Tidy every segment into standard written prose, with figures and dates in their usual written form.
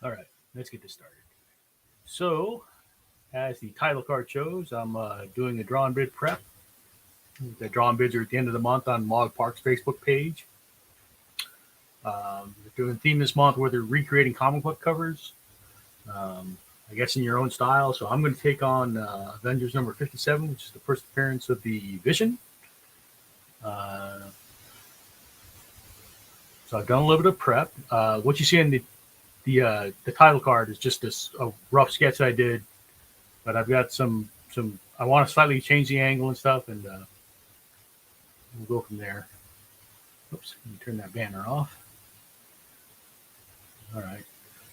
All right, let's get this started. So, as the title card shows, I'm doing a drawn bid prep. The drawn bids are at the end of the month on Mog Park's Facebook page. They're doing a theme this month where they're recreating comic book covers, I guess in your own style. So I'm going to take on Avengers number 57, which is the first appearance of the Vision. So I've done a little bit of prep. What you see in the title card is just a rough sketch that I did, but I've got some. I want to slightly change the angle and stuff, and we'll go from there. Oops, let me turn that banner off. All right.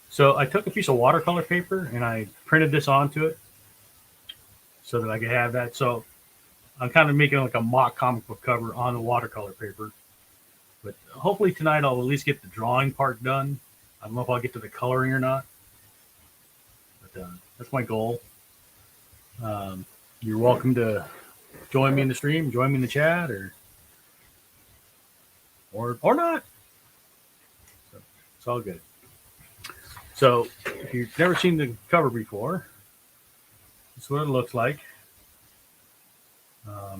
So I took a piece of watercolor paper and I printed this onto it so that I could have that. So I'm kind of making like a mock comic book cover on the watercolor paper. But hopefully tonight I'll at least get the drawing part done. I don't know if I'll get to the coloring or not. But that's my goal. You're welcome to join me in the stream, join me in the chat, or not. So it's all good. So if you've never seen the cover before, this is what it looks like. I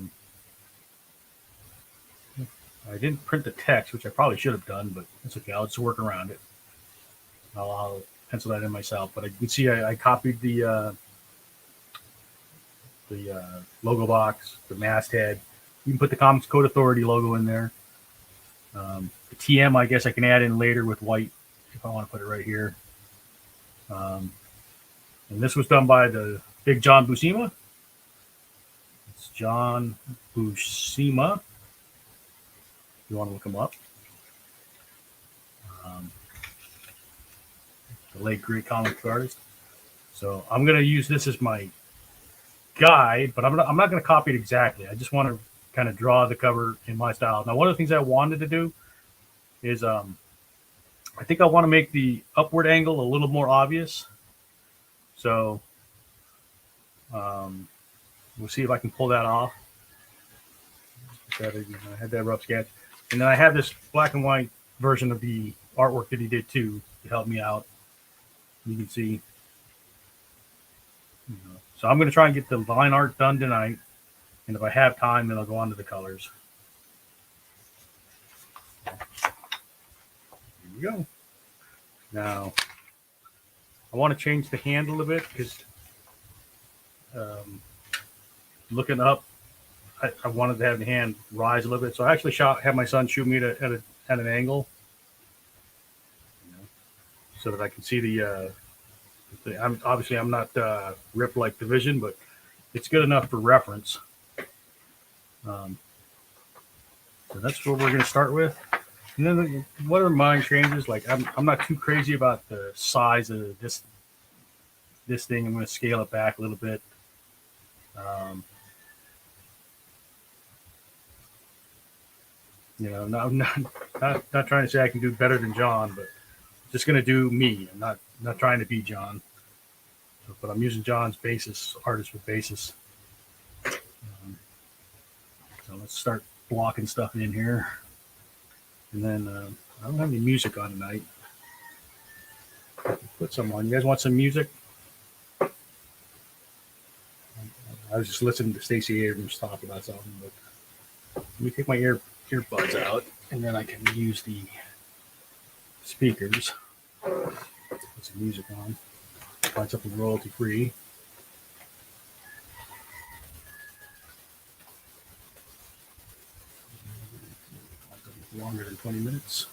didn't print the text, which I probably should have done, but it's okay. I'll just work around it. I'll pencil that in myself. But you can see I copied the logo box, the masthead. You can put the Comics Code Authority logo in there. The TM, I guess I can add in later with white if I want to put it right here. And this was done by the big John Buscema. It's John Buscema. You want to look him up. The late great comic artist. So I'm going to use this as my guide, but I'm not going to copy it exactly. I just want to kind of draw the cover in my style. Now, one of the things I wanted to do is I think I want to make the upward angle a little more obvious. So we'll see if I can pull that off. I had that rough sketch. And then I have this black and white version of the artwork that he did too to help me out. You can see. So I'm going to try and get the line art done tonight. And if I have time, then I'll go on to the colors. Here we go. Now, I want to change the handle a bit because looking up, I wanted to have the hand rise a little bit. So I actually had my son shoot me at an angle, so that I can see the I'm not ripped like the Vision, but it's good enough for reference. So that's what we're going to start with. And then what are my changes? Like I'm not too crazy about the size of this thing. I'm going to scale it back a little bit. Not trying to say I can do better than John, but just going to do me. I'm not trying to be John, but I'm using John's basis, artist with basis. So let's start blocking stuff in here. And then I don't have any music on tonight. Put some on. You guys want some music? I was just listening to Stacey Abrams talk about something, but let me take my earbuds out, and then I can use the speakers. Put some music on. Find something royalty free. Longer than 20 minutes.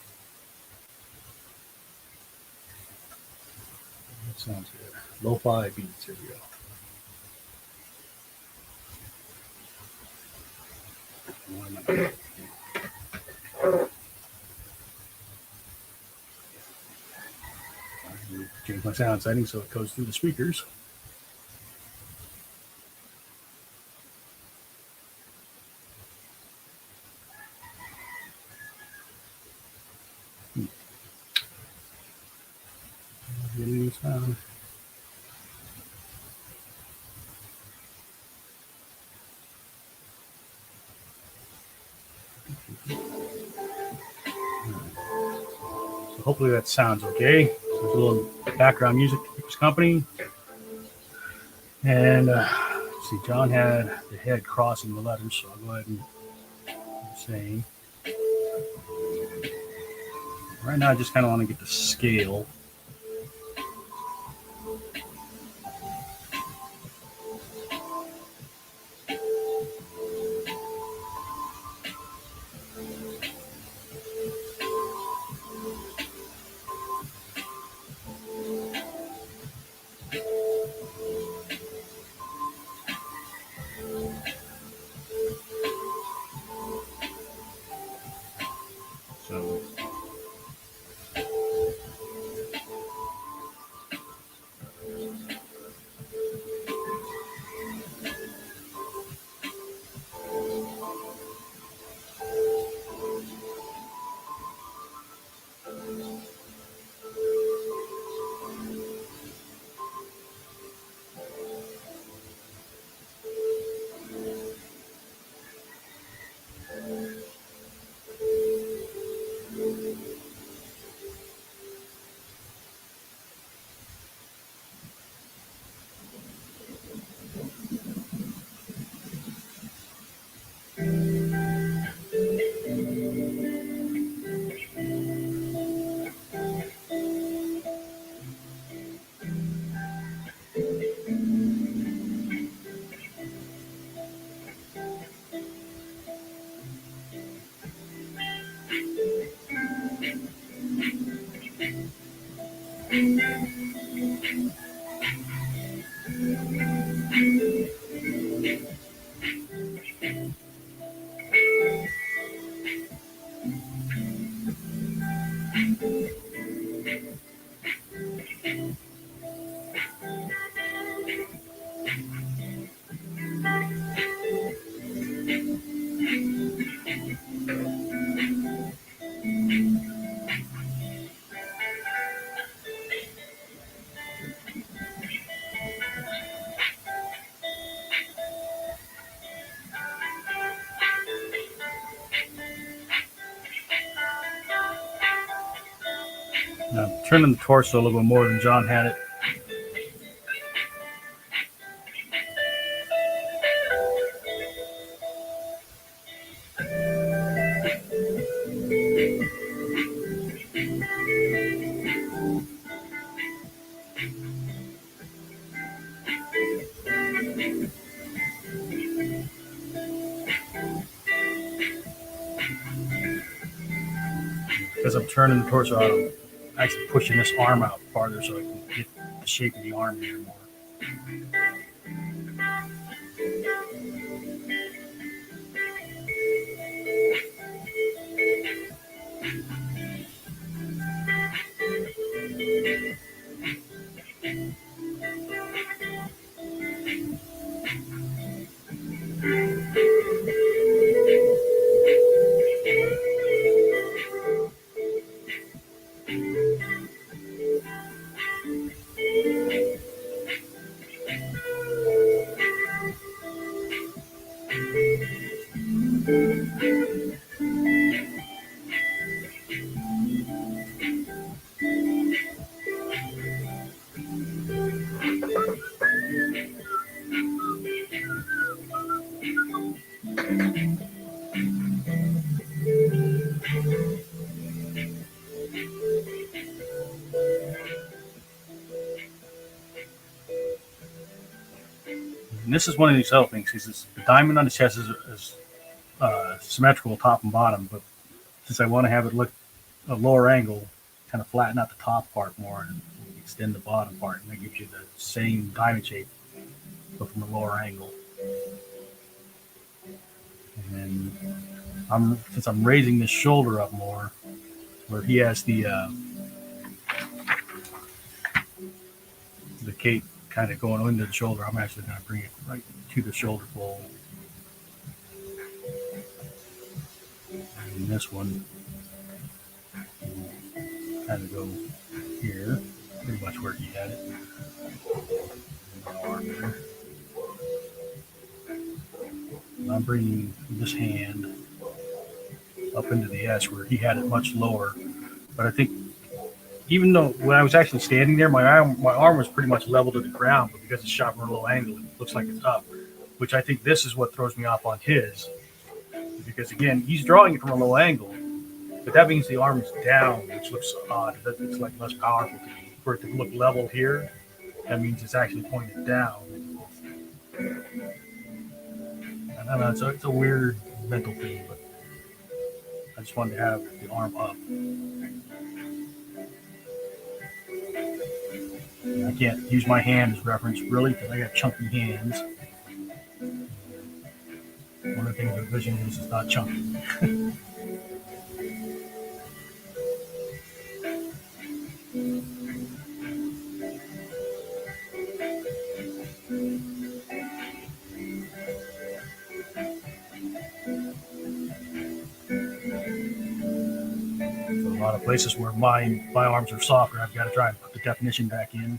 That sounds good. Lo-fi beats. Here we go. Change my sound setting so it goes through the speakers. Getting sound. So hopefully that sounds okay. So there's a little background music to keep us company. And let's see, John had the head crossing the letters, so I'll go ahead and say. Right now, I just kind of want to get the scale. So I'm turning the torso a little bit more than John had it. Because I'm turning the torso out, I'm actually pushing this arm out farther so I can get the shape of the arm here more. And this is one of these other things. The diamond on the chest is symmetrical top and bottom, but since I want to have it look a lower angle, kind of flatten out the top part more and extend the bottom part, and that gives you the same diamond shape, but from a lower angle. And since I'm raising this shoulder up more, where he has the cape kind of going into the shoulder, I'm actually going to bring it right to the shoulder fold. And this one will kind of go here, pretty much where he had it. And I'm bringing this hand up into the S where he had it much lower. But I think even though when I was actually standing there, my arm was pretty much level to the ground, but because it's shot from a low angle, it looks like it's up, which I think this is what throws me off on his, because again, he's drawing it from a low angle, but that means the arm is down, which looks odd. It's like less powerful to me. For it to look level here, that means it's actually pointed down. I don't know, it's a weird mental thing, but I just wanted to have the arm up. I can't use my hand as reference really because I got chunky hands. One of the things with vision is it's not chunky. So a lot of places where my arms are softer, I've got to try and put the definition back in.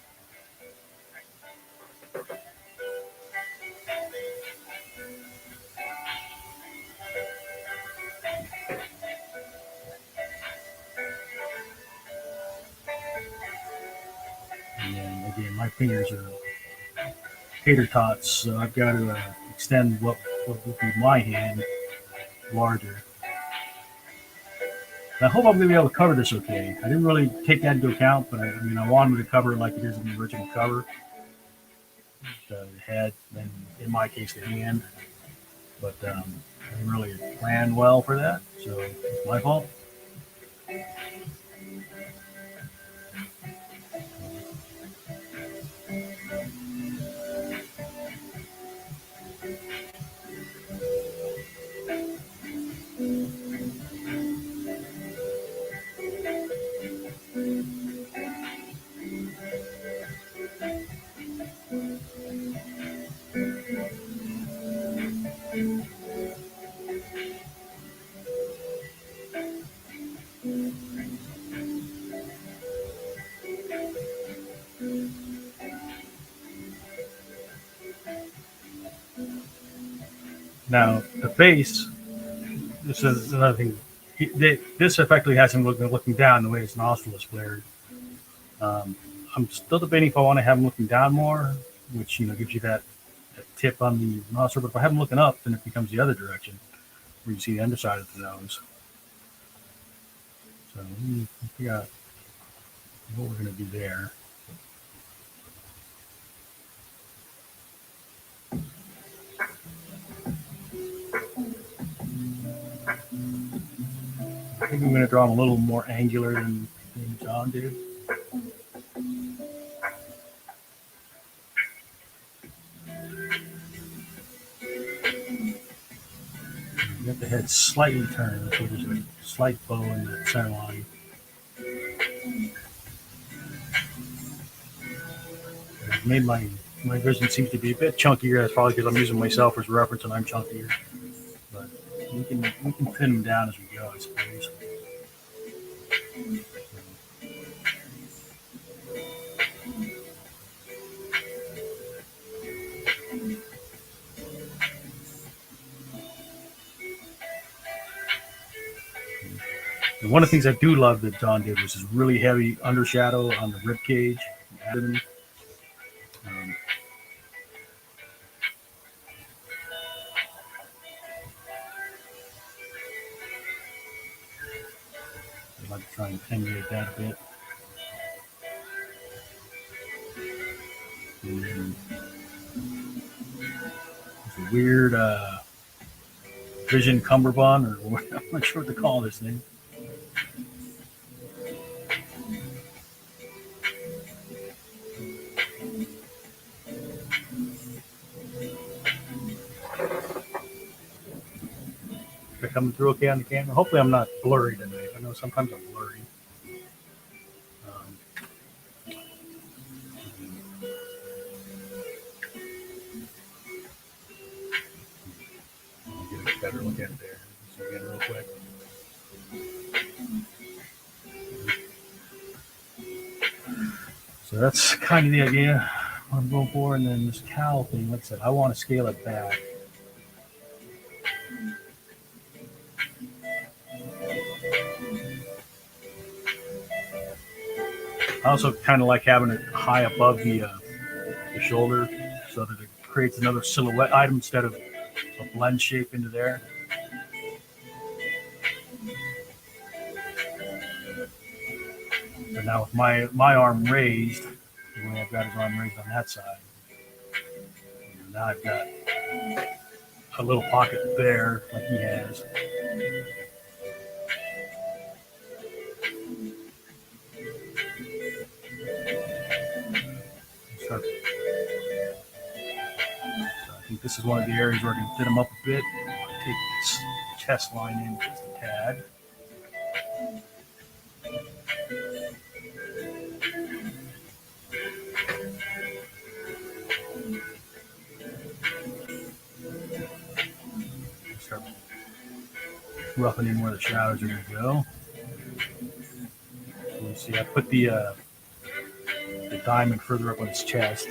And then again, my fingers are tater tots, so I've got to extend what would be my hand larger. And I hope I'm going to be able to cover this okay. I didn't really take that into account, but I mean, I wanted to cover it like it is in the original cover. The head, and in my case, the hand. But I didn't really plan well for that, so it's my fault. Now, the face, this is another thing. This effectively has him looking down the way his nostril is flared. I'm still debating if I want to have him looking down more, which gives you that tip on the nostril. But if I have him looking up, then it becomes the other direction, where you see the underside of the nose. So let me figure out what we're going to do there. I think I'm going to draw him a little more angular than John did. Get the head slightly turned, so there's a slight bow in the center line. I've made my vision seems to be a bit chunkier. That's probably because I'm using myself as reference and I'm chunkier. But we can pin them down as we go, I suppose. And one of the things I do love that John did was his really heavy undershadow on the rib cage. I'd like to try and attenuate that a bit. And it's a weird vision cummerbund, or I'm not sure what to call this thing. They're coming through okay on the camera. Hopefully, I'm not blurry tonight. I know sometimes I'm blurry. I'll get a better look at it there. So again, real quick. So that's kind of the idea I'm going for. And then this cowl thing, like I said, I want to scale it back. I also kind of like having it high above the shoulder so that it creates another silhouette item instead of a blend shape into there. So now with my arm raised, the way I've got his arm raised on that side, now I've got a little pocket there like he has. Start. So I think this is one of the areas where I can fit him up a bit. I'll take this chest line in just a tad. Start roughing in where the shadows are going to go. So you see, I put the diamond further up on his chest.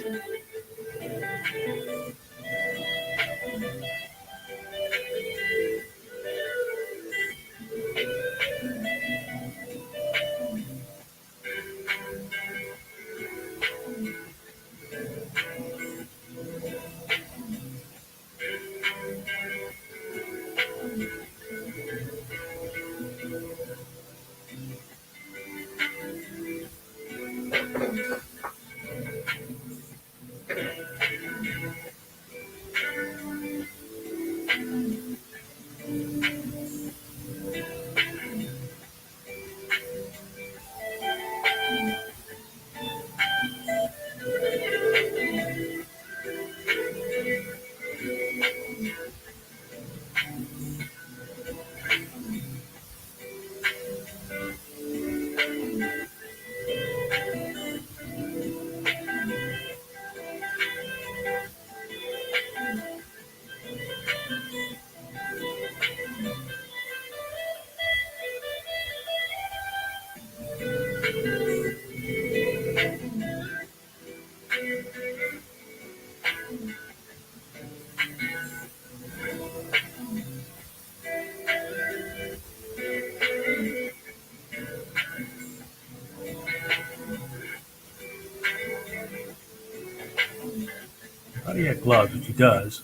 I thought he had gloves, which he does.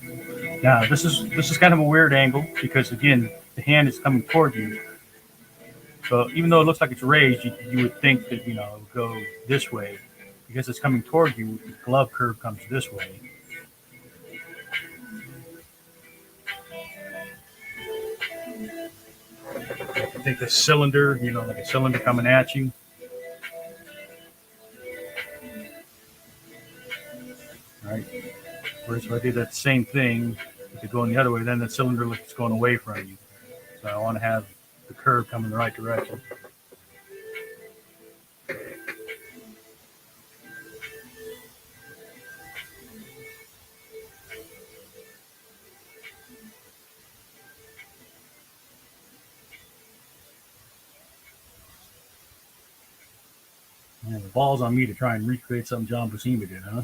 Now this is kind of a weird angle because again the hand is coming toward you. So even though it looks like it's raised, you would think that it would go this way because it's coming toward you. The glove curve comes this way. I think the cylinder, like a cylinder coming at you. All right. Whereas if I did that same thing, if you're going the other way, then the cylinder looks like it's going away from you. So I want to have the curve come in the right direction. And the ball's on me to try and recreate something John Buscema did, huh?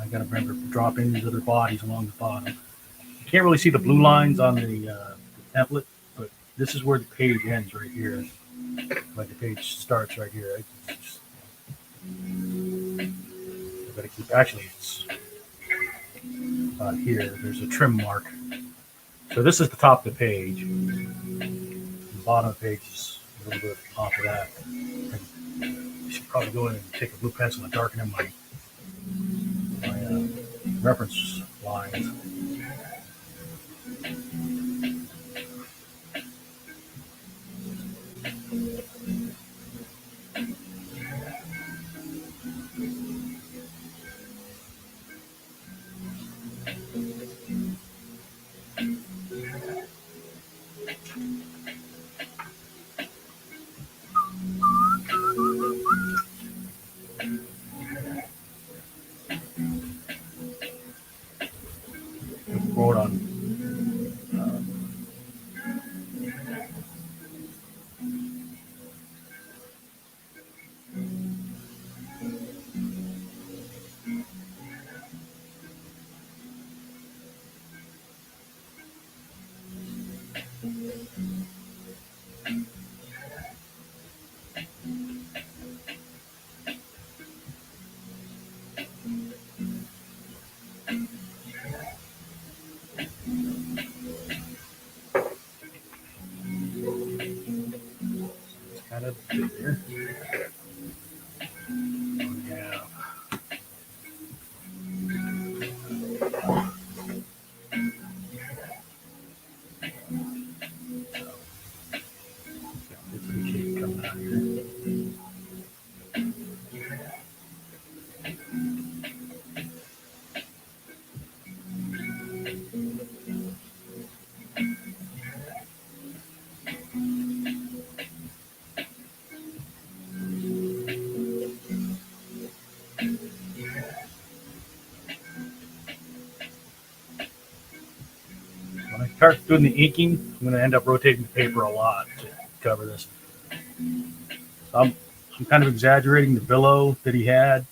I got to remember to drop in these other bodies along the bottom. You can't really see the blue lines on the template, but this is where the page ends right here. Like the page starts right here. I've got to keep. Actually, it's about here. There's a trim mark. So this is the top of the page. The bottom of the page is a little bit off of that. I should probably go in and take a blue pencil and darken in my reference lines. here. Yeah. It's a cake coming out here. When I start doing the inking, I'm going to end up rotating the paper a lot to cover this. So I'm kind of exaggerating the billow that he had.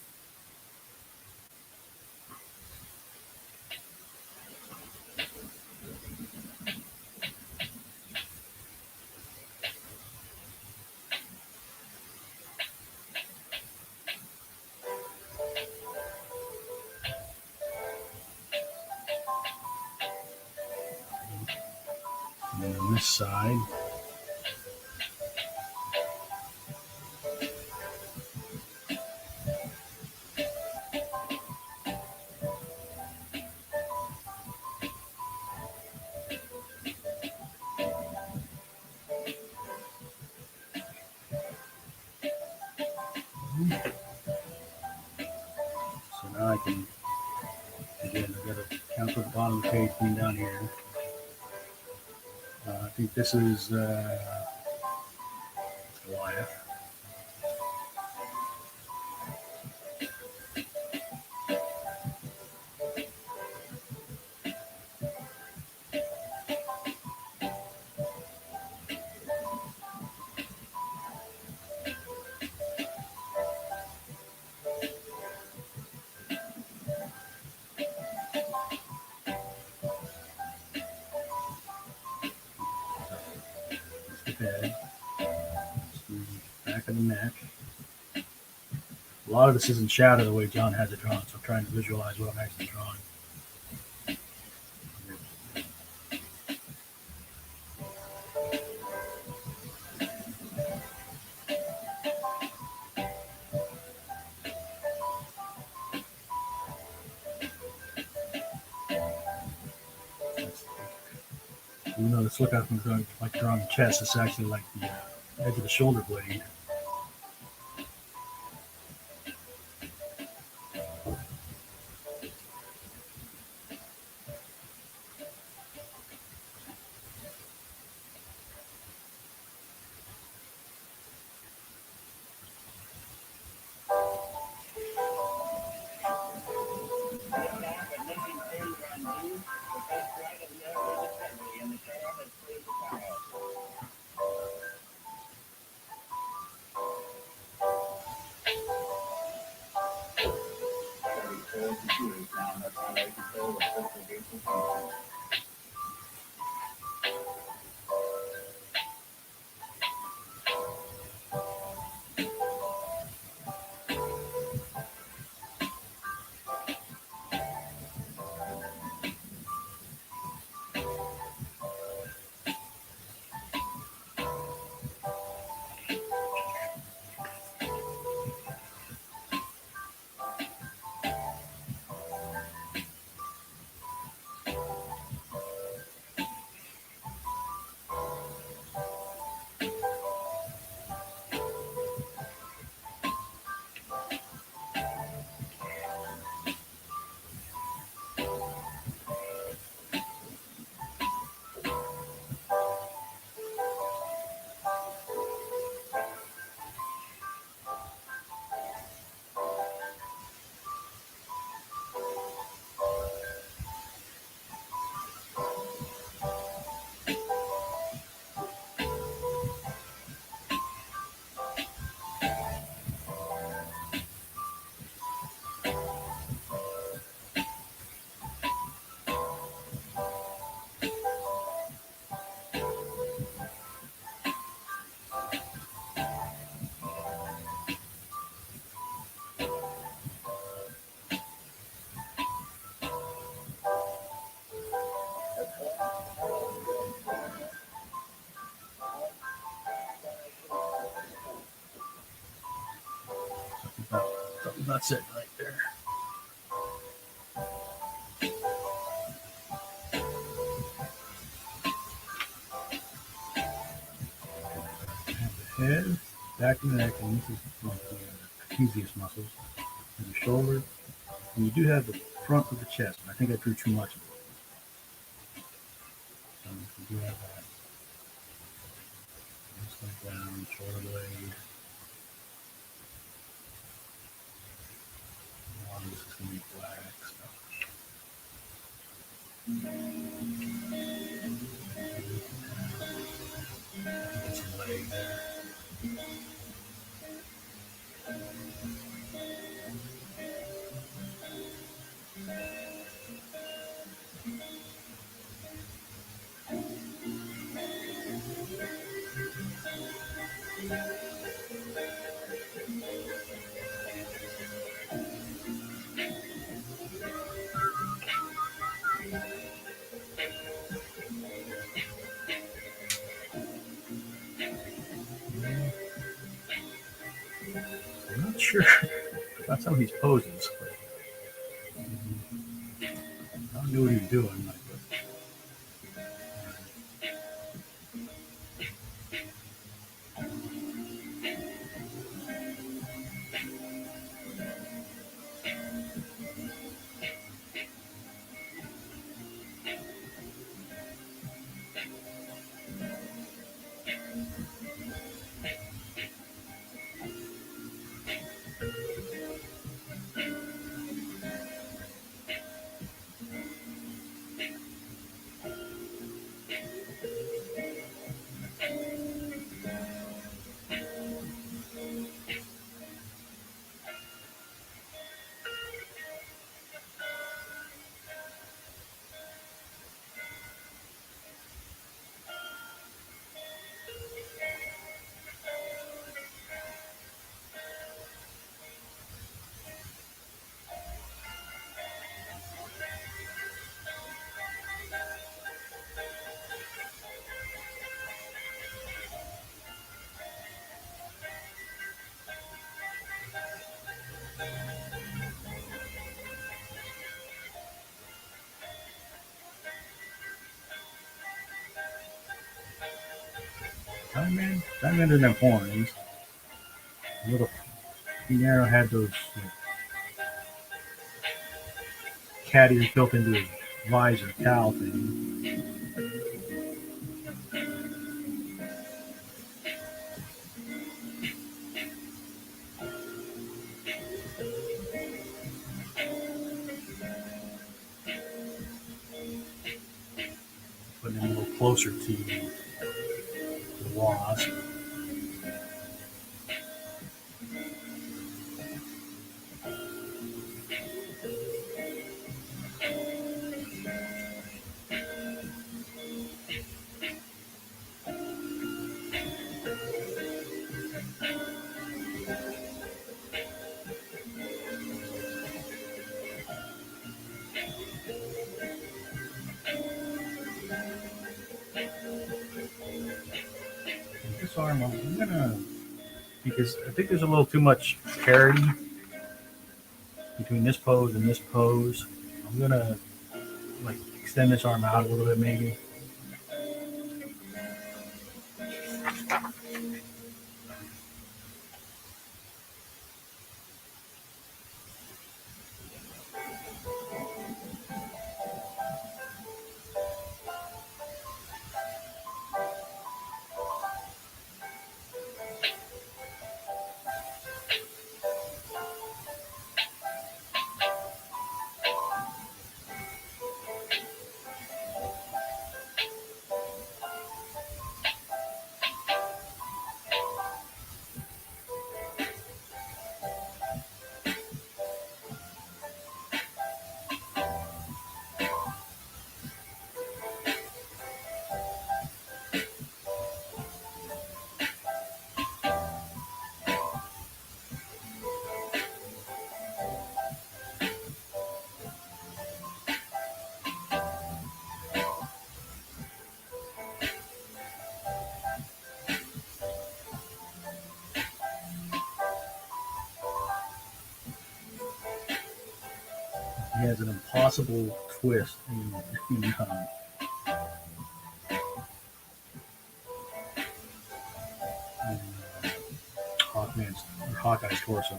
And then on this side, so now I can, again, I've got to count to the bottom of the page being down here. I think this is Goliath. That's the head. That's the back of the neck. A lot of this is in shadow the way John has it drawn, so I'm trying to visualize what I'm actually drawing. Even though this look like drawing the chest, it's actually like the edge of the shoulder blade. not sitting right there. The head, back of the neck, and this is like the trapezius muscles, and the shoulder. And you do have the front of the chest, but I think I drew too much of it. So you do have that. Just like down, shoulder blade. A lot of this is going to be black stuff. Get some leg there. I'm not sure about some of these poses, but I don't know what he's doing. Like, Diamond doesn't have horns. Little Pinero had those cat ears built into his visor cowl thing. Putting him a little closer to the wasp. This arm, I'm gonna, because I think there's a little too much parity between this pose and this pose. I'm gonna like extend this arm out a little bit, maybe. He has an impossible twist in Hawkman's or Hawkeye's torso.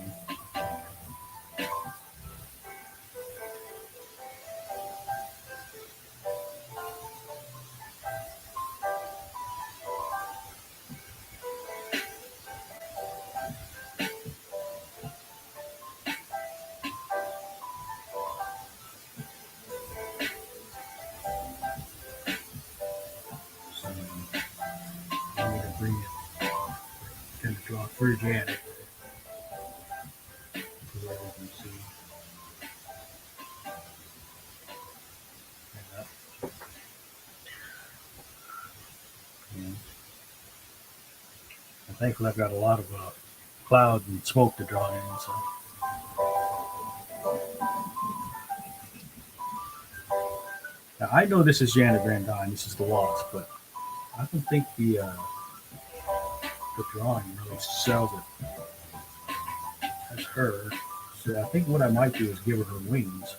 So I'm going to bring it, kind of draw through Janet so that we can see. And thankfully, I've got a lot of cloud and smoke to draw in. So now, I know this is Janet Van Dyne. This is the Wasp, but I don't think the drawing really sells it as her. So I think what I might do is give her her wings.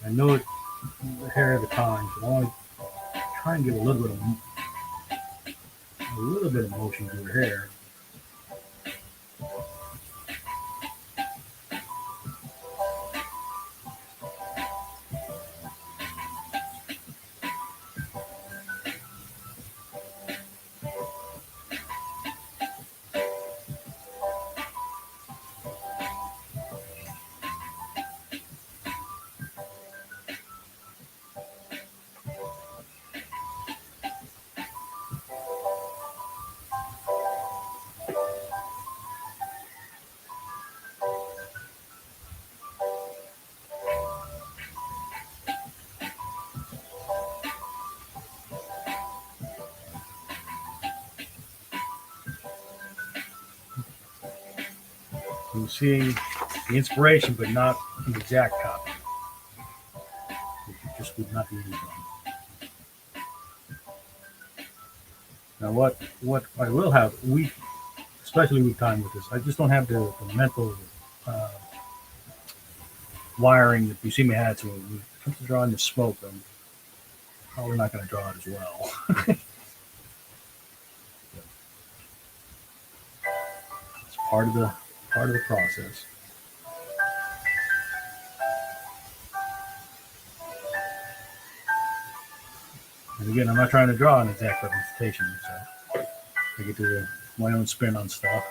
And I know it the hair at the time, so I want to try and give a little bit of motion to her hair. You see the inspiration, but not the exact copy. It just would not be anything. Now, what I will have, especially with time with this, I just don't have the mental uh, wiring that Buscema had. So when it comes to drawing the smoke, I'm probably not going to draw it as well. It's part of the process. And again, I'm not trying to draw an exact representation, so I get to do my own spin on stuff.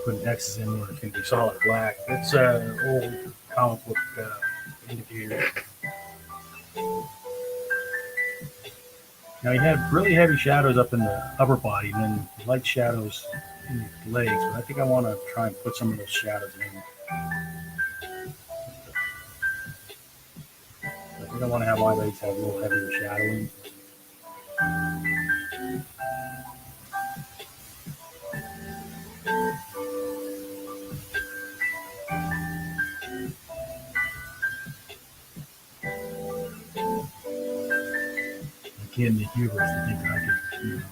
Putting X's in where it can be solid black. That's an old comic book indicator. Now you have really heavy shadows up in the upper body and then light shadows in the legs, but I think I want to try and put some of those shadows in. I think I want to have my legs have a little heavier shadowing. Again, the hubris to think that I could,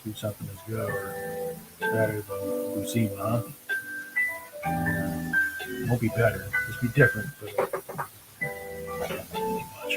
do something as good or better than Buscema, huh? It won't be better. Just be different, but not really much.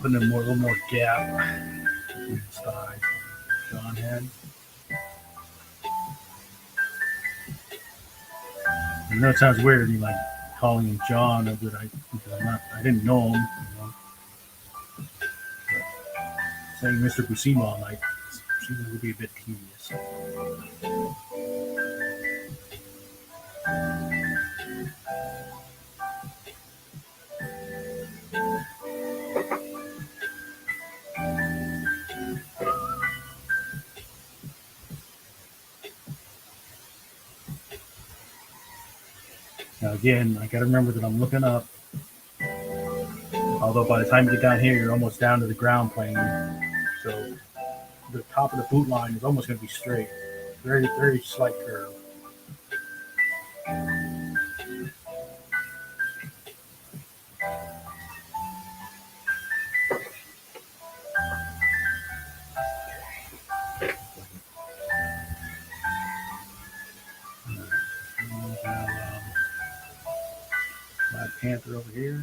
putting a little more gap between his thighs. John had. I know it sounds weird, me like calling him John, but I didn't know him. But saying Mr. Buscema all night seems to be a bit tedious. Now again, I gotta remember that I'm looking up. Although by the time you get down here, you're almost down to the ground plane. So the top of the boot line is almost going to be straight. Very, very slight curve. Black Panther over here.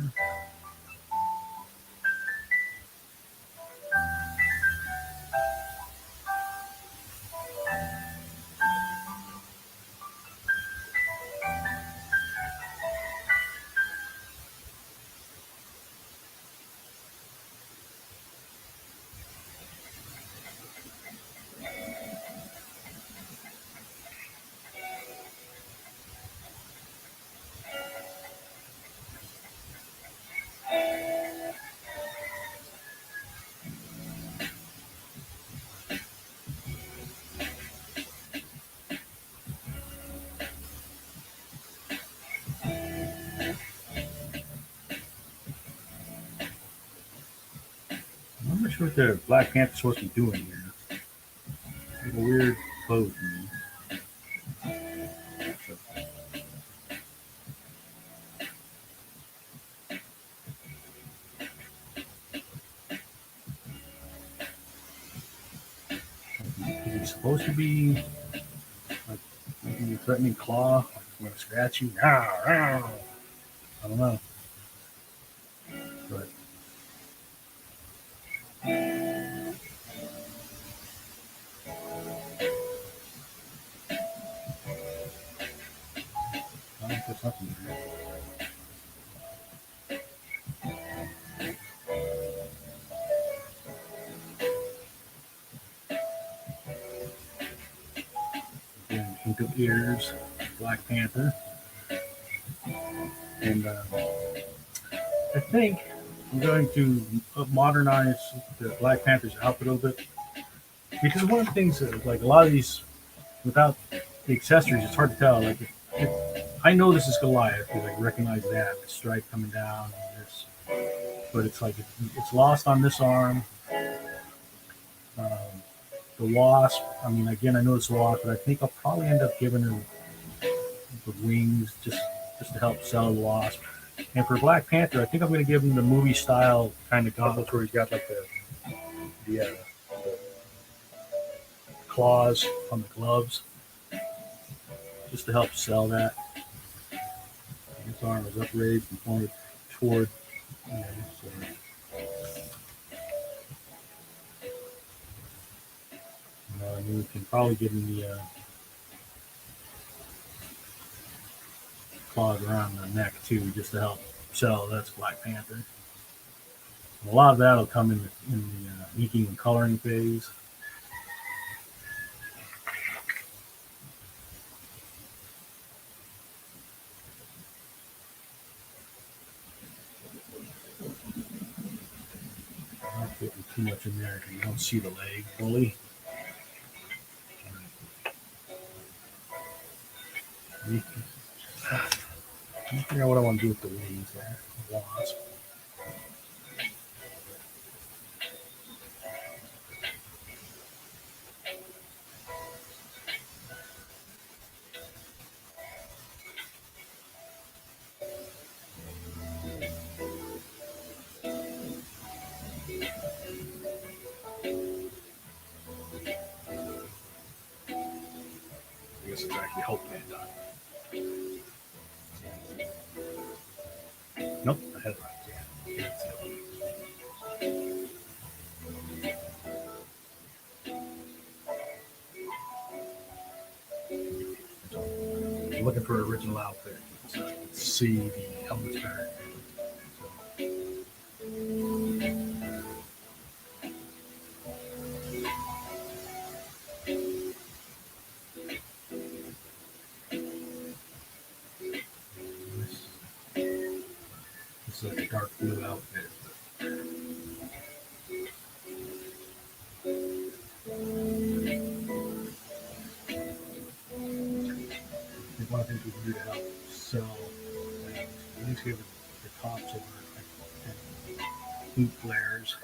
I'm not sure what the Black Panther's supposed to be doing here. It's a weird pose for me. Is he supposed to be like maybe a threatening claw? Like I'm going to scratch you? I don't know. But I think there's something there. Again, pink of ears, Black Panther. And I think I'm going to modernize the Black Panther's outfit a little bit. Because one of the things that, like a lot of these, without the accessories, it's hard to tell. Like, I know this is Goliath because I recognize that the stripe coming down and this, but it's like it's lost on this arm. The wasp. I mean, again, I know it's wasp, but I think I'll probably end up giving her the wings just to help sell the wasp. And for Black Panther, I think I'm going to give him the movie style kind of gauntlets where he's got like the claws on the gloves, just to help sell that. His arm is upraised and pointed toward. So. I mean, we can probably give him the claws around the neck too, just to help sell that's Black Panther. A lot of that will come in the inking and coloring phase. Not putting too much in there because you don't see the leg fully. I figure out what I want to do with the wings there. The wasp. I guess it's actually helping it done. Nope, I had it right. Yeah. for original outfit. So you can see the helmets better. This is like a dark blue outfit. One of the things we can do to help sell at least give the tops over like boot flares.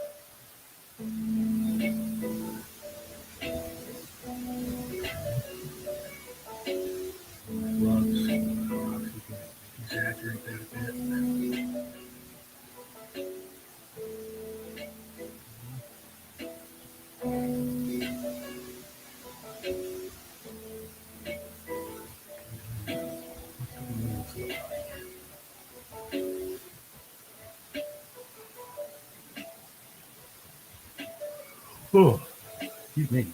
Gloves. You can exaggerate that a bit. Oh, excuse me.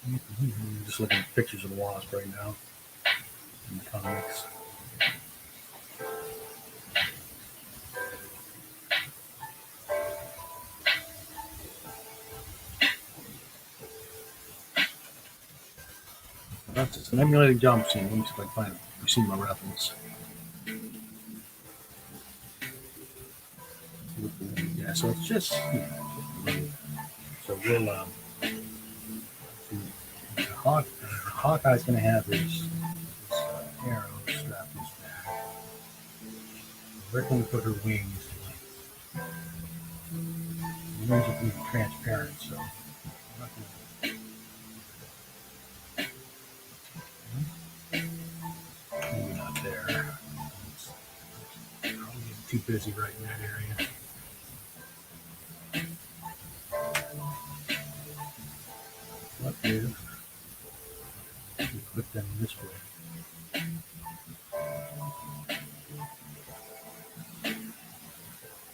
I'm just looking at pictures of the Wasp right now in the comics. That's just an emulated jump scene. Let me see if I can find it. You've seen my reference. Yeah, so it's just, so we'll, Hawkeye's going to have his arrow strapped to his back. We're going to put her wings. The wings will be transparent, so I'm not going to maybe not there. I'm getting too busy right in that area. What if we put them this way?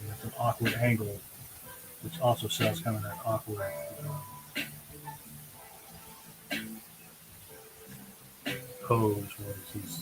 That's an awkward angle, which also sells kind of that awkward pose where he's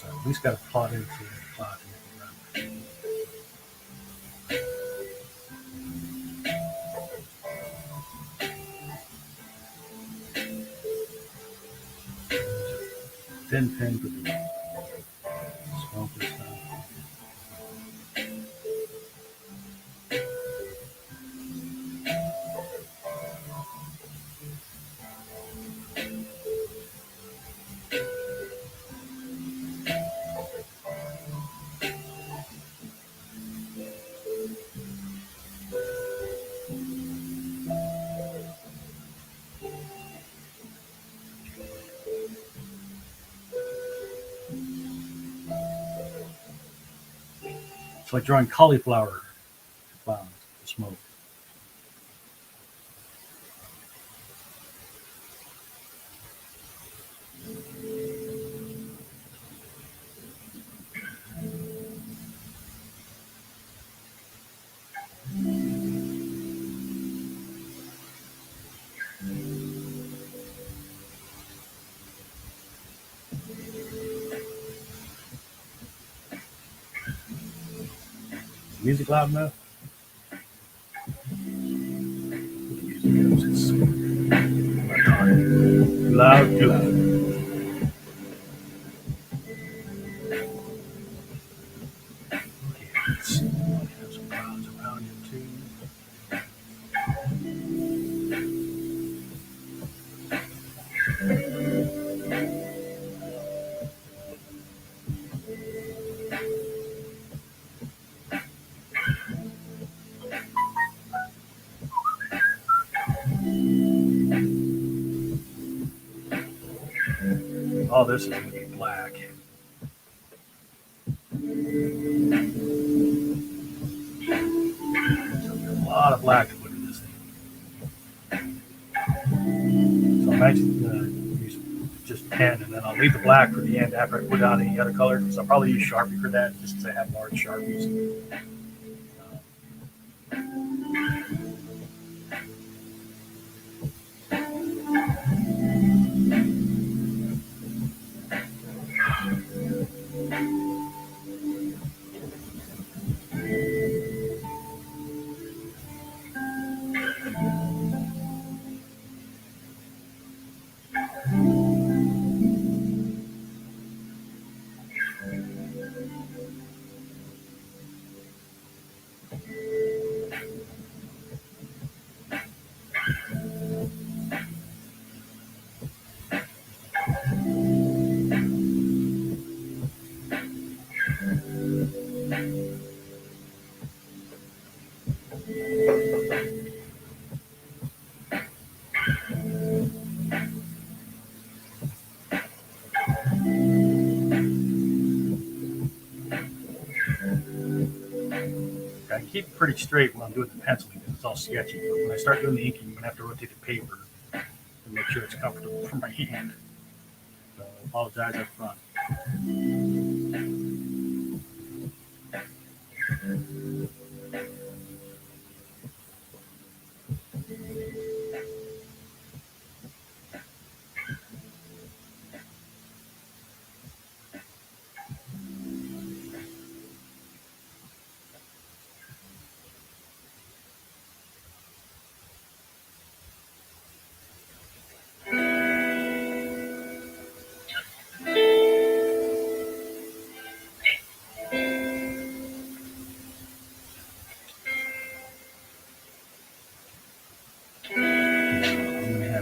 at least got a plot into the plot. Thin pin for the smoke this time. It's like drawing cauliflower clouds, the smoke. music loud enough? It's loud, too loud. Okay, let's see. We have some clouds around here too. All this is going to be black. So a lot of black to put in this thing. So I'm actually going to use just pen, and then I'll leave the black for the end after I put on any other color. So I'll probably use Sharpie for that, just because I have large Sharpies. I keep it pretty straight when I'm doing the pencil because it's all sketchy. But when I start doing the inking, I'm going to have to rotate the paper to make sure it's comfortable for my hand. So I apologize up front.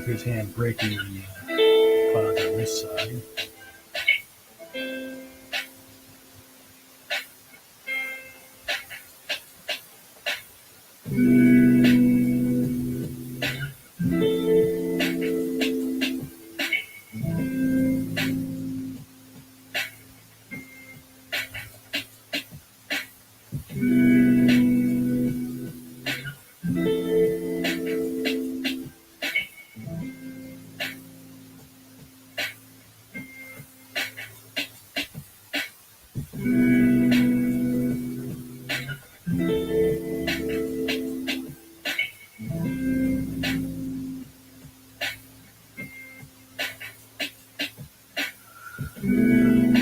His hand breaking the clouds on this side.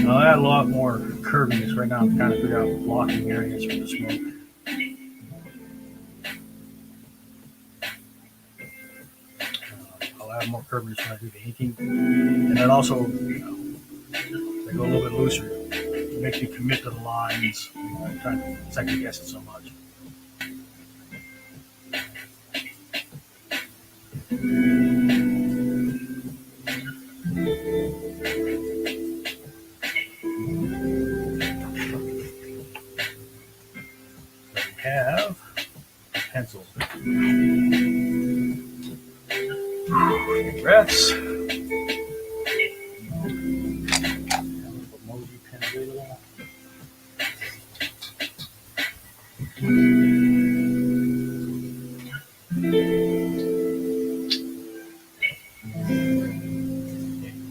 Now I add a lot more curviness right now. I'm trying to figure out blocking areas for the smoke. I'll add more curviness when I do the inking, and then also, I go a little bit looser. It makes me commit to the lines. I'm trying to second guess it so much. Have pencils. Breaths. Emoji pen available.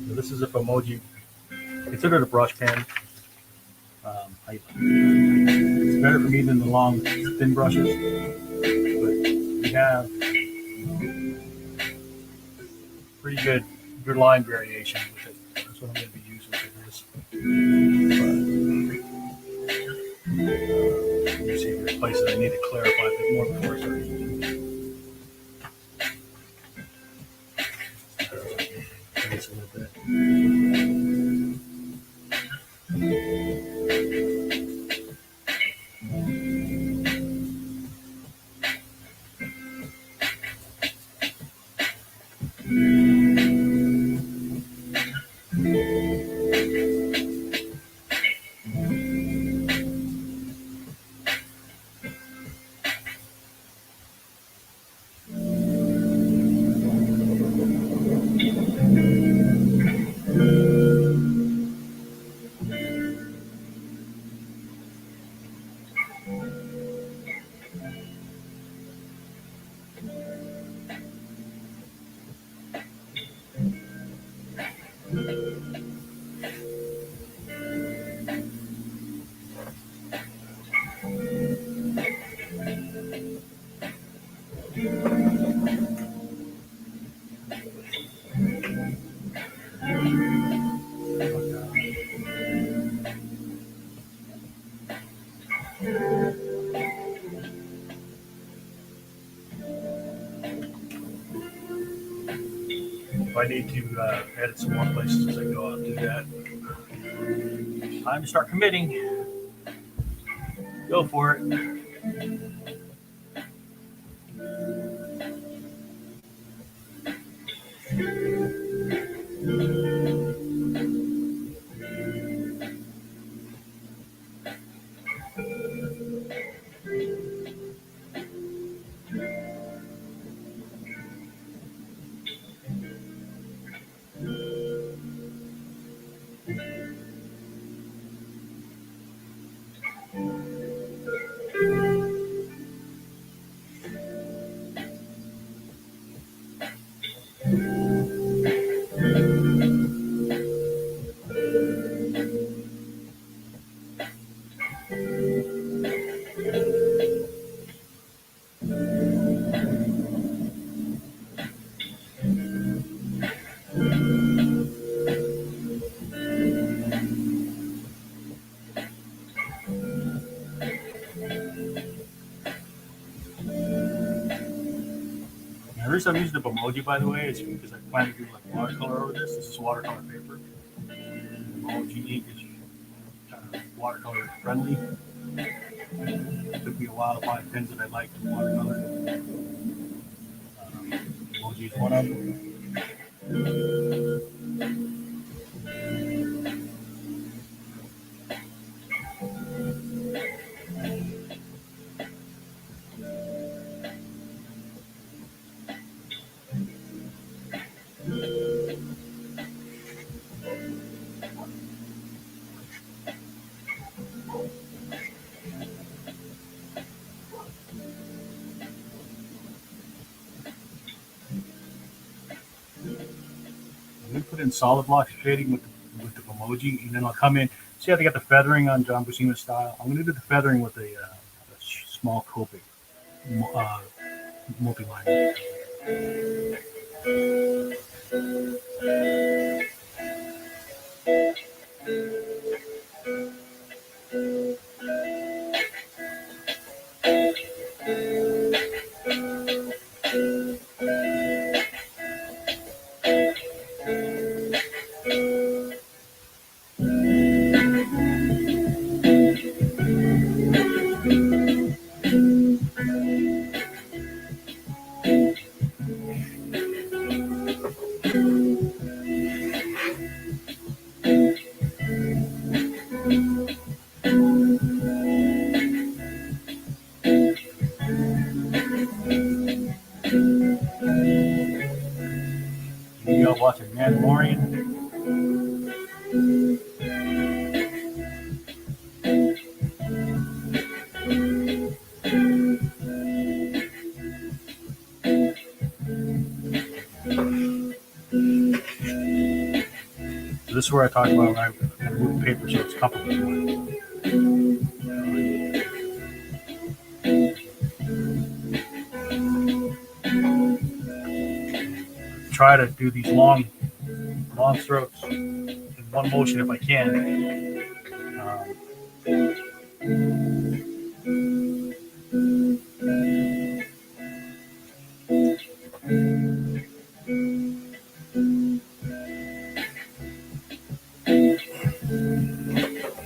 So this is a emoji. Consider it a brush pen. It's better for me than the long, thin brushes, but we have pretty good line variation with it. That's what I'm going to be using for this. me see if there's places I need to clarify a bit more before I start using this a little bit. If I need to edit some more places as I go, I'll do that. Time to start committing. Go for it. The reason I'm using the emoji, by the way, is because I plan to do like watercolor over this. This is watercolor paper. The emoji ink is watercolor friendly. It took me a while to find pens that I liked in watercolor. Emoji is one of them. I'm going to put in solid block shading with the emoji, and then I'll come in. See how they got the feathering on John Buscema's style? I'm going to do the feathering with a small Copic multi-line. You all watching Mandalorian? So this is where I talk about I move the paper so it's comfortable. Try to do these long strokes in one motion if I can.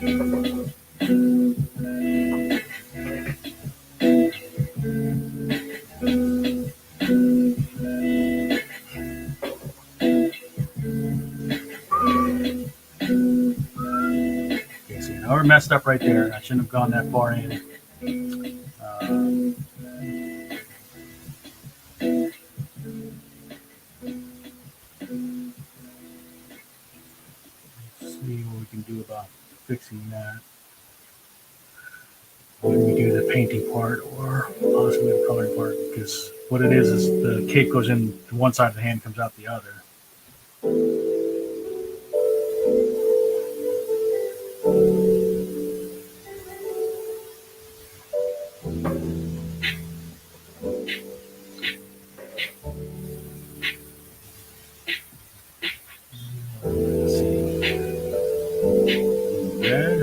Okay, so now we're messed up right there. I shouldn't have gone that far in. Let's see what we can do about fixing that. When we do the painting part or possibly the coloring part, because what it is the cape goes in to one side of the hand, comes out the other. Let's see. Red.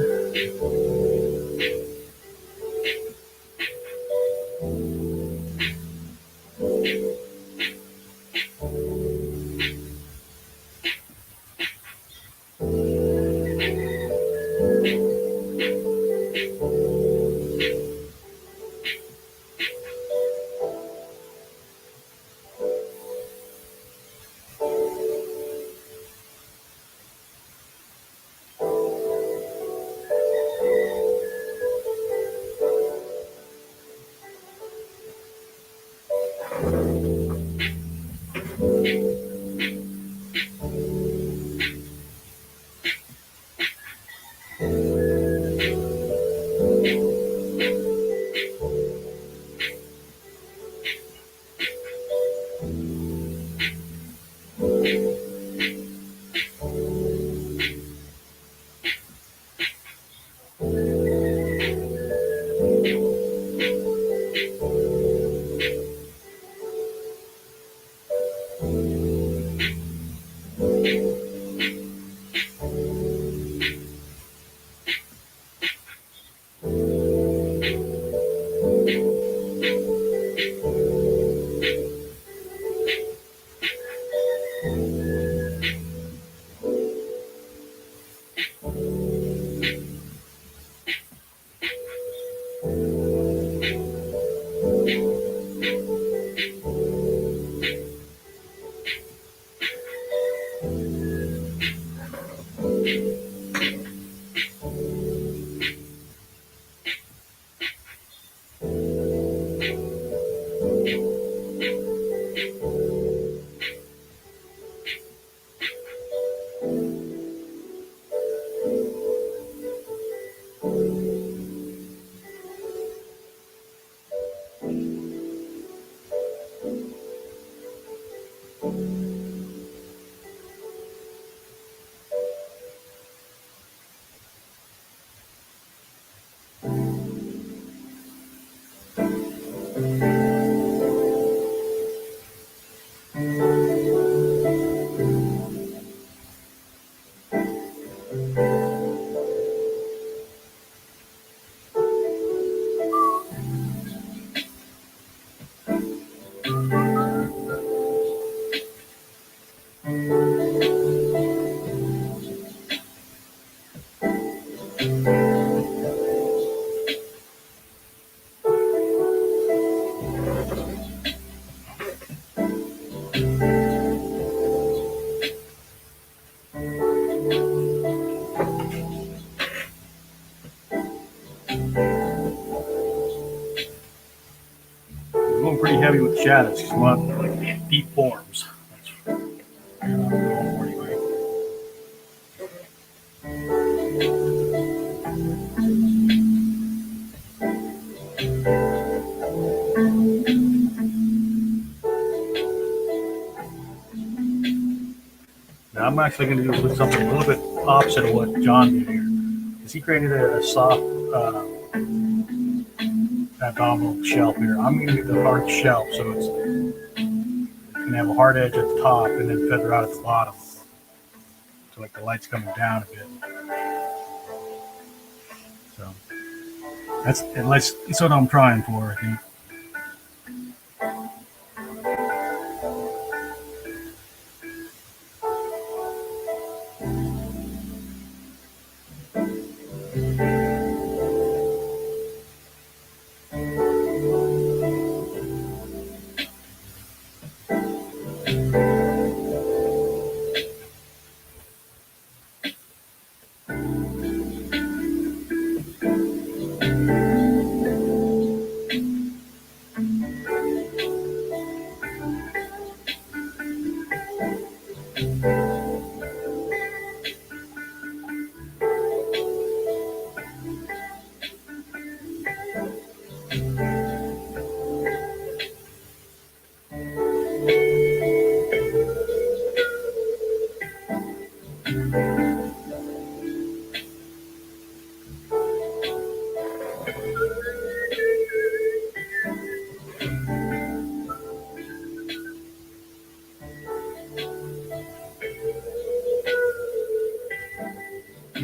We're going pretty heavy with shadows because we want like deep forms. That's what I'm going for anyway. Now I'm actually going to do something a little bit opposite of what John did here, because he created a soft abdominal shelf here. I'm going to do the hard shelf, so it's going to have a hard edge at the top and then feather out at the bottom, so like the light's coming down a bit. So that's what I'm trying for, I think. Like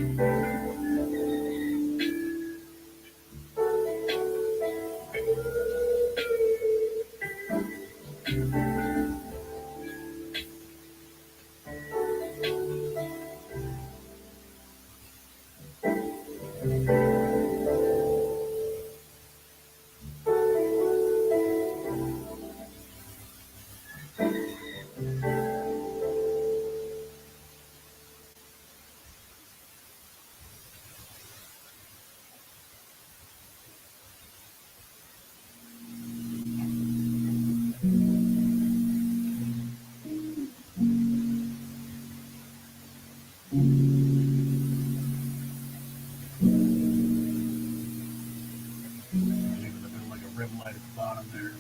a rim light at the bottom there.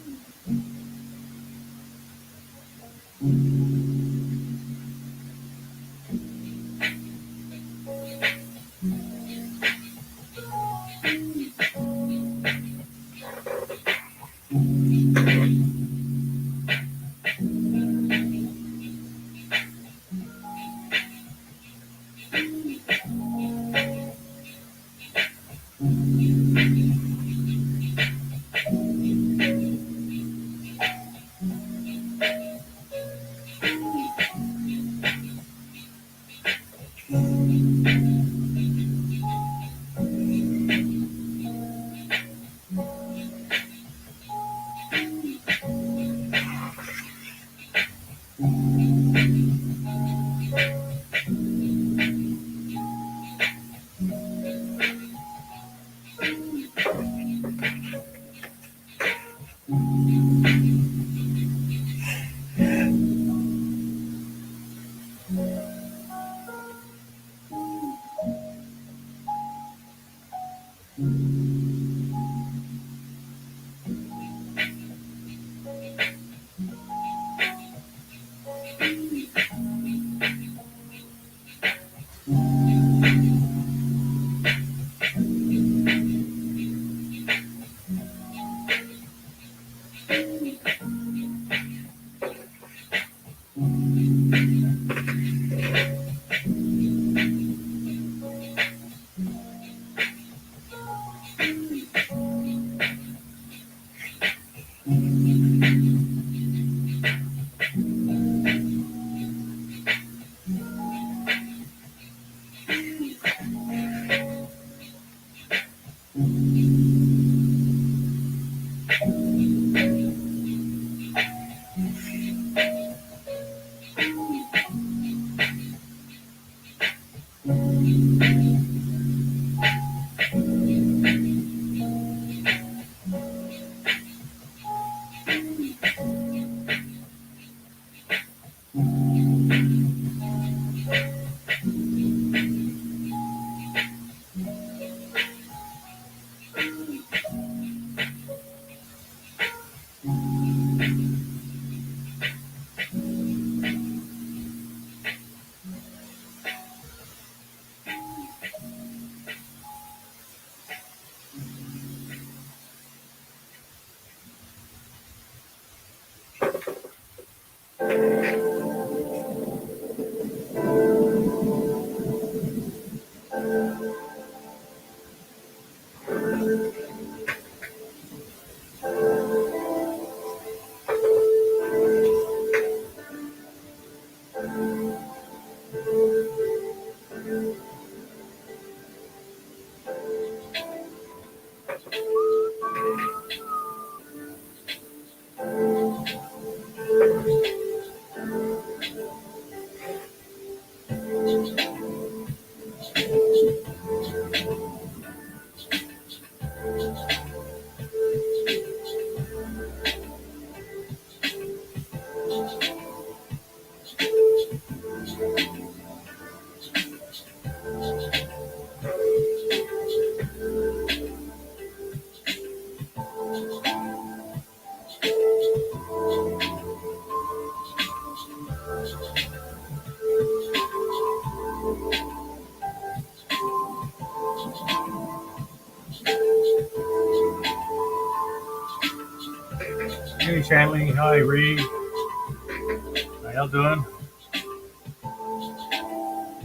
Hey, Shanley. Hi, Reed. How y'all doing?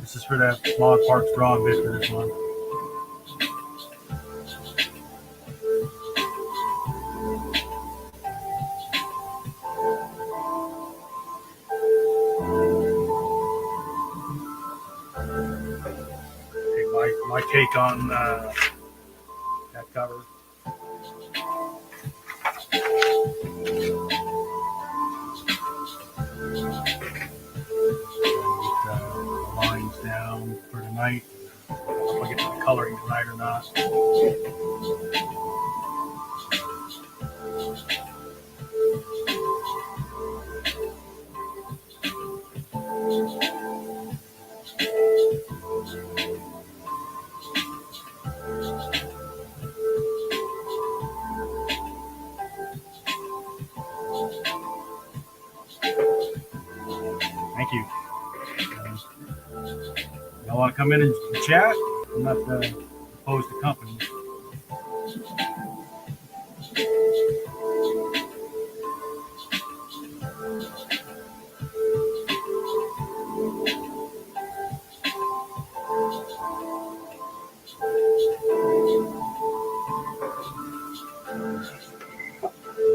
This is for that Mog Park's drawing bid for this month. Okay, my take on that cover. Lines down for tonight. I don't know if I get to the coloring tonight or not. Thank you. Y'all want to come in and chat? I'm not opposed to company.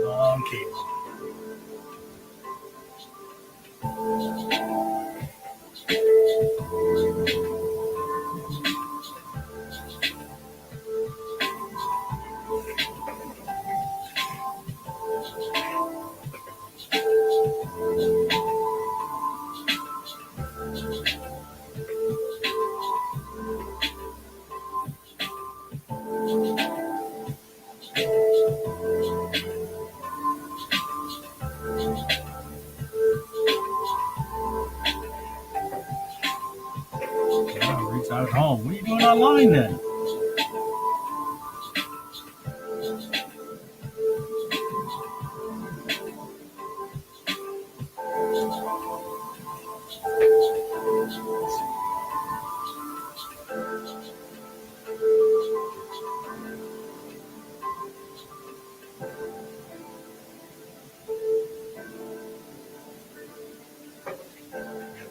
Long cable. Out at home. What are you doing online then?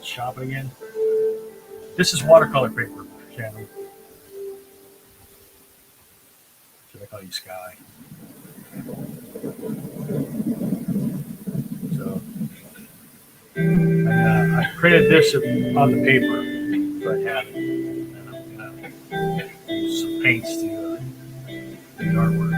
Shopping again. This is watercolor paper, Shannon. Should I call you Sky? So I printed this on the paper, so I have it. And I'm gonna use some paints to do the artwork.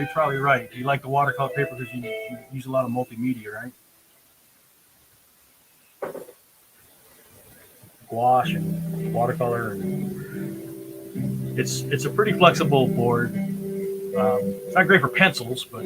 you're probably right. You like the watercolor paper because you use a lot of multimedia, right? Gouache and watercolor, and it's a pretty flexible board. It's not great for pencils, but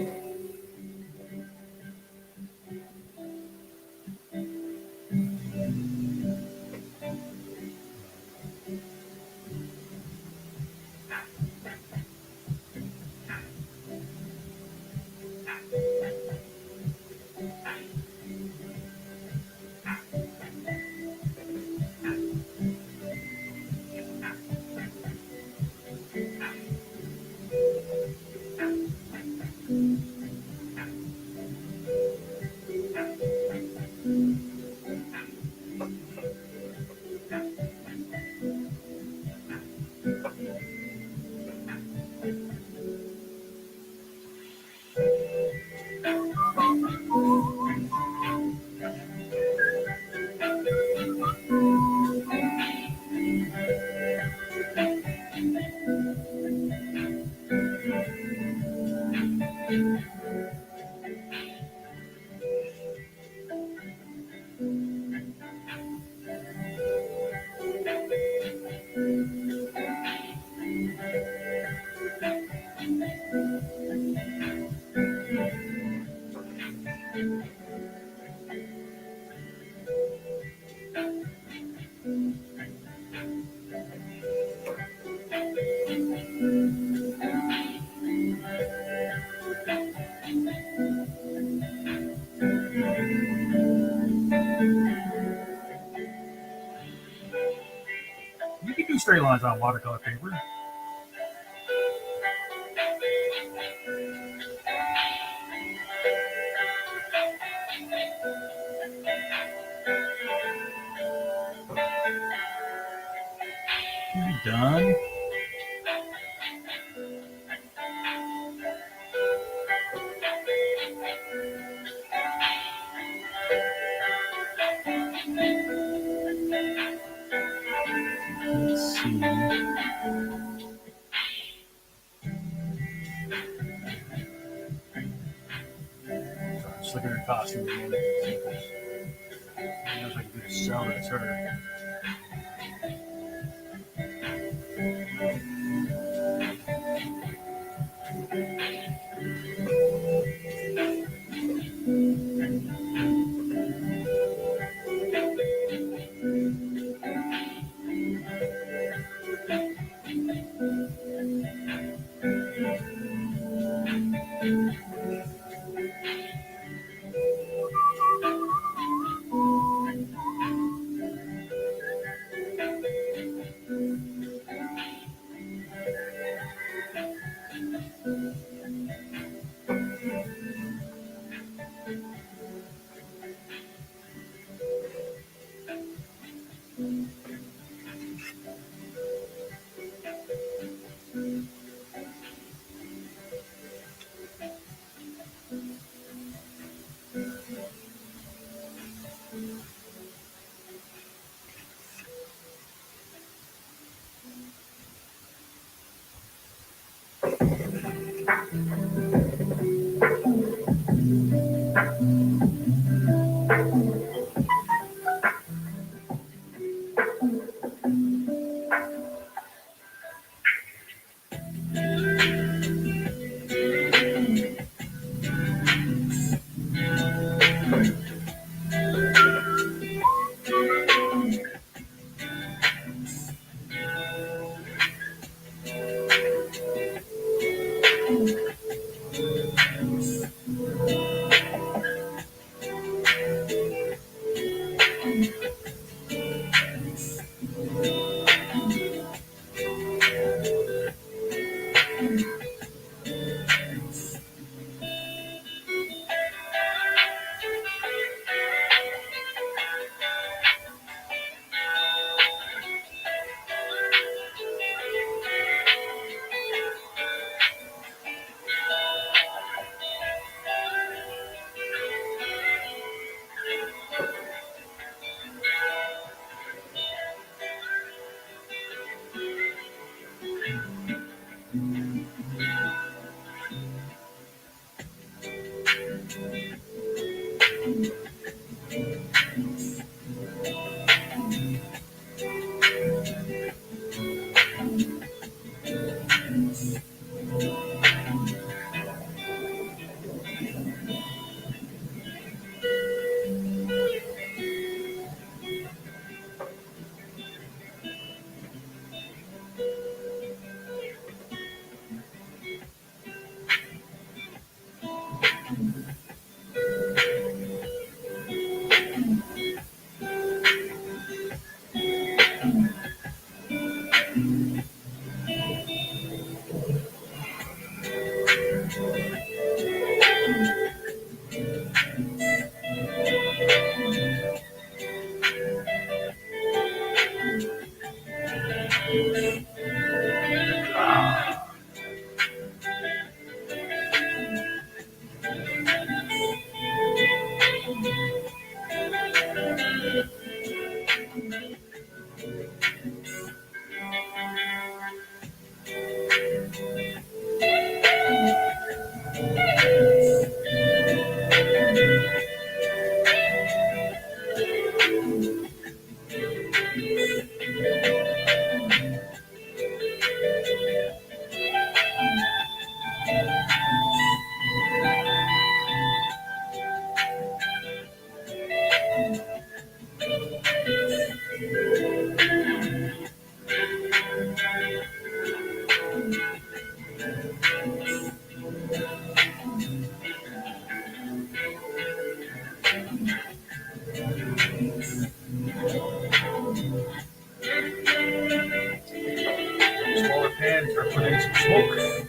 you can do straight lines on watercolor paper. Can be done. Let's see. Just look at her costume again. It looks like a good sell. It's her. Smaller pan, start putting in some smoke.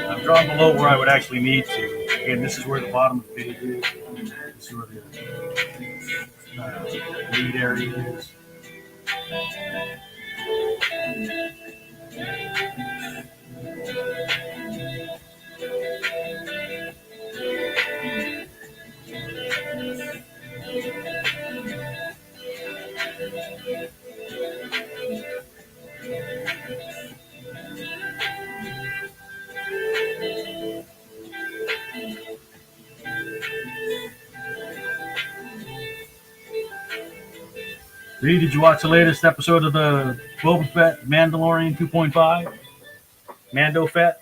I've drawn below where I would actually need to. Again, this is where the bottom of the page is. This is where the lead area is. Reed, did you watch the latest episode of the Boba Fett Mandalorian 2.5? Mando Fett?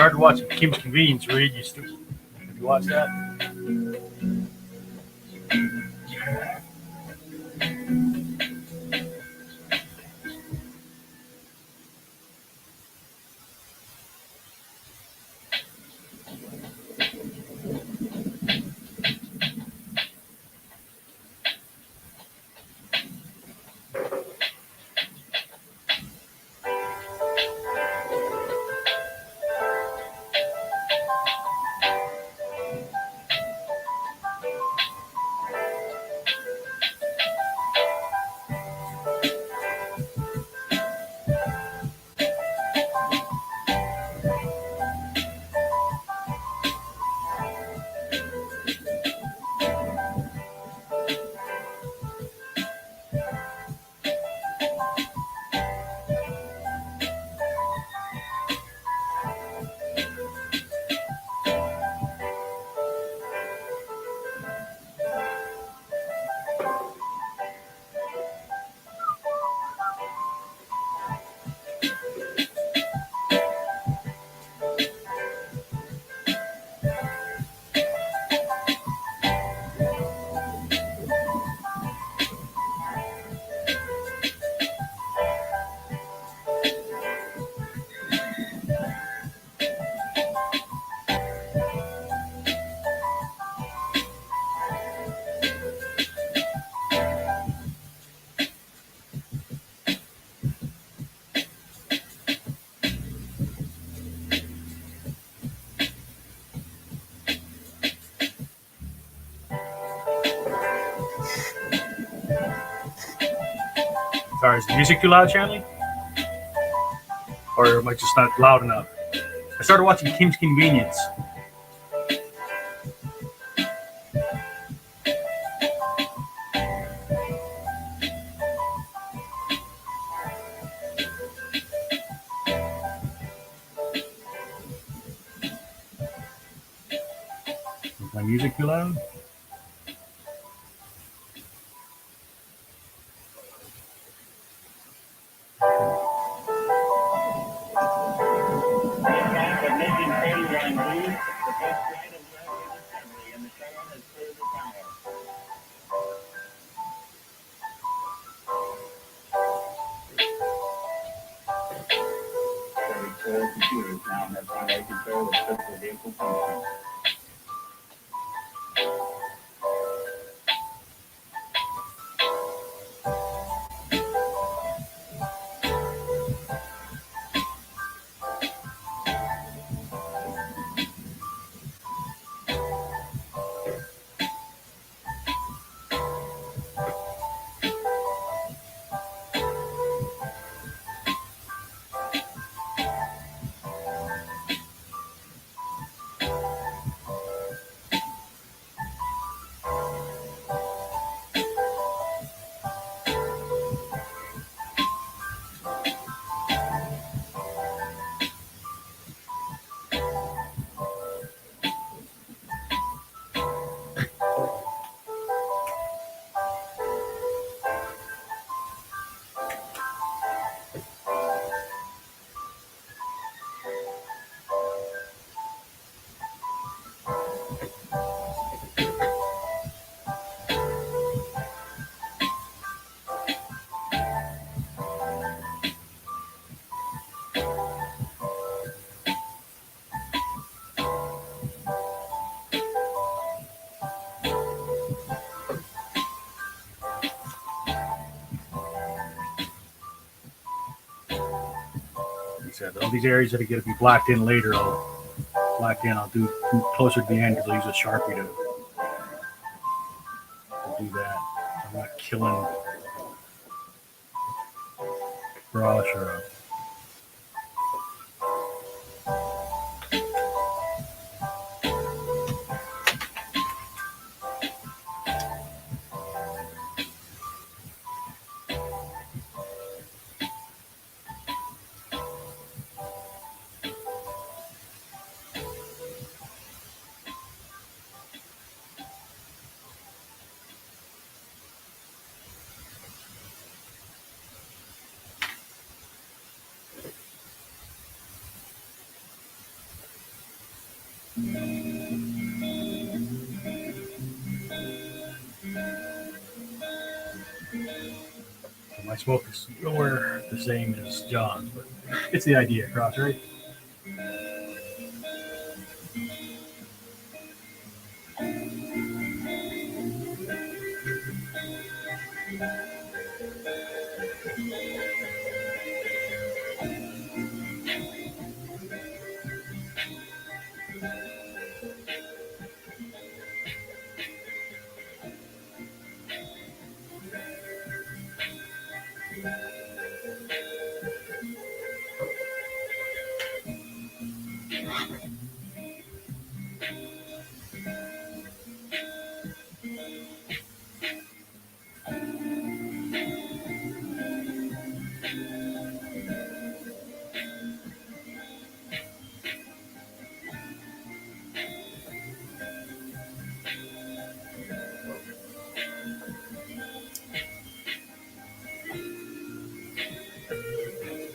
started watching Kim's Convenience. Reed, you watch that? Sorry, is the music too loud, Shanley? Or am I just not loud enough? I started watching Kim's Convenience. Is my music too loud? Computers now have primary control of critical vehicle functions. Said all these areas that are going to be blacked in later, I'll do closer to the end because I'll use a Sharpie to do that. I'm not killing brush or My smoke is nowhere the same as John's, but it's the idea, Cross, right?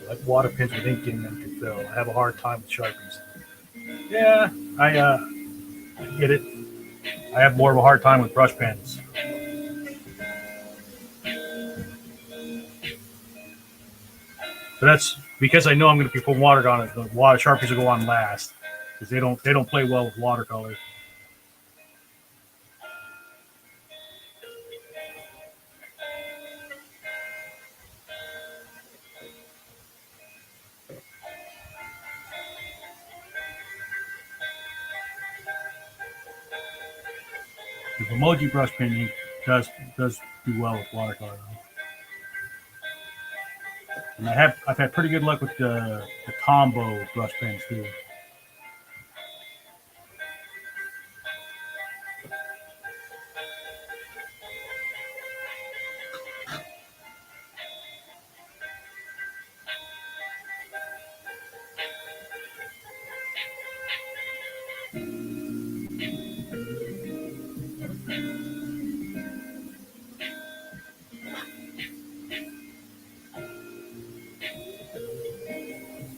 Like water pins with ink in them can fill. I have a hard time with Sharpies. Yeah, I get it. I have more of a hard time with brush pens. So that's because I know I'm going to be putting water on it. The water Sharpies will go on last because they don't play well with watercolor. The emoji brush pen ink does do well with watercolor. And I've had pretty good luck with the combo brush pens too.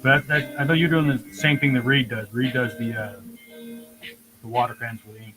But I know you're doing the same thing that Reed does. Reed does the water pens with ink.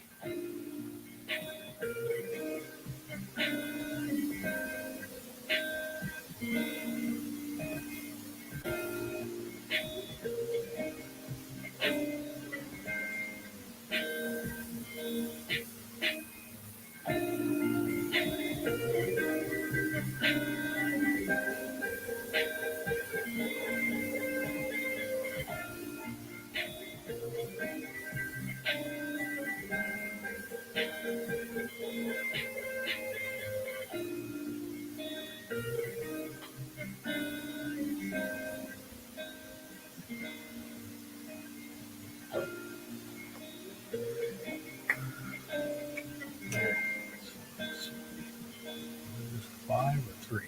Five or three?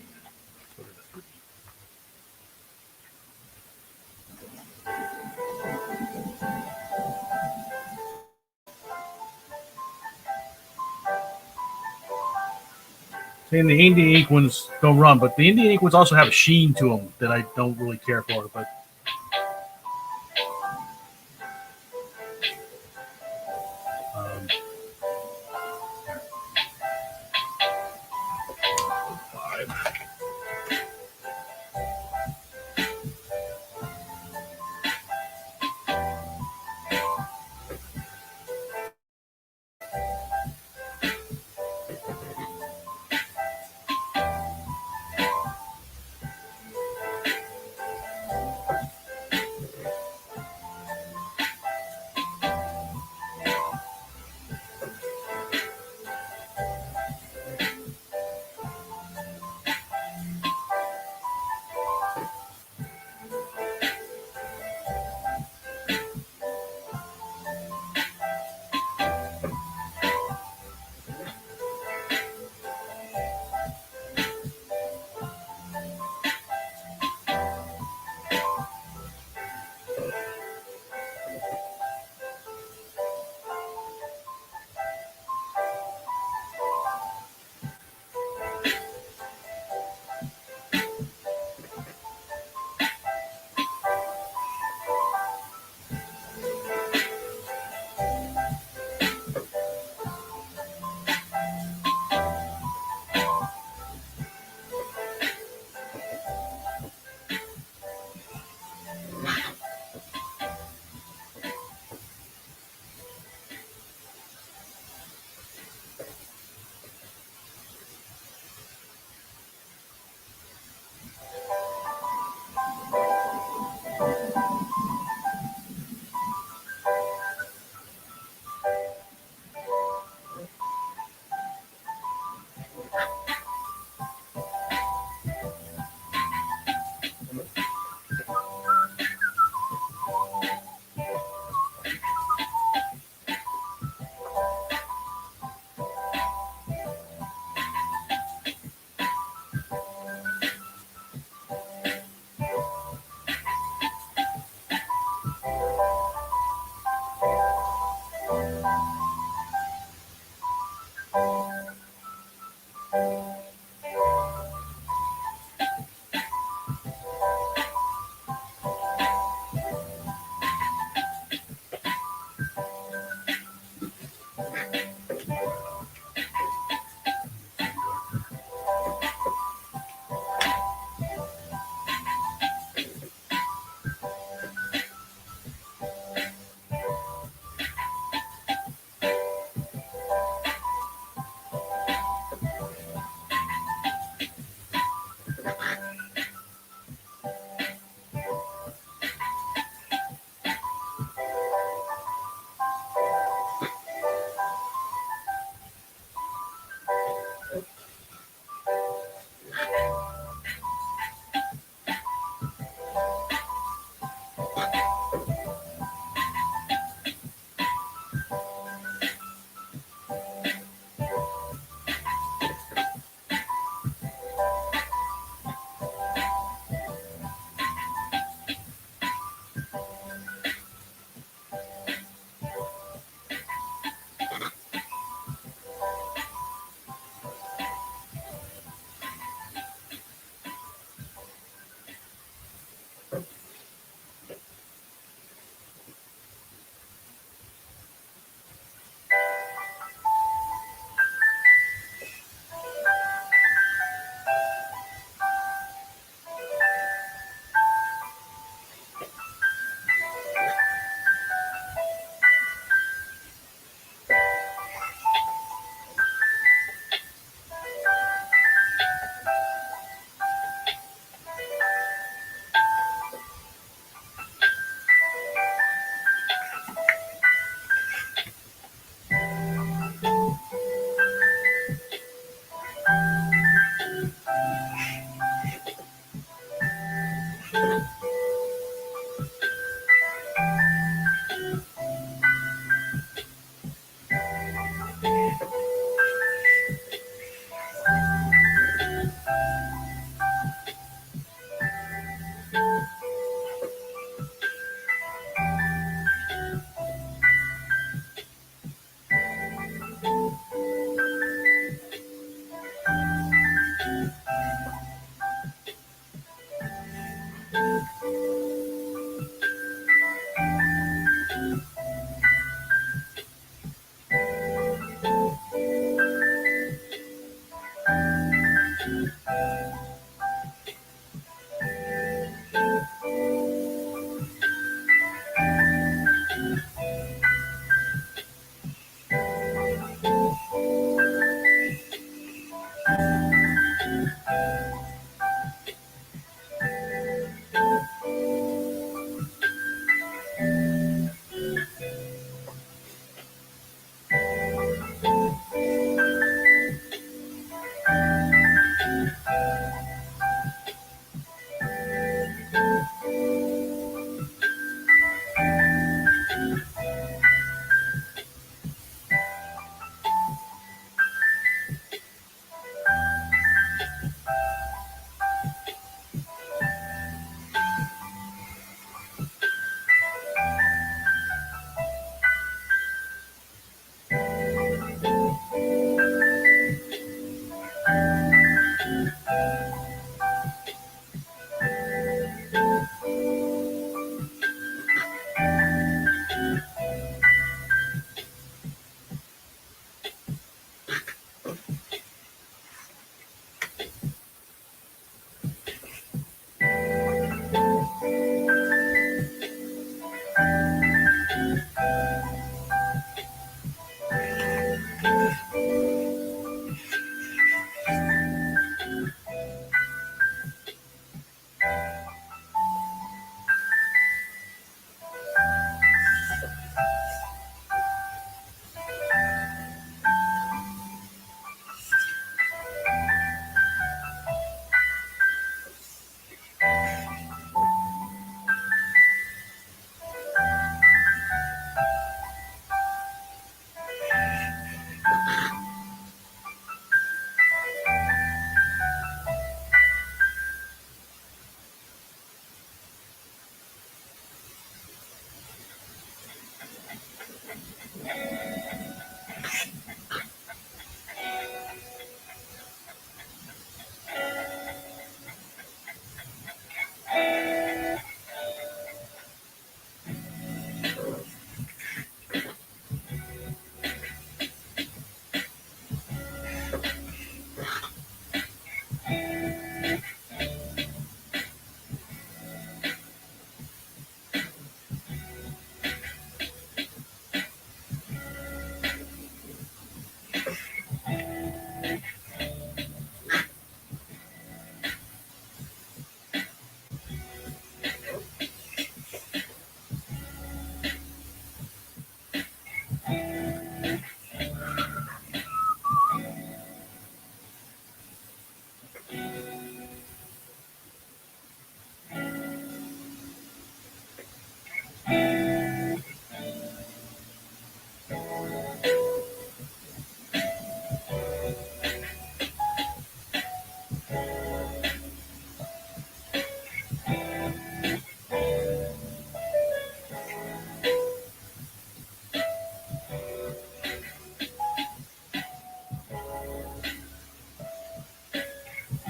What are the three? Saying the Indian ink ones don't run, but the Indian ink ones also have a sheen to them that I don't really care for. But um, five.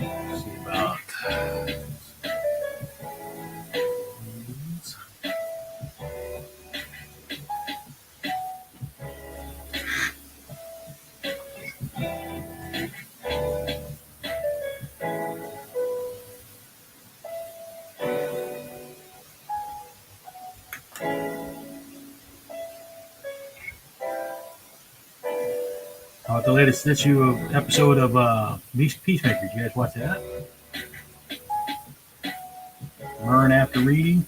Let's see about the latest episode of Peacemaker. Did you guys watch that? Learn after reading.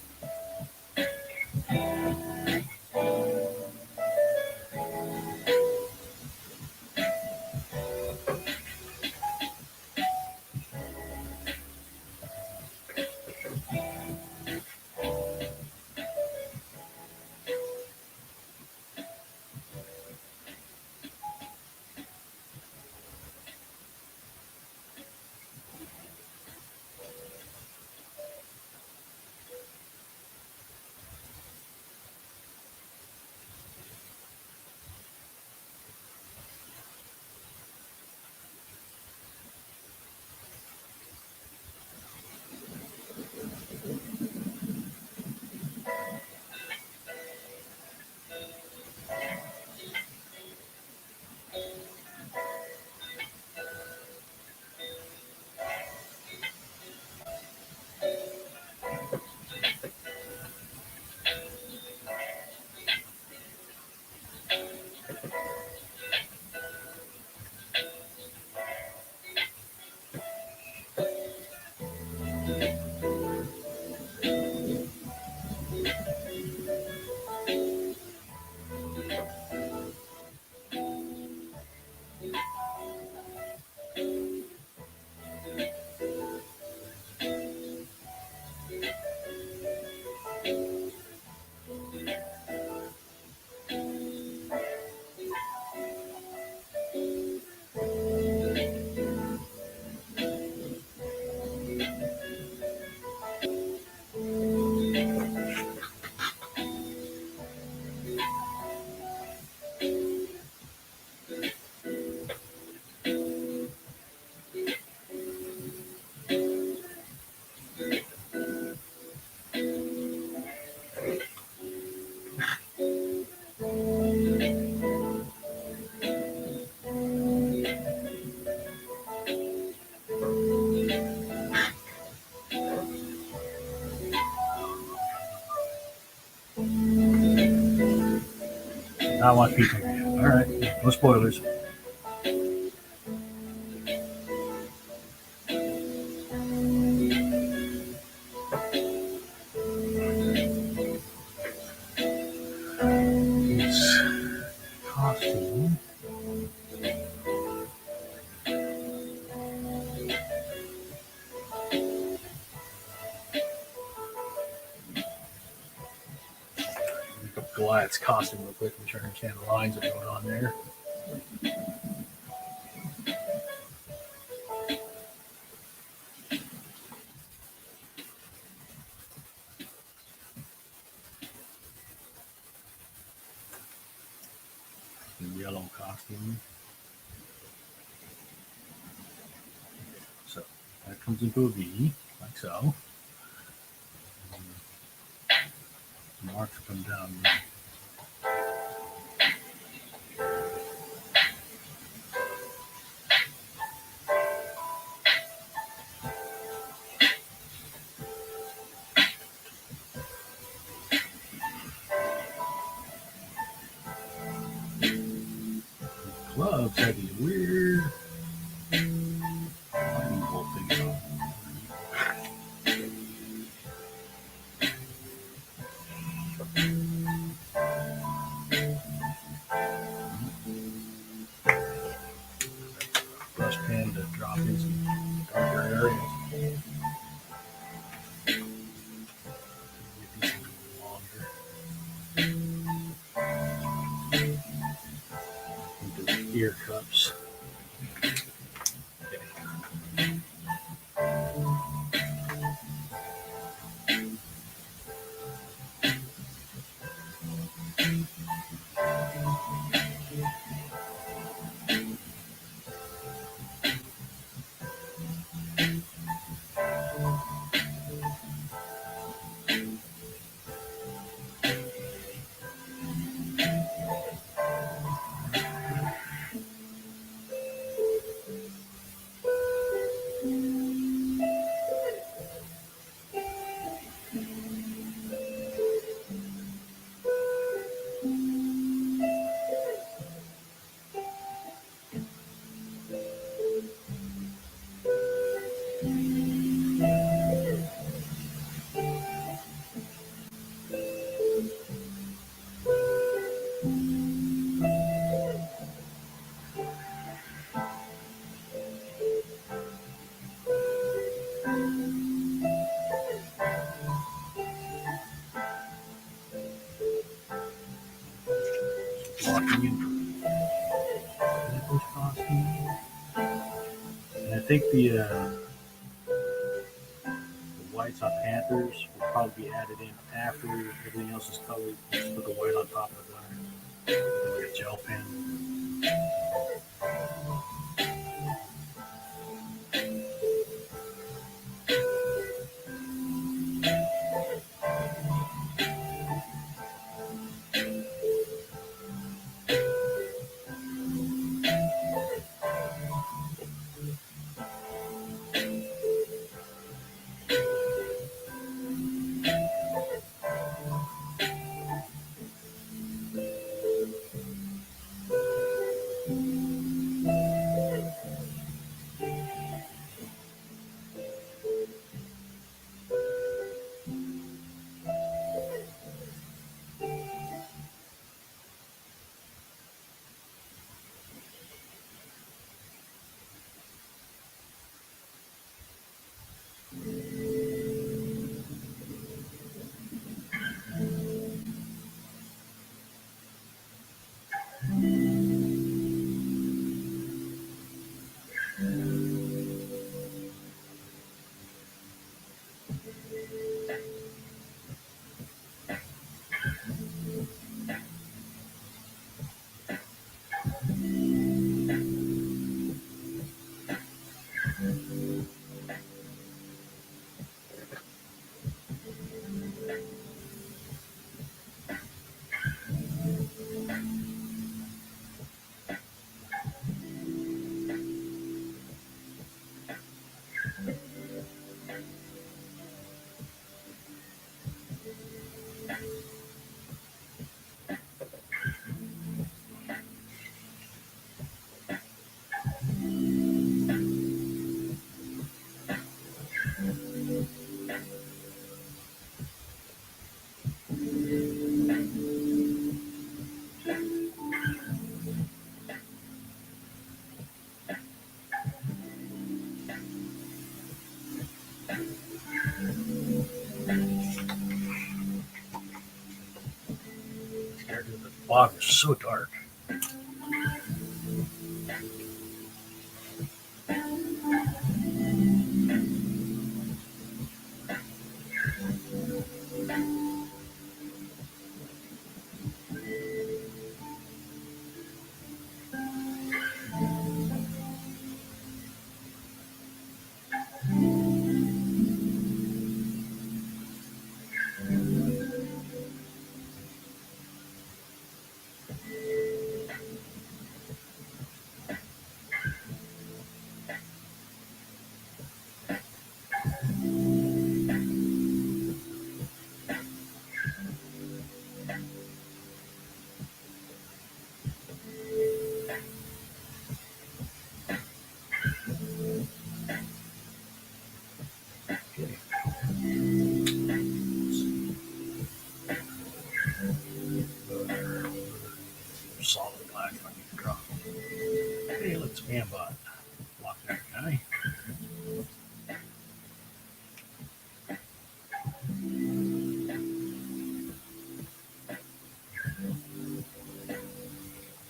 Not watch Peacemaker yet. All right, no spoilers. Costume. Look up Goliath's costume real quick. Make sure I understand the lines that are going on there. The yellow costume. So that comes into a V, like so. Marks come down. Gloves have these weird lightning bolt things on. Brush pen to drop in some darker areas. Get these things longer. Into the ear cups. walking in Nicholas costume. And I think the whites on Panthers will probably be added in after everything else is colored. Just put the white on top of the black. Like a gel pen. The fog is so dark. Solid black I need to draw. Okay, let's Ambot. Block that guy.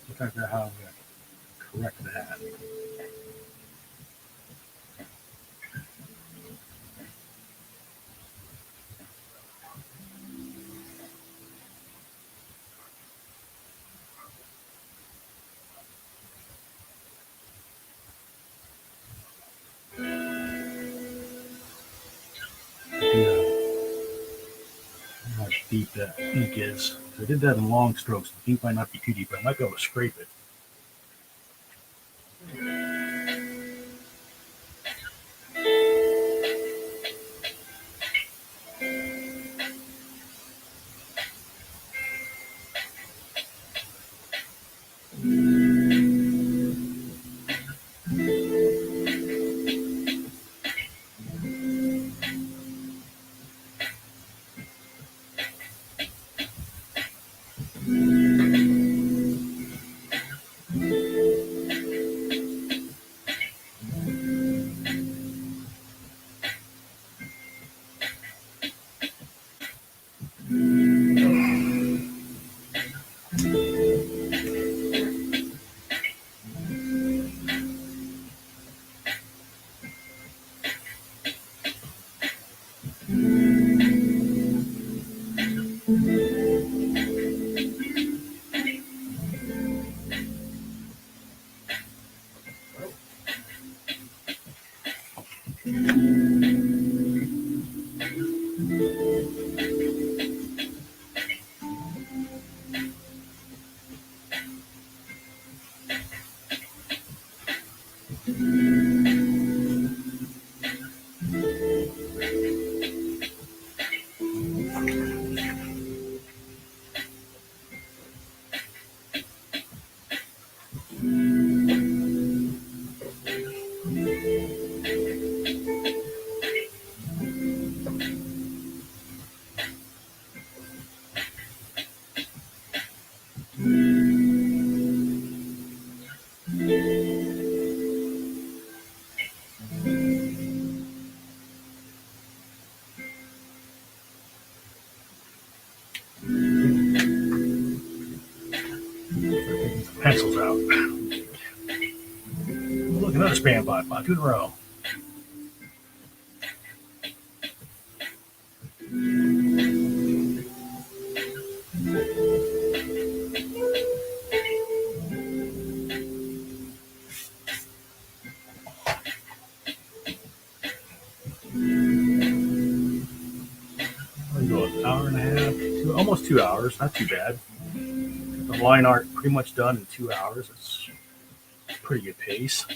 Look at how I'm going to correct that. How deep that ink is. I did that in long strokes. The ink might not be too deep, but I might be able to scrape it. Pencils out. Look, another spam bot. Bot 2 in a row. An hour and a half, almost 2 hours. Not too bad. The line art pretty much done in 2 hours. It's pretty good pace.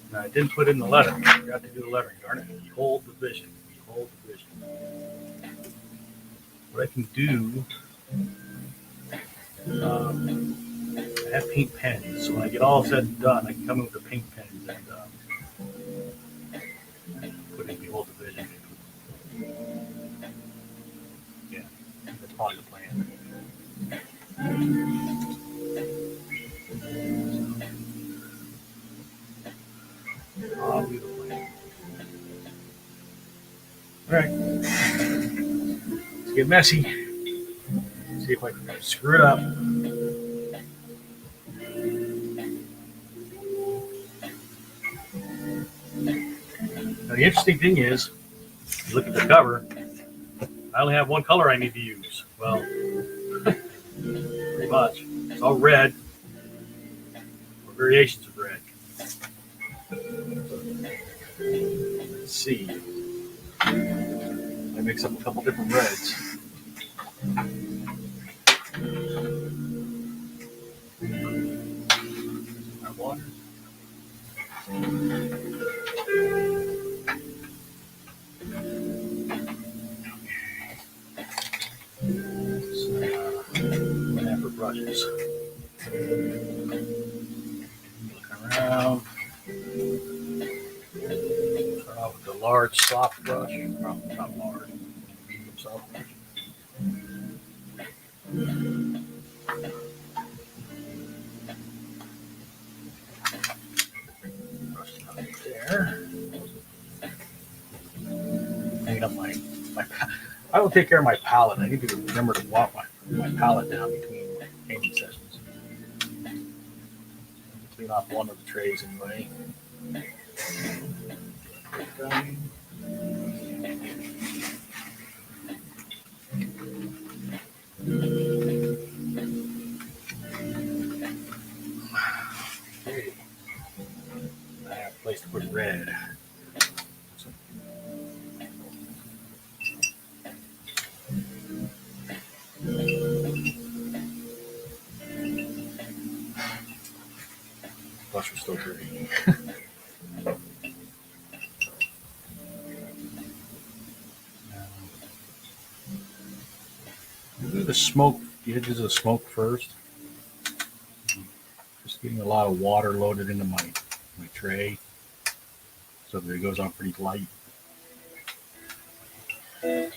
Now, I didn't put in the lettering. I forgot to do the lettering. Darn it. Behold the vision. Behold the vision. What I can do, I have paint pens. So when I get all said and done, I can come in with the paint pens and put in Behold the Vision. Yeah, that's probably the plan. Probably the plan. All right. Let's get messy. See if I can screw it up. Now, the interesting thing is, you look at the cover, I only have one color I need to use. Well, pretty much. It's all red, or variations of red. Let's see. I mix up a couple different reds. My water. For brushes. Looking around. Start off with the large soft brush. Probably not large. Medium soft brush. Brush it up there. Clean up my I don't take care of my palette. I need to remember to walk my palette down between painting sessions. Clean off one of the trays anyway. Okay. I have a place to put red. Brush was still dirty. Do the smoke, the edges of the smoke first. Just getting a lot of water loaded into my tray so that it goes on pretty light. I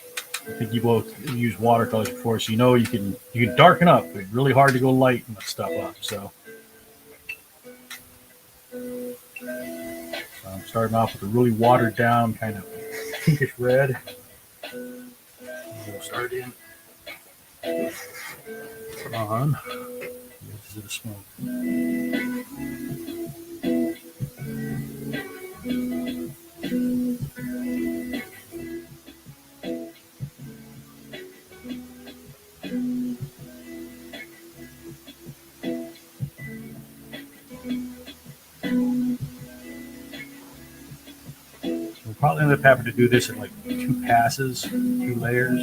think you both used watercolors before, so you know you can darken up, but it's really hard to go light and stuff up. So I'm starting off with a really watered down kind of pinkish red. We'll start in. Come on. This is the smoke. We'll probably end up having to do this in like 2 passes, 2 layers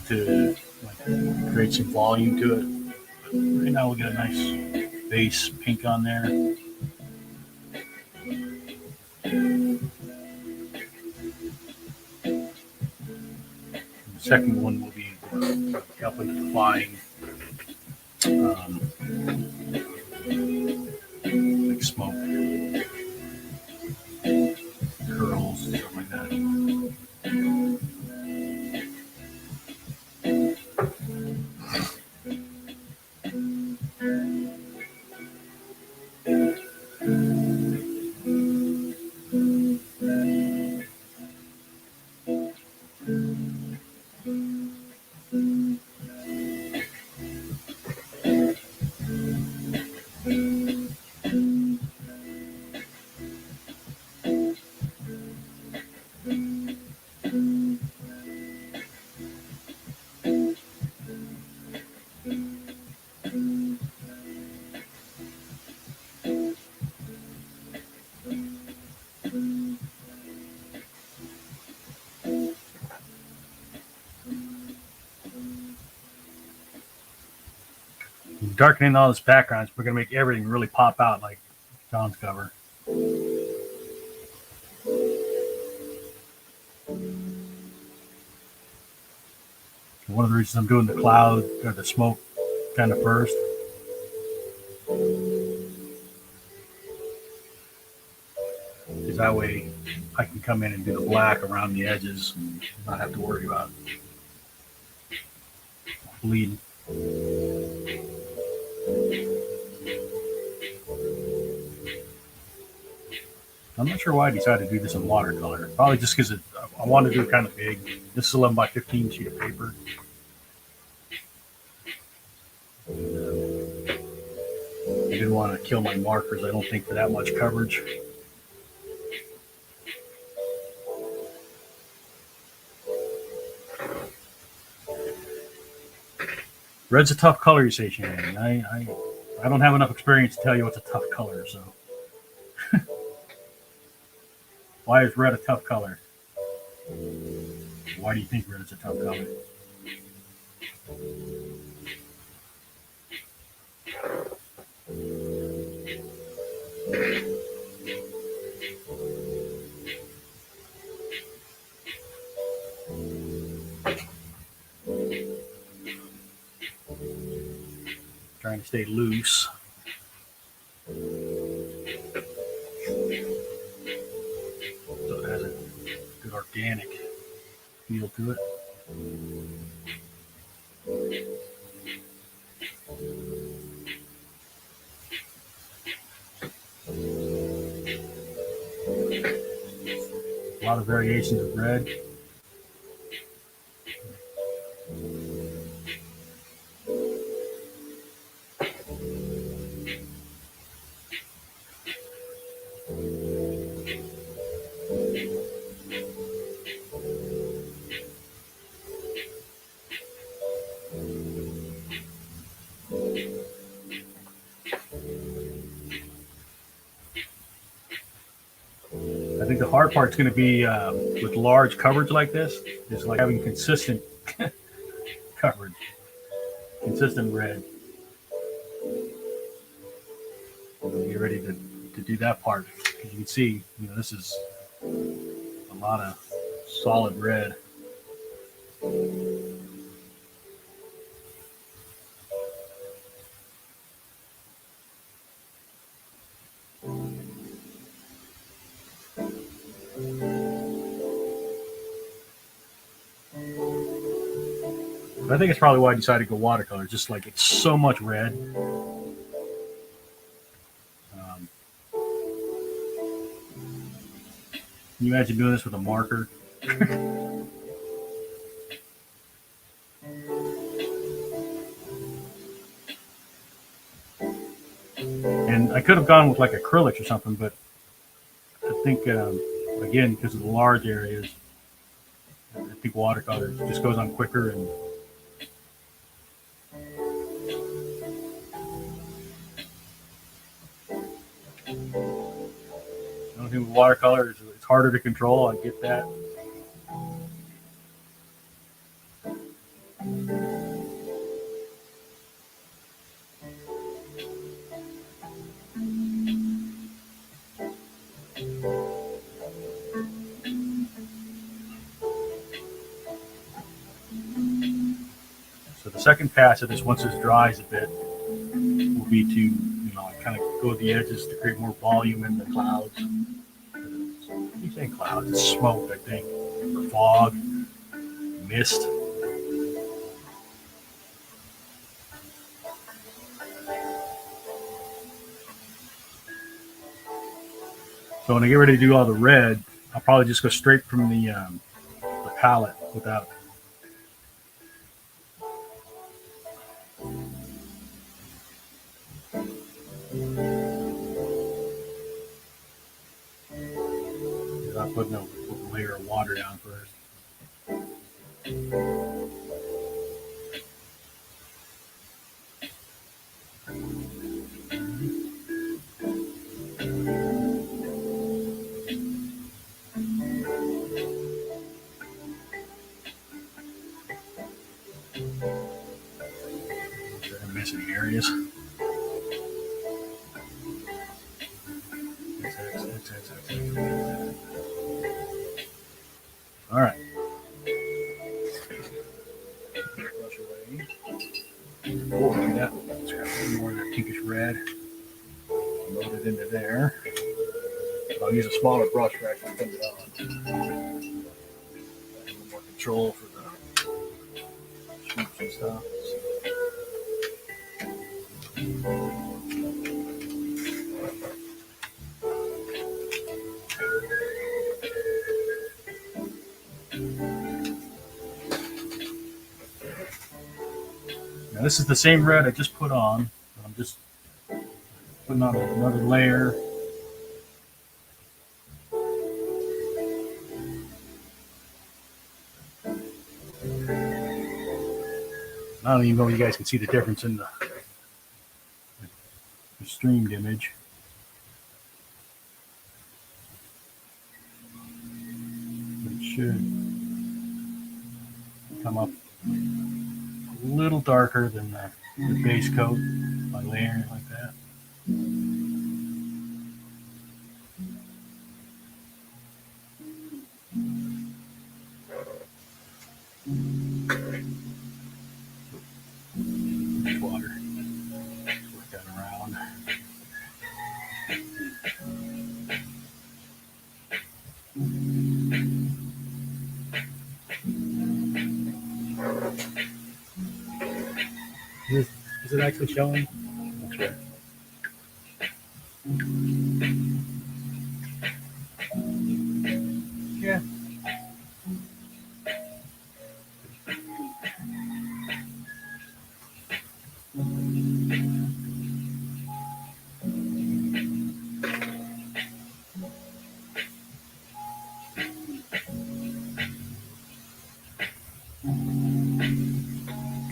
to like create some volume to it. But right now we'll get a nice base pink on there. And the second one will be helping the flying like smoke curls, stuff like that. Darkening all this backgrounds, we're gonna make everything really pop out like John's cover. One of the reasons I'm doing the cloud or the smoke kind of first is that way I can come in and do the black around the edges and not have to worry about bleeding. I'm not sure why I decided to do this in watercolor. Probably just because I wanted to do it kind of big. This is 11 by 15 sheet of paper. I didn't want to kill my markers, I don't think, for that much coverage. Red's a tough color, you say, Shannon. I don't have enough experience to tell you what's a tough color, so. Why is red a tough color? Why do you think red is a tough color? Trying to stay loose. So it has a good organic feel to it. A lot of variations of red. I think the hard part's going to be with large coverage like this, is like having consistent coverage, consistent red. Get ready to do that part. As you can see, this is a lot of solid red. I think it's probably why I decided to go watercolor. Just like it's so much red. Can you imagine doing this with a marker? And I could have gone with like acrylics or something, but I think again because of the large areas, I think watercolor just goes on quicker. And the only thing with watercolor is it's harder to control. I get that. So the second pass of this, once this dries a bit, will be to kind of go to the edges to create more volume in the clouds. You say clouds? It's smoke, I think, or fog, mist. So when I get ready to do all the red, I'll probably just go straight from the palette without. Without putting a layer of water down first. I'm missing areas. All right. Brush away. Oh, look at that. Let's grab a little more of that pinkish red. Load it into there. I'll use a smaller brush to actually put it on. A little more control for the shoots and stuff. Now this is the same red I just put on. I'm just putting on another layer. I don't even know if you guys can see the difference in the streamed image. It should come up a little darker than the base coat by layering it like that. Water. Work that around. Is it actually showing? That's right. Yeah.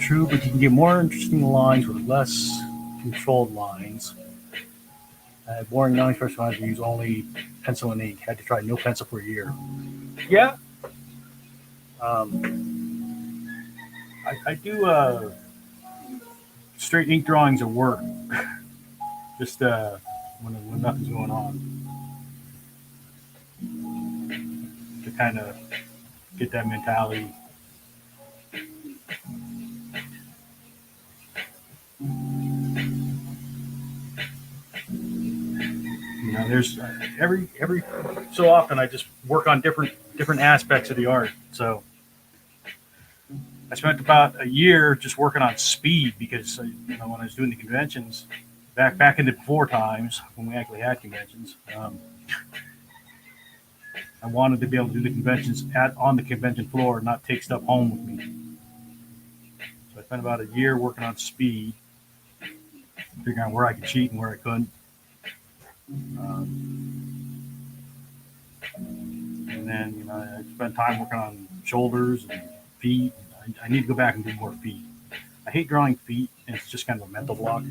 True, but you can get more interesting lines with less controlled lines. Boring non-expressive lines, use only pencil and ink. Had to try no pencil for a year. Yeah. I do straight ink drawings at work. Just when nothing's going on. To kind of get that mentality. There's every so often I just work on different aspects of the art. So I spent about a year just working on speed because when I was doing the conventions back in the before times when we actually had conventions, I wanted to be able to do the conventions on the convention floor, not take stuff home with me. So I spent about a year working on speed, figuring out where I could cheat and where I couldn't. And then, you know, I spent time working on shoulders and feet. I need to go back and do more feet. I hate drawing feet, and it's just kind of a mental block.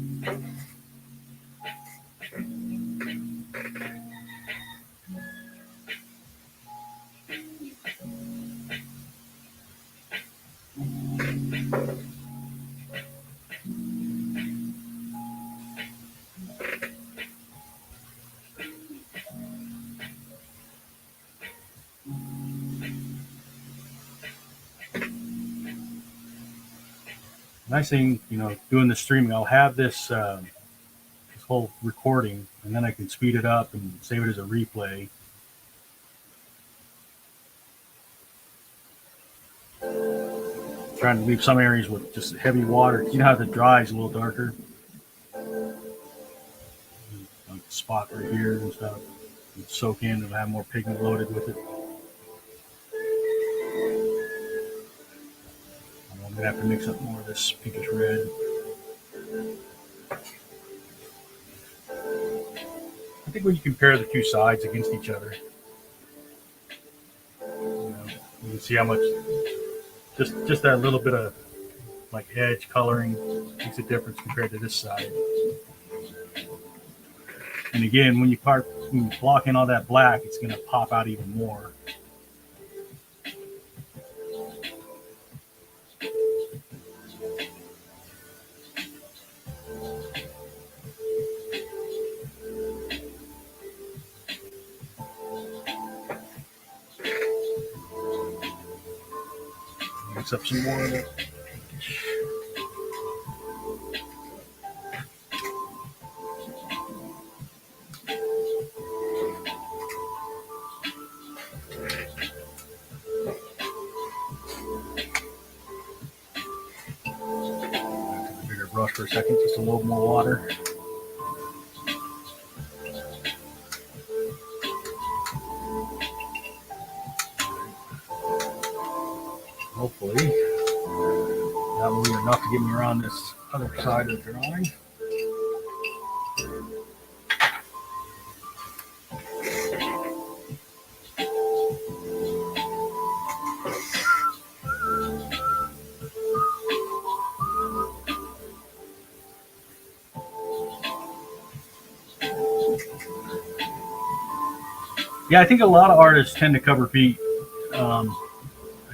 Nice thing, you know, doing the streaming, I'll have this this whole recording, and then I can speed it up and save it as a replay. Trying to leave some areas with just heavy water. You know how the dry is a little darker. Like the spot right here and stuff. It'll soak in and have more pigment loaded with it. I'm gonna have to mix up more of this pinkish red. I think when you compare the two sides against each other, you know, you can see how much just that little bit of like edge coloring makes a difference compared to this side. And again, when you block in all that black, it's going to pop out even more. Mix up some more of it. Bigger brush for a second, just a little more water. Hopefully, that will be enough to get me around this other side of the drawing. Yeah, I think a lot of artists tend to cover feet.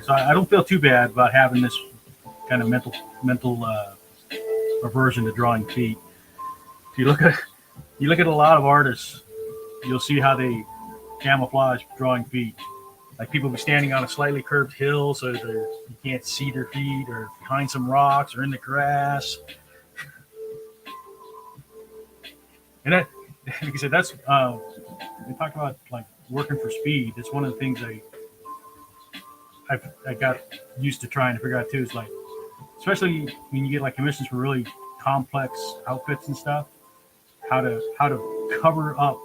So I don't feel too bad about having this kind of mental aversion to drawing feet. If you look at a lot of artists, you'll see how they camouflage drawing feet. Like people be standing on a slightly curved hill so you can't see their feet, or behind some rocks, or in the grass. And that, like I said, that's we talked about like working for speed. That's one of the things I got used to trying to figure out too, is like, especially when you get like commissions for really complex outfits and stuff, how to cover up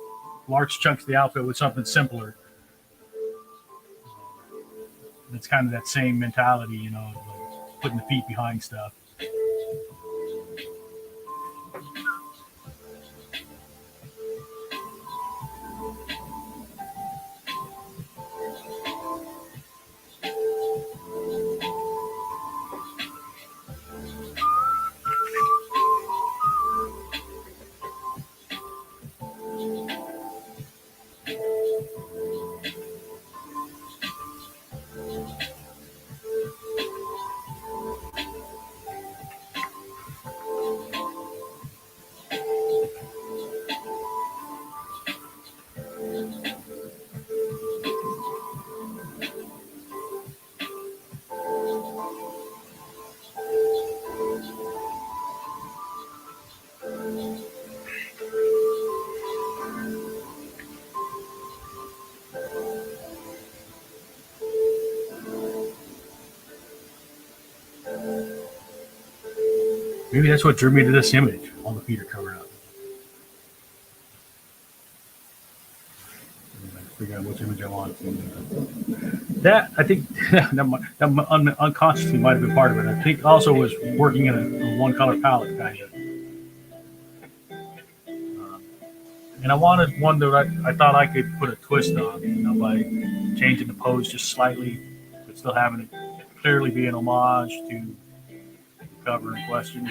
large chunks of the outfit with something simpler. It's kind of that same mentality, you know, like putting the feet behind stuff. Maybe that's what drew me to this image. All the feet are covered up. Figure out which image I want. That, I think, that unconsciously might have been part of it. I think also was working in a one color palette kind of. And I wanted one that I thought I could put a twist on, by changing the pose just slightly, but still having it clearly be an homage to the cover in question.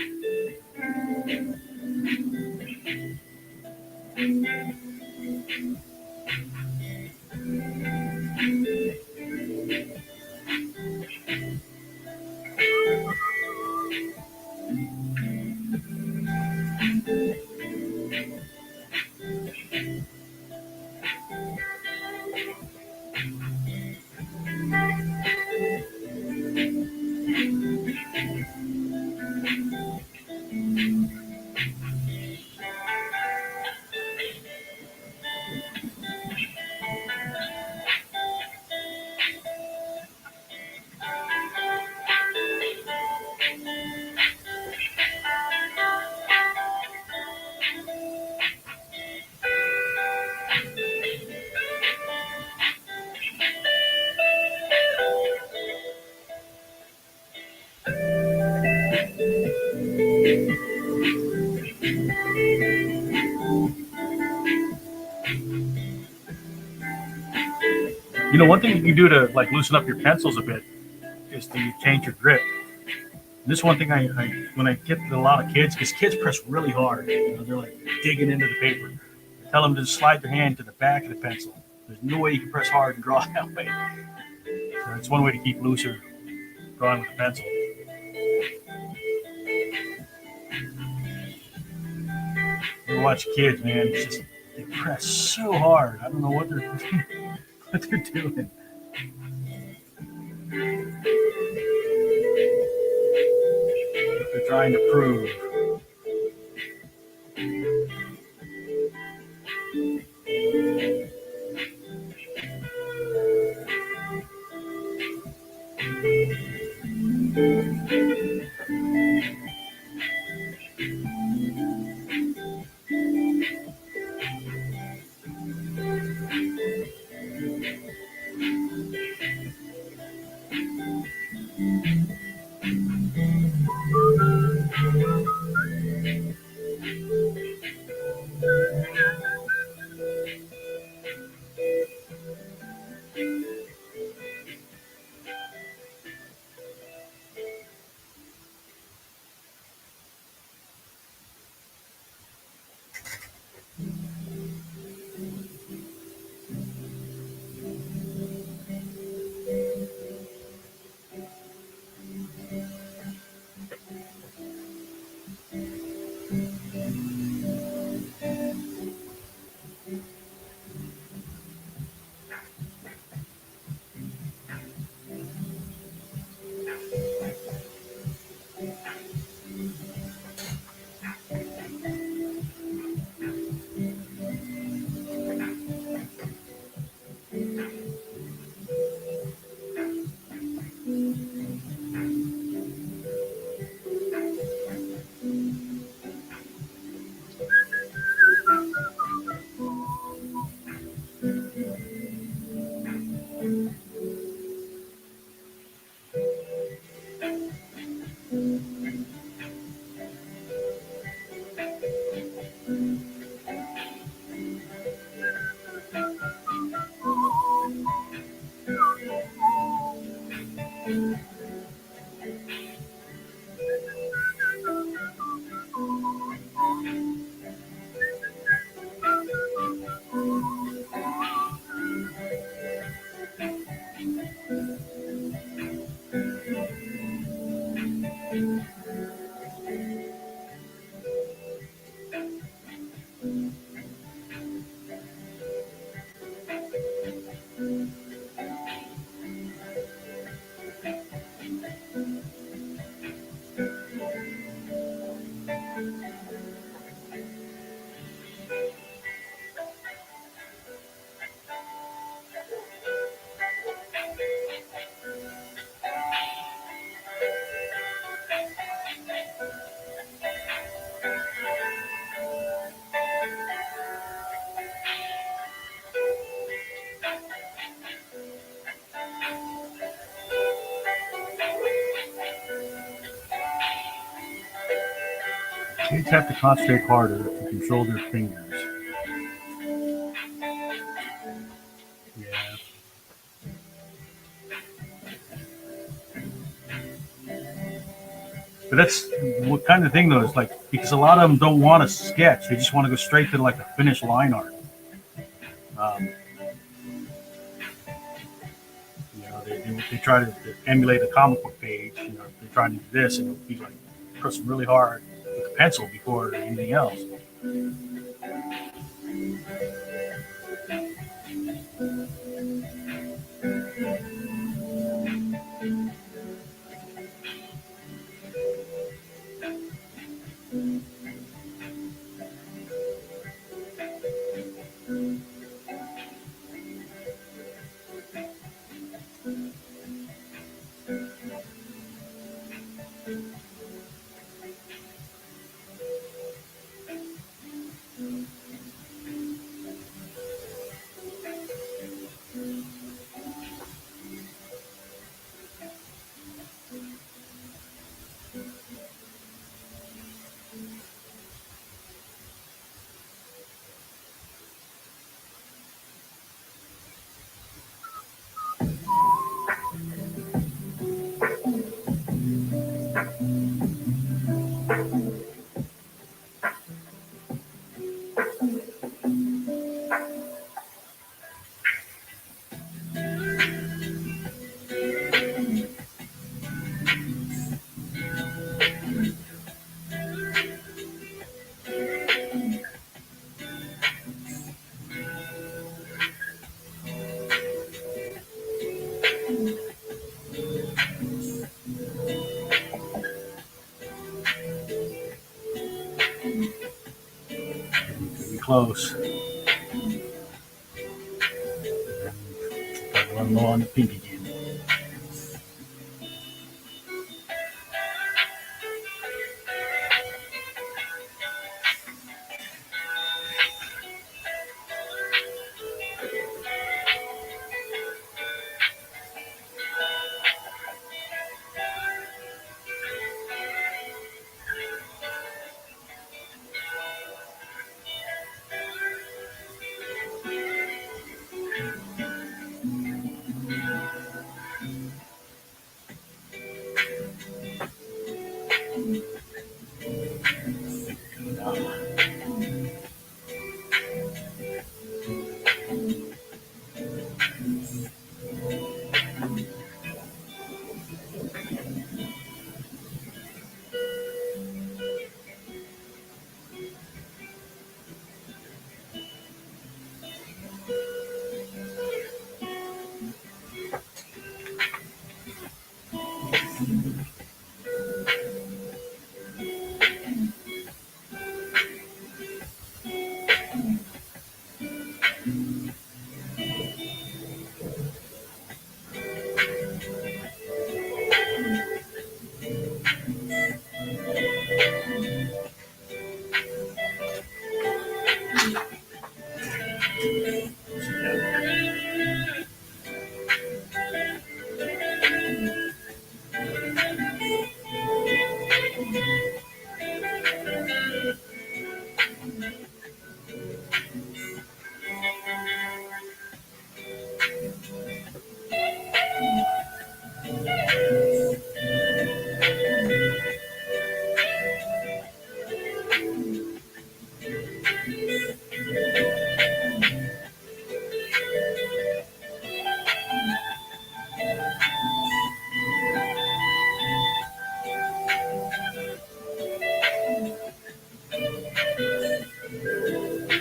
One thing you can do to like loosen up your pencils a bit is to change your grip. And this is one thing I when I get a lot of kids, because kids press really hard, they're like digging into the paper. I tell them to just slide their hand to the back of the pencil. There's no way you can press hard and draw that way. So it's one way to keep looser drawing with a pencil. You watch kids, man, it's just they press so hard. I don't know what they're what they're doing. What they're trying to prove. Kids have to concentrate harder to control their fingers. that's what kind of thing though is like because a lot of them don't want to sketch; they just want to go straight to like a finished line art. Um, they try to emulate a comic book page. They're trying to do this, and it'll be like press really hard with a pencil before anything else. Pretty close. Got to run low on the pink again.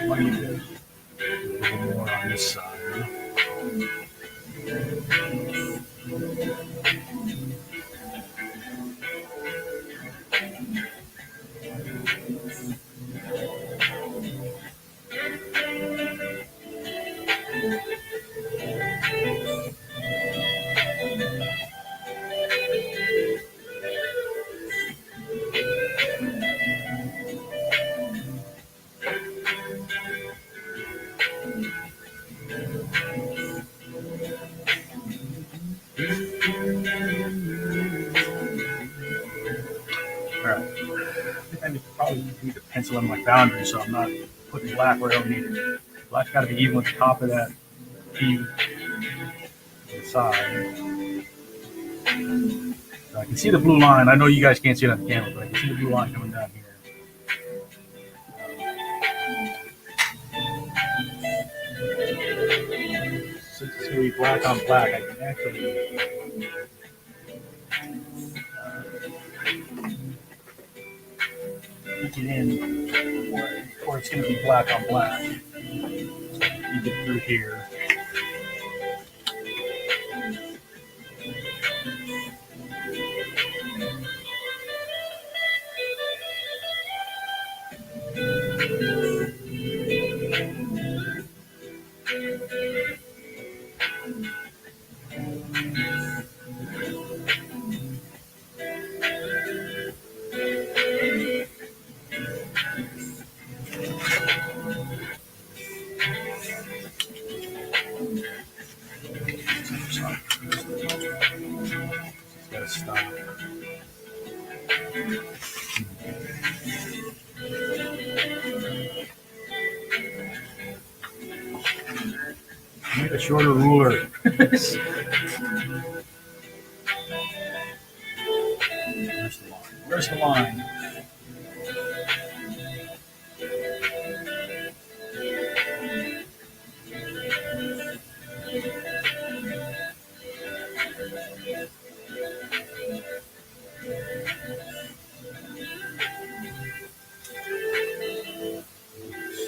Might need to do a little more on this side. Alright. I think I probably need to pencil in my boundary so I'm not putting black where I don't need it. Black's got to be even with the top of that P on the side. So I can see the blue line. I know you guys can't see it on the camera, but I can see the blue line coming down here. Since it's going to be black on black, I can actually peek it in, or it's going to be black on black. So you get through here. Gotta stop. Need a shorter ruler. Where's the line? Where's the line?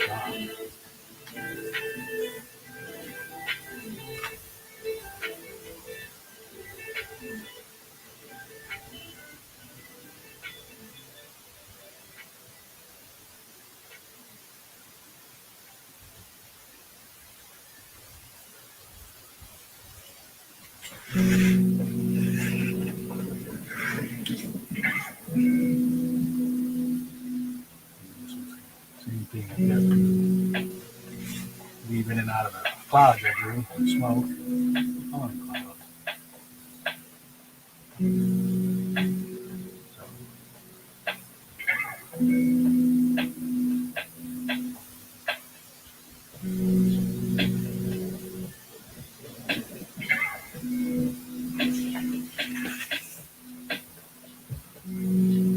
Stop. Same thing. I got weave in and out of the clouds I do, smoke. Oh, clouds.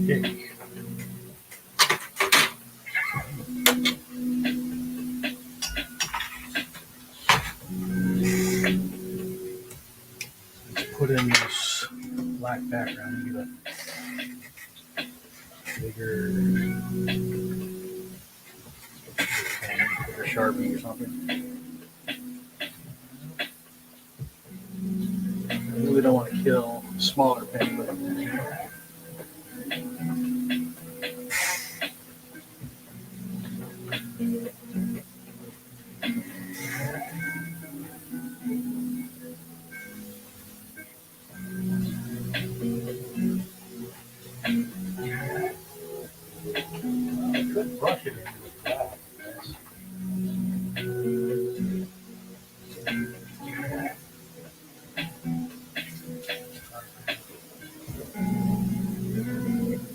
Okay. Let's put in this black background and get a bigger Sharpie or something. I really don't want to kill a smaller pen, but I could brush it into the black.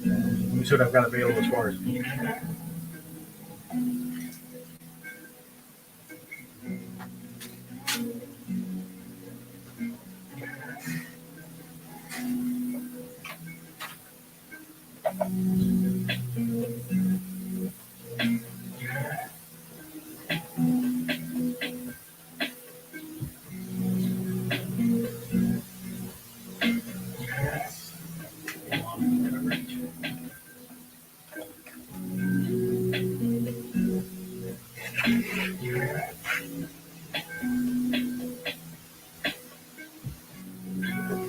Let me see what I've got available as far as ink.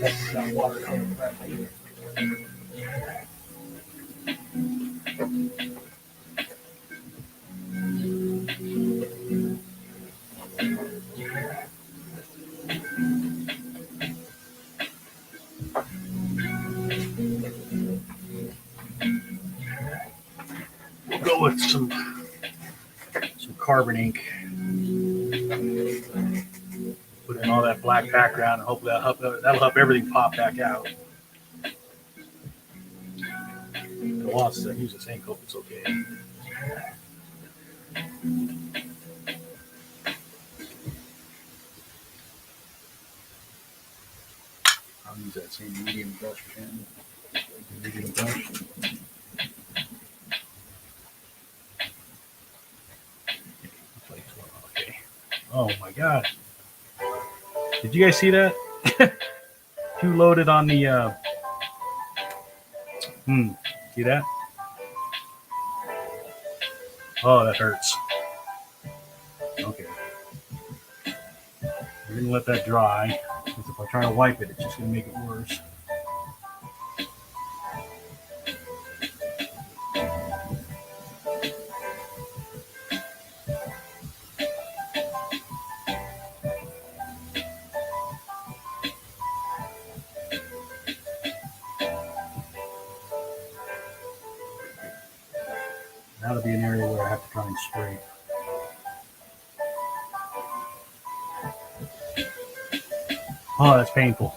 That's not watercolor crap either. We'll go with some carbon ink. Put in all that black background and hopefully that'll help everything pop back out. If it wants to use the same coat, it's okay. use that same medium brush again. Medium brush. Okay. Oh my god. Did you guys see that? Too loaded on the see that? Oh, that hurts. Okay. We're gonna let that dry. Because if I try to wipe it, it's just gonna make it worse. That'll be an area where I have to try and scrape. Oh, that's painful.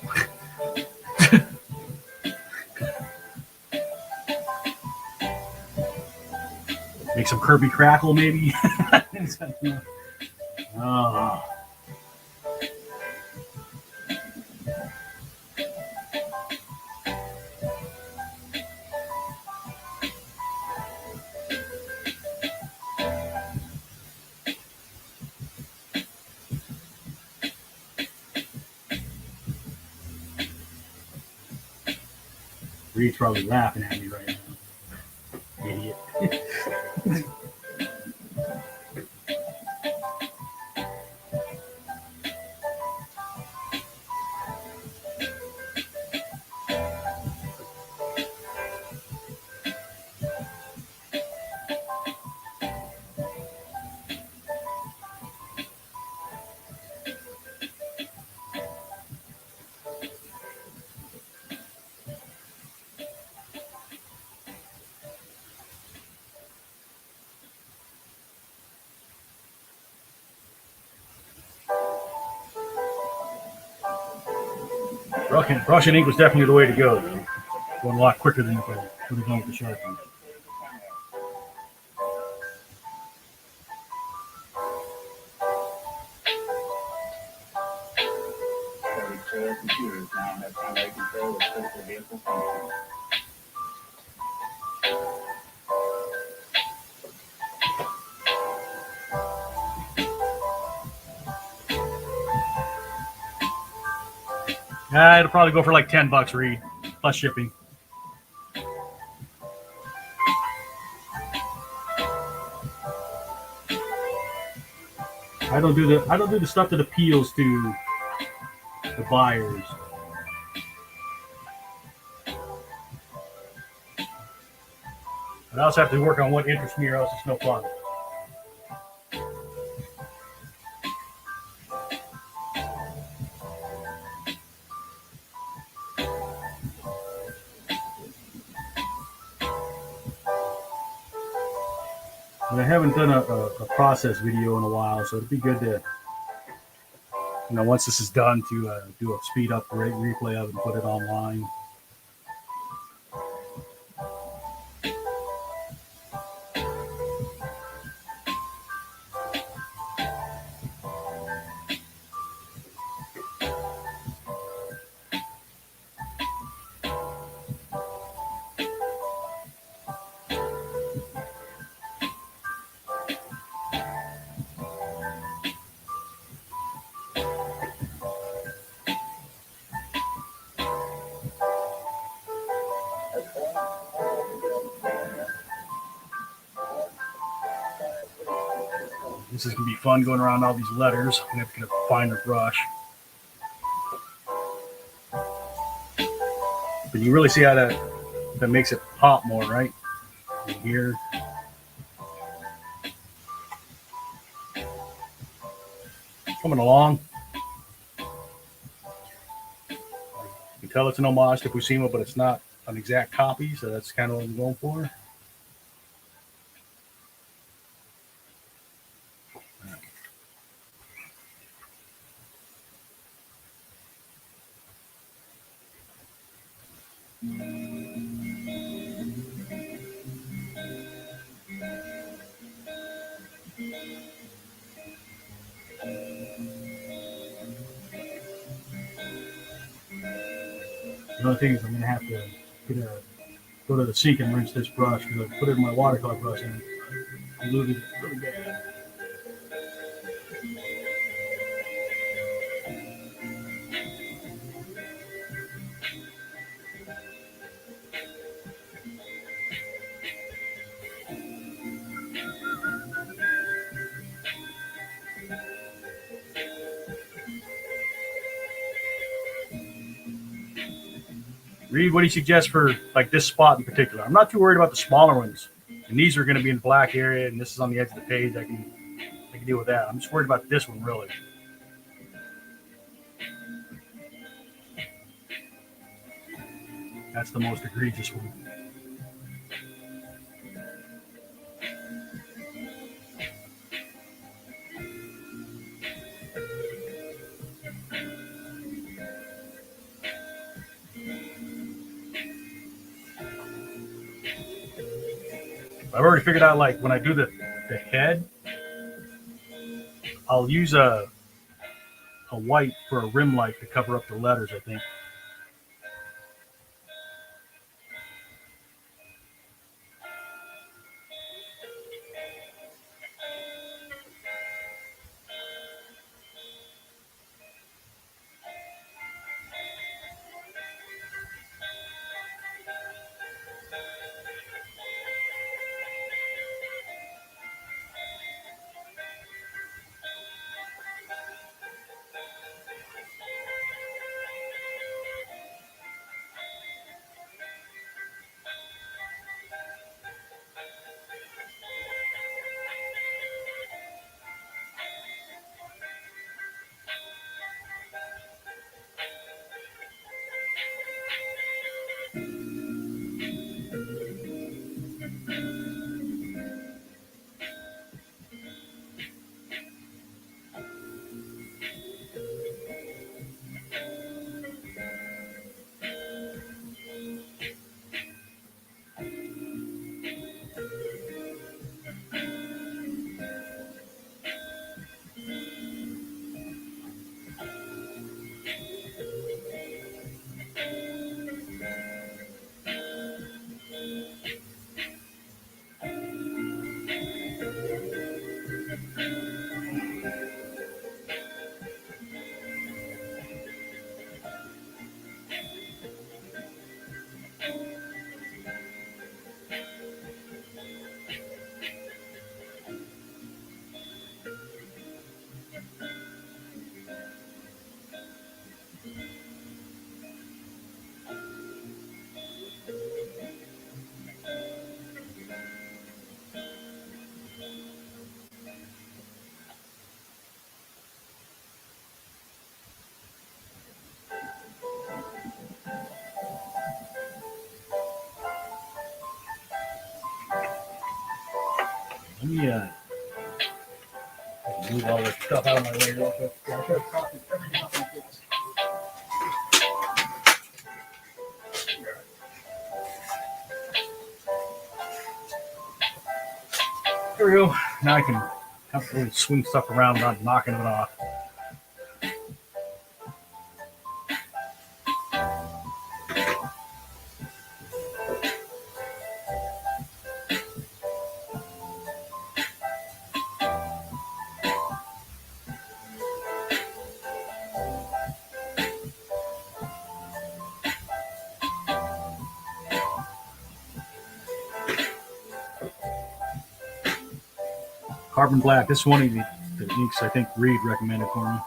Make some Kirby crackle, maybe. Oh. Reed's probably laughing at me right now. Idiot. Russian ink was definitely the way to go. Going a lot quicker than if I would have gone with the Sharpie. Computers now have primary control of physical vehicle functions. It'll probably go for like $10, Reed, plus shipping. I don't do the stuff that appeals to the buyers. But I also have to work on what interests me, or else it's no fun. And I haven't done a process video in a while, so it'd be good to, once this is done, to do a speed up replay of it and put it online. This is going to be fun going around all these letters. I'm going to have to get a finer brush. But you really see how that makes it pop more, right? And here. Coming along. You can tell it's an homage to Buscema, but it's not an exact copy, so that's kind of what I'm going for. Another thing is I'm gonna have to go to the sink and rinse this brush because I put it in my watercolor brush and diluted it really bad. Reed, what do you suggest for like this spot in particular? I'm not too worried about the smaller ones, and these are going to be in the black area, and this is on the edge of the page. I can deal with that. I'm just worried about this one really. That's the most egregious one. I've already figured out like when I do the head, I'll use a white for a rim light to cover up the letters, I think. Let me move all this stuff out of my way real quick. Yeah, I could have copied everything off my face. There we go. Now I can comfortably swing stuff around without knocking it off. Carbon black. This is one of the inks I think Reed recommended for me.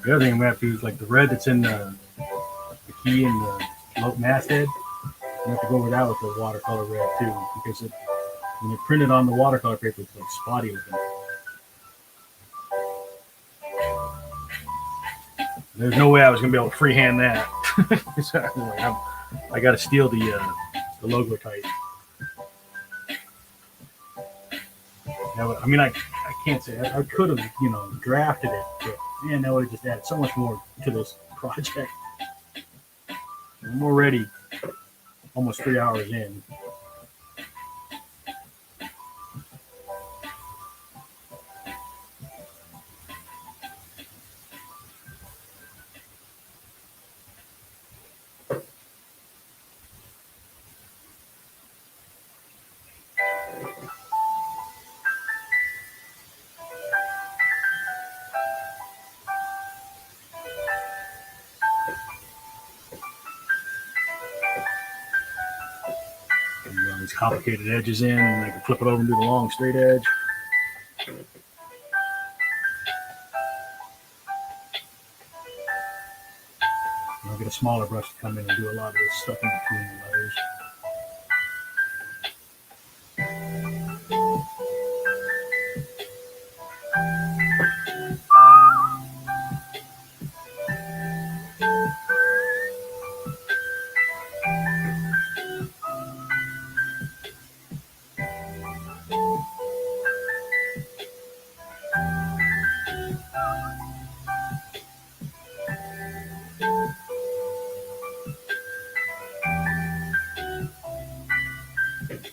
The other thing I'm gonna have to use, like the red that's in the key and the masthead. You have to go over that with the watercolor red too, because when you print it on the watercolor paper, it's like spotty looking. There's no way I was gonna be able to freehand that. I got to steal the logo type. Now, I mean, I can't say I could have drafted it, but man, that would have just added so much more to this project. I'm already almost 3 hours in. These complicated edges in, and I can flip it over and do the long straight edge. I'll get a smaller brush to come in and do a lot of this stuff in between the layers.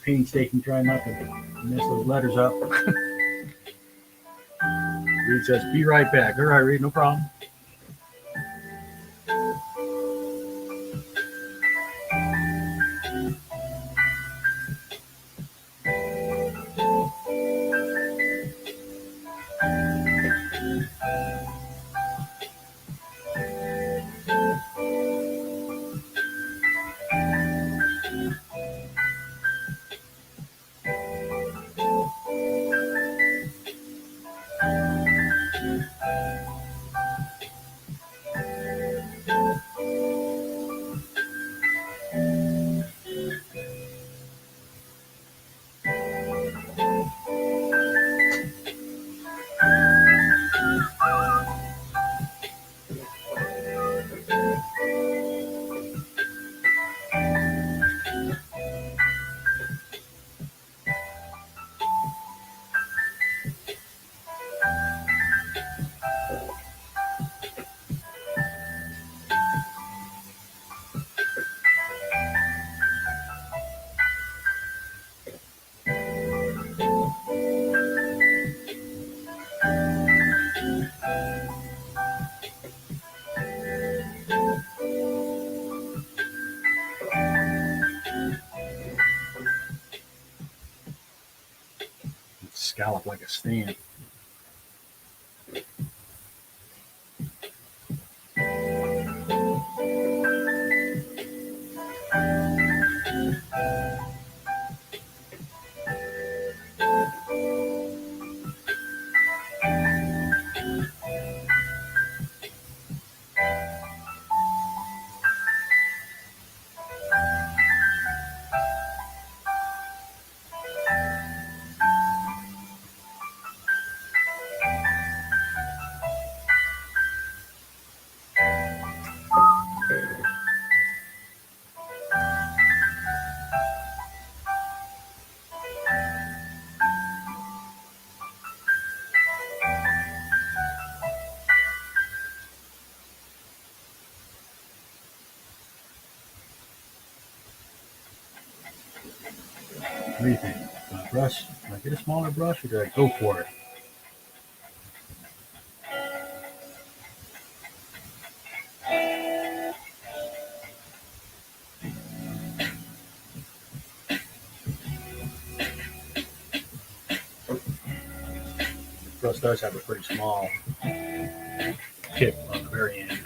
Painstaking, trying not to mess those letters up. Reed says, "Be right back." All right, Reed, no problem. Scallop like a stamp. What do you think? Brush? Can I get a smaller brush or do I go for it? The brush does have a pretty small tip on the very end.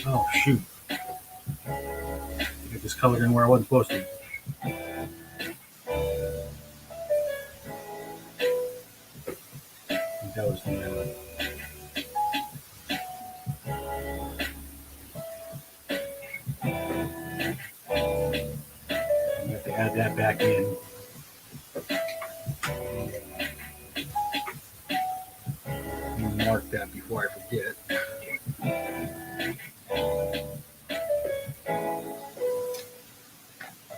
Oh shoot. I just colored in where I wasn't supposed to. I think that was the I have to add that back in. Mark that before I forget.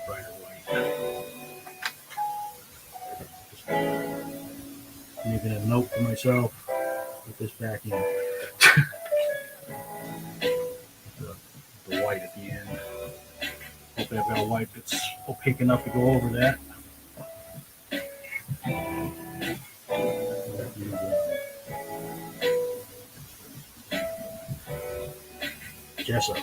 Brighter white. Just making a note for myself. Put this back in. The white at the end. Hopefully I've got a white that's opaque enough to go over that. Gesso.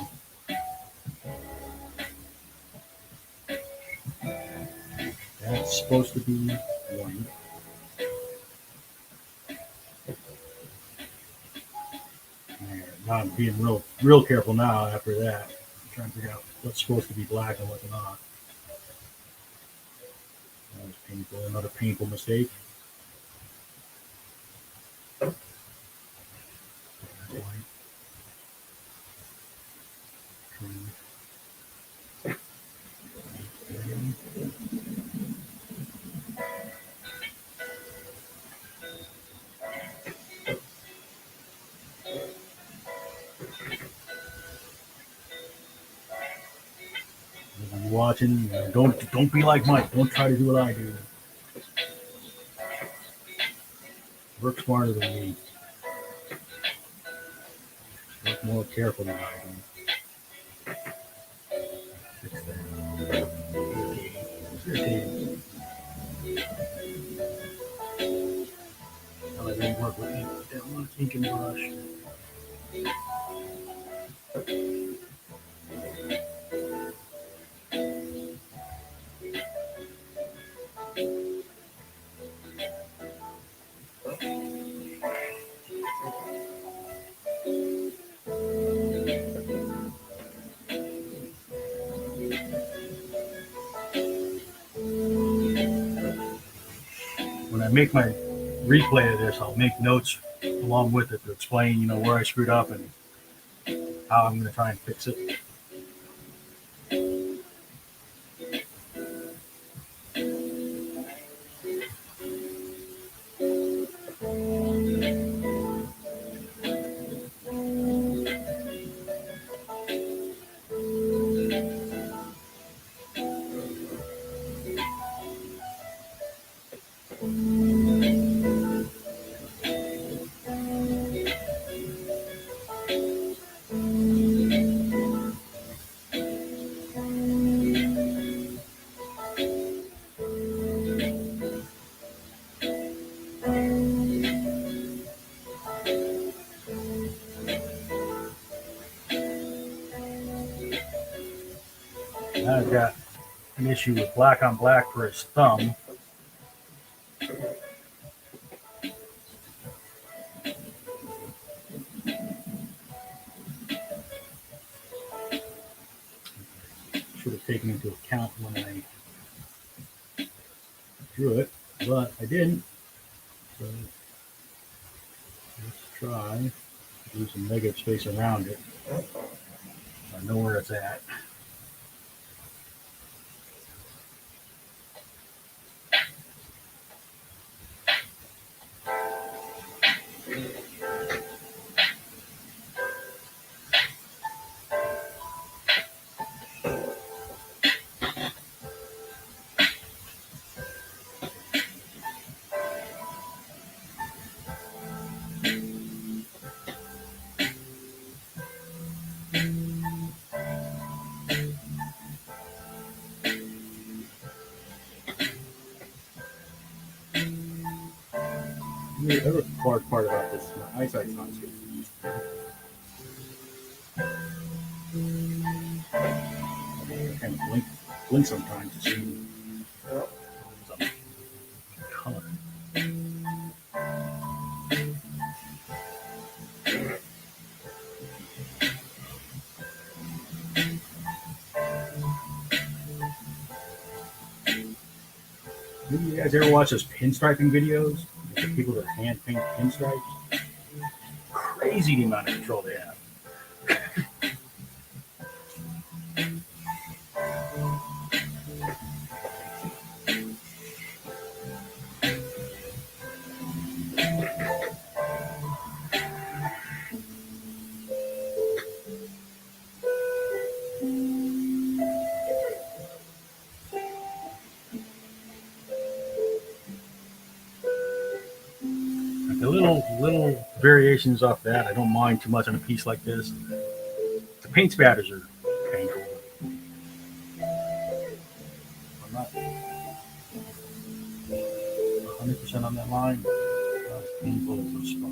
That's supposed to be white. Now I'm being real careful now after that. I'm trying to figure out what's supposed to be black and what's not. That was painful. Another painful mistake. White. If you're watching, don't be like Mike. Don't try to do what I do. Work smarter than me. Work more careful than I do. Fix that. Irritating. I really work with ink. That one ink and brush. When I make my replay of this, I'll make notes along with it to explain, where I screwed up and how I'm going to try and fix it. Now I've got an issue with black on black for his thumb. Should have taken into account when I drew it, but I didn't. So try to do some negative space around it. I know where it's at. The other hard part about this, my eyesight's not as good as it used to be. I kind of blink sometimes to see some color. Maybe you guys ever watch those pinstriping videos? The people that hand paint pinstripes? Crazy the amount of control they have. The little variations off that, I don't mind too much on a piece like this. The paint spatters are painful. I'm not 100% on that line, but not as painful as those spots.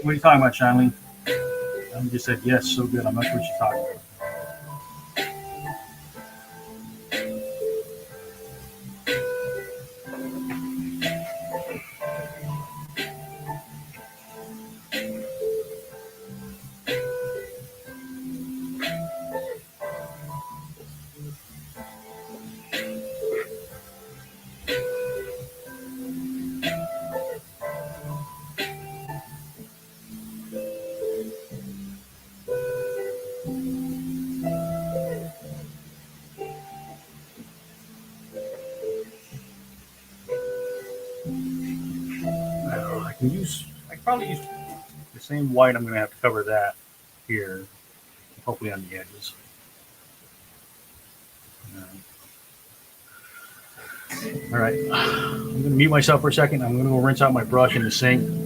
What are you talking about, Shanley? I just said yes, so good. I'm not sure what you're talking about. I can probably use the same white. I'm going to have to cover that here, hopefully on the edges. All right, I'm going to mute myself for a second. I'm going to go rinse out my brush in the sink.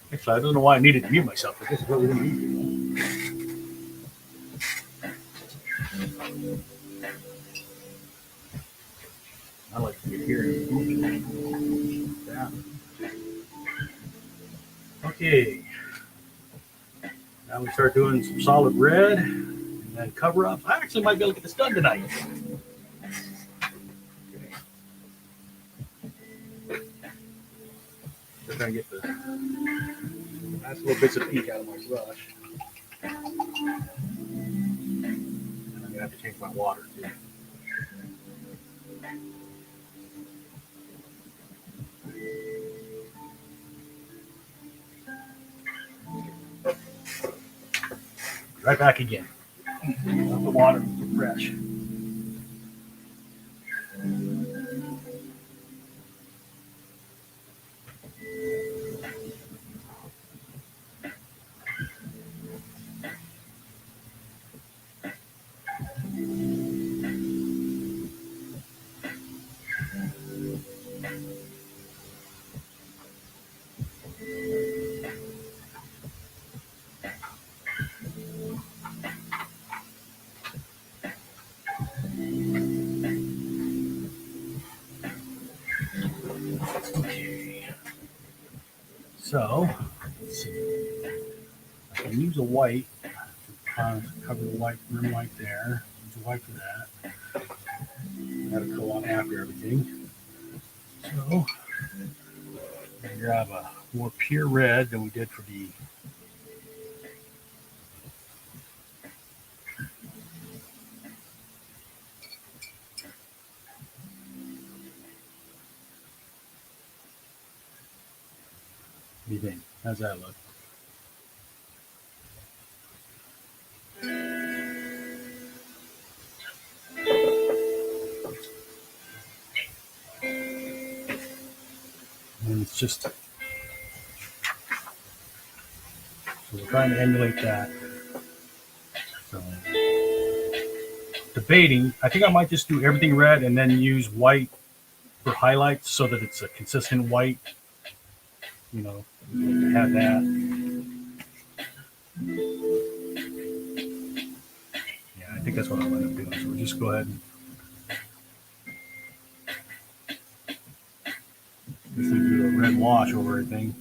Actually, I don't know why I needed to mute myself, but this is what we're going to do. I like to get here. Yeah. Okay. Now we start doing some solid red and then cover up. I actually might be able to get this done tonight. We're going to get the last little bits of ink out of my brush. And I'm going to have to change my water too. Right back again. Let the water fresh. Okay. So, let's see. I can use a white to cover the white rim white there. Use a white for that. Got to go on after everything. So, I grab a more pure red than we did for the What do you think? How's that look? And it's just, so we're trying to emulate that. So, debating, I think I might just do everything red and then use white for highlights so that it's a consistent white. You know, to have that. Yeah, I think that's what I'll end up doing. So we'll just go ahead and just do a red wash over everything.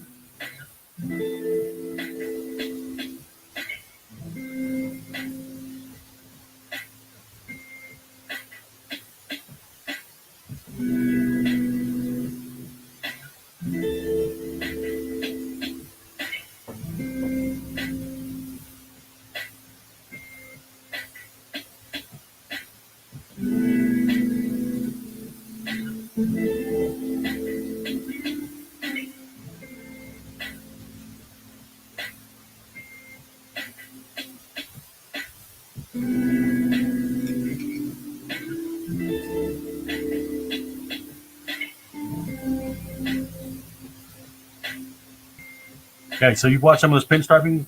Okay, so you've watched some of those pinstriping.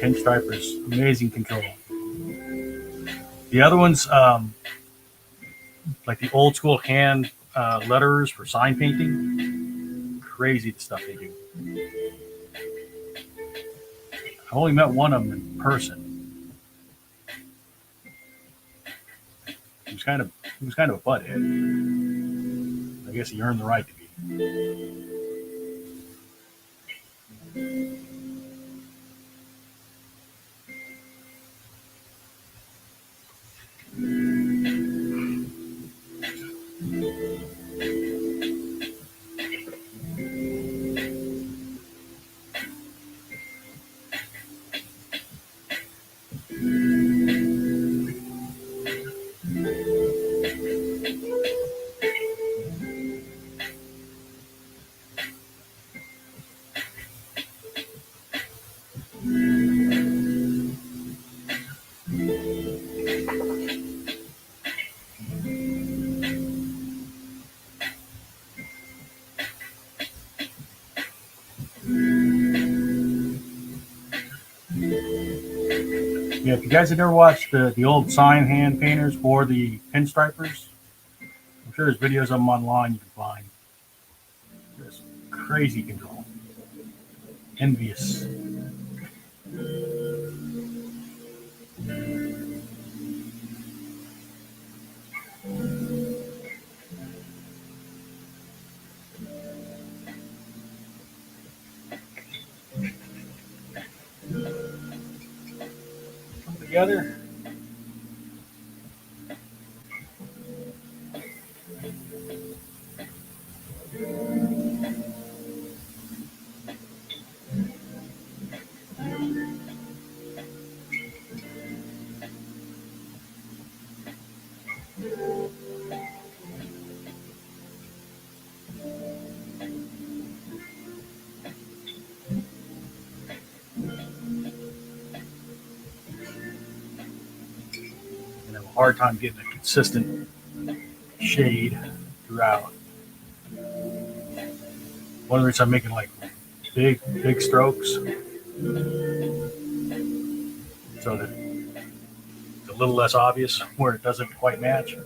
Pinstripers, amazing control. The other ones, like the old school hand letters for sign painting, crazy the stuff they do. I've only met one of them in person. He was kind of a butthead. I guess he earned the right to be. Yeah, if you guys have never watched the old sign hand painters or the pinstripers, I'm sure there's videos of them online you can find. Just crazy control. Envious. Come together. hard time getting a consistent shade throughout. One of the reasons I'm making like big strokes so that it's a little less obvious where it doesn't quite match.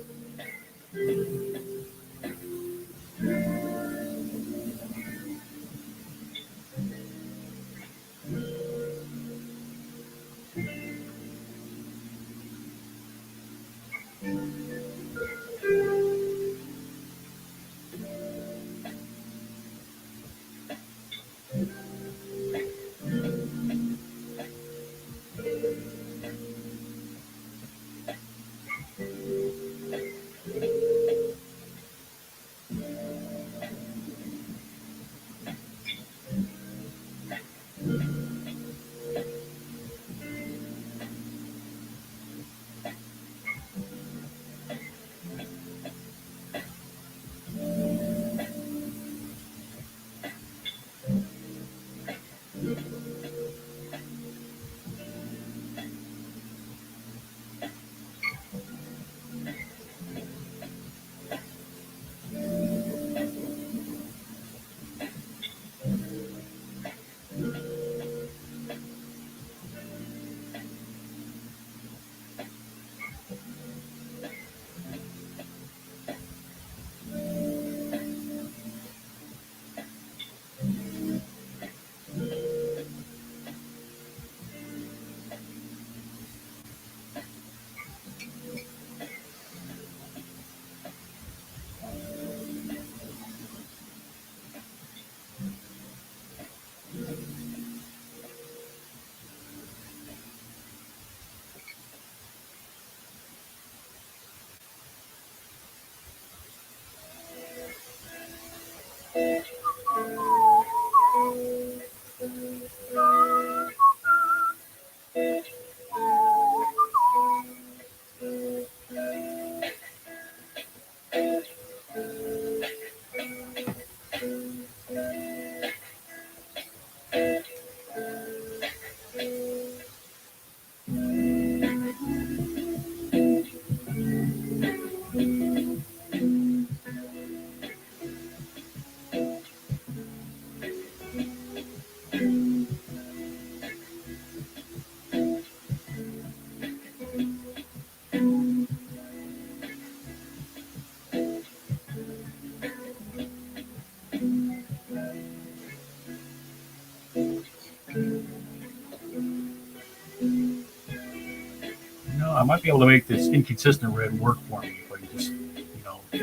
I might be able to make this inconsistent red work for me if I can just,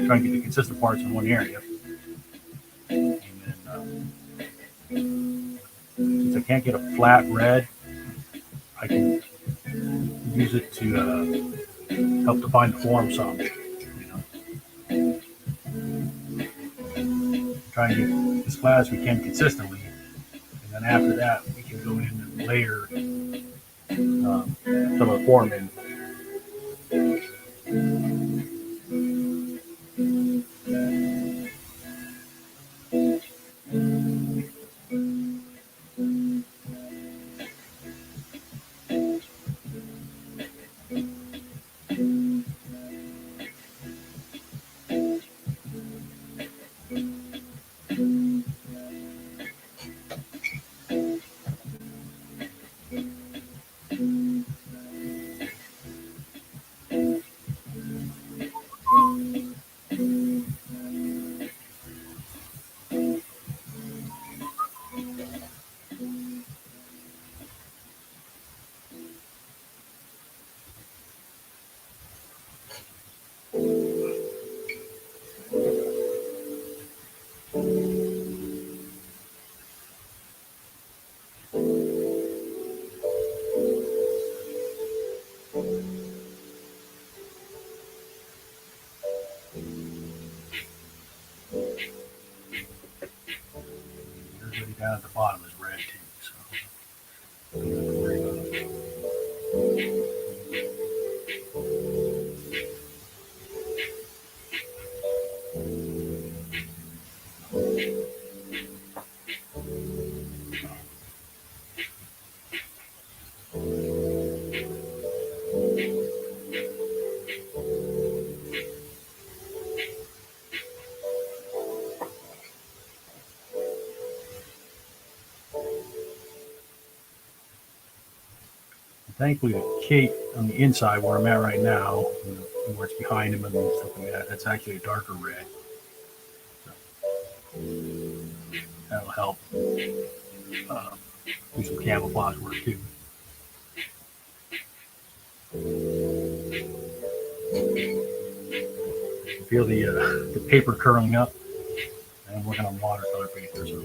try and get the consistent parts in one area. And then, since I can't get a flat red, I can use it to help define the form some. Try and get as flat as we can consistently, and then after that, we can go in and layer some of the form in. Everybody down at the bottom is red too, so don't have to worry about it. Thankfully, the cape on the inside where I'm at right now, where it's behind him and stuff like that, that's actually a darker red. So that'll help do some camouflage work too. Feel the paper curling up. I'm working on watercolor paper, so.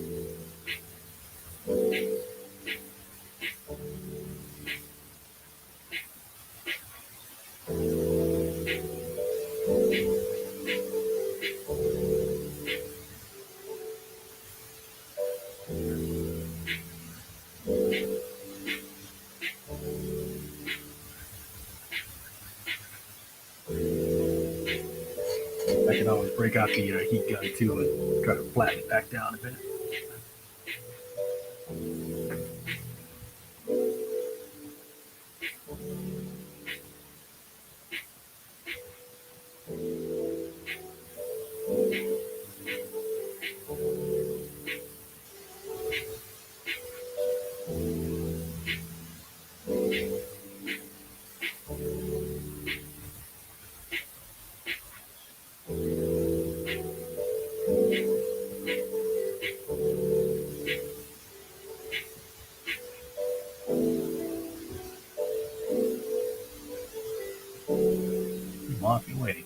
I can always break out the heat gun too and try to flatten it back down a bit. Off you waiting.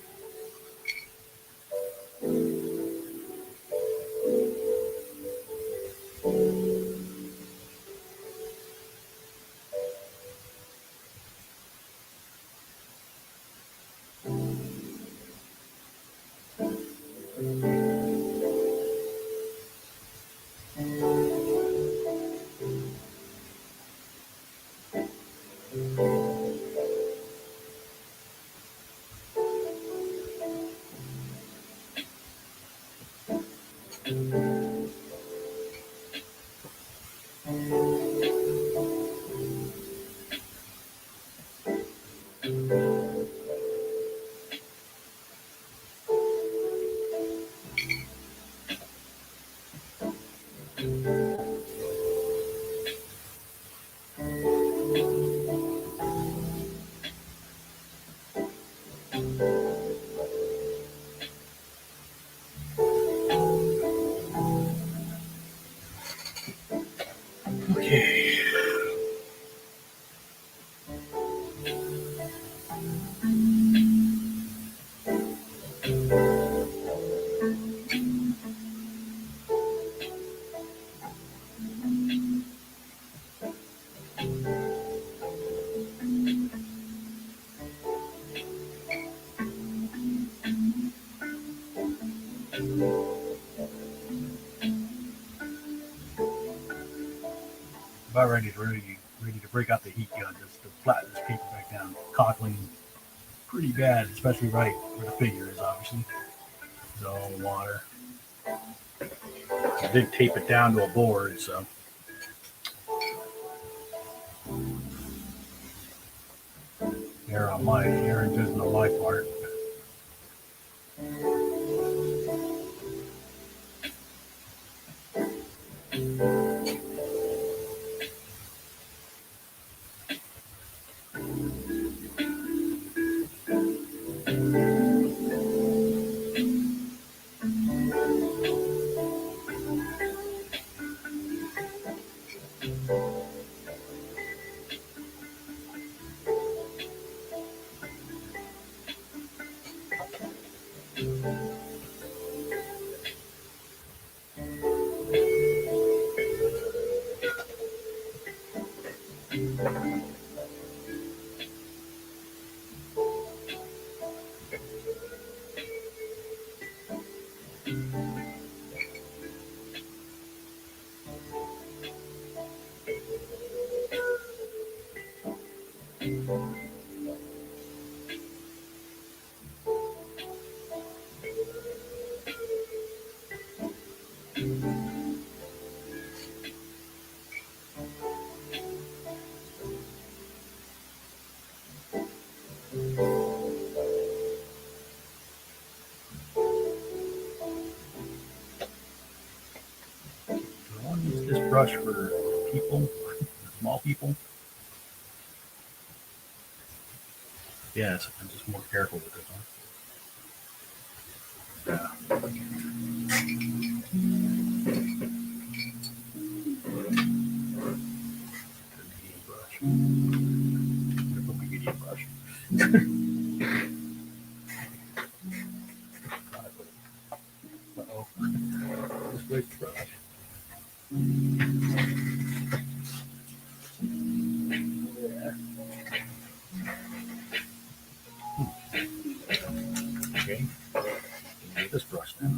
Okay. About ready to break out the heat gun just to flatten this paper back down. Cockling pretty bad, especially right where the figure is, obviously. There's all the water. I did tape it down to a board, so. Aaron doesn't on my part. Do I want to use this brush for people, small people? Yes, I'm just more careful with it. Huh? Medium brush. Put my medium brush. Uh-oh. Just break the brush. There. Okay. Get this brush now.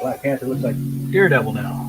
Black Panther looks like Daredevil now.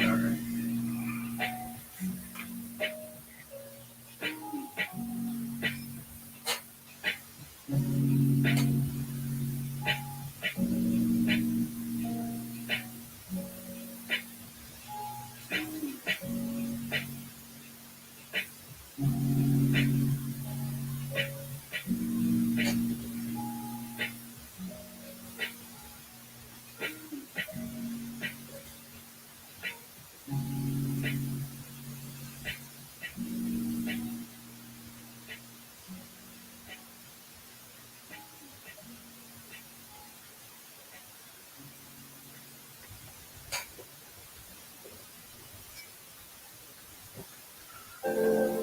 All right.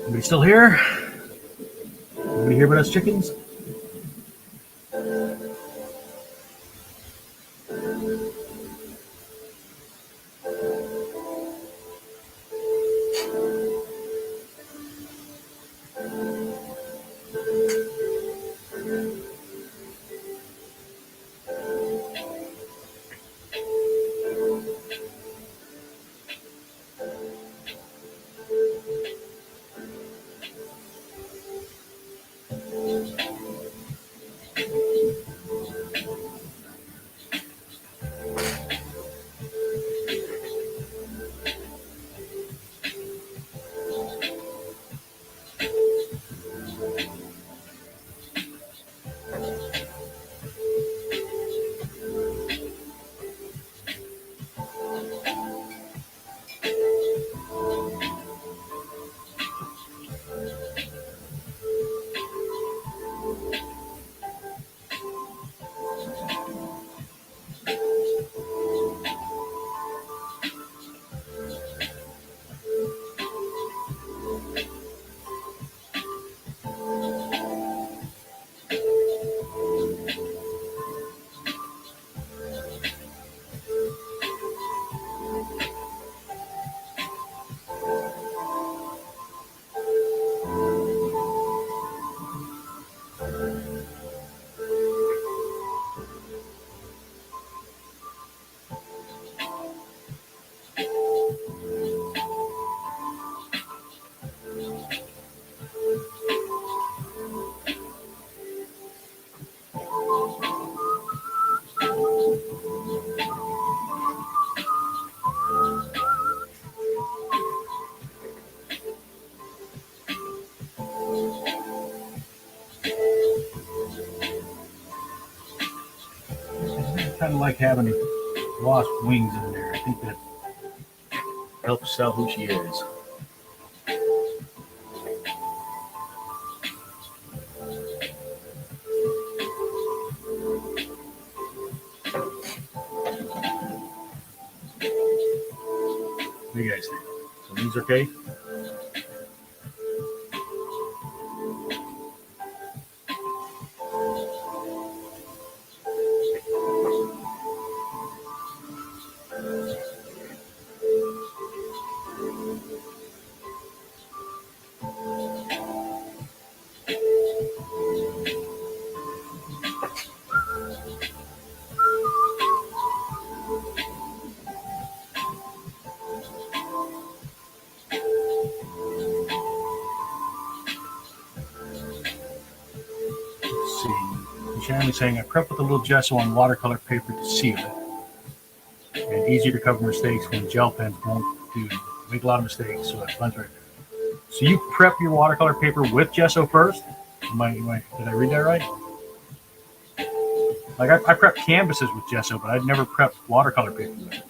Anybody still here? Anybody here but us chickens? kind of like having wasp wings in there. I think that helps sell who she is. What do you guys think? So these okay? Let's see. Shannon's saying I prep with a little gesso on watercolor paper to seal it. And easier to cover mistakes when gel pens won't do. Make a lot of mistakes, so that's right. So you prep your watercolor paper with gesso first? Did I read that right? Like I prep canvases with gesso, but I'd never prepped watercolor paper with it.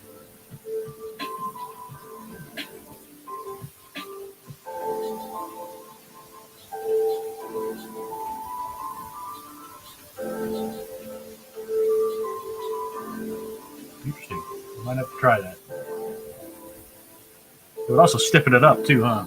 Interesting. I might have to try that. It would also stiffen it up too, huh?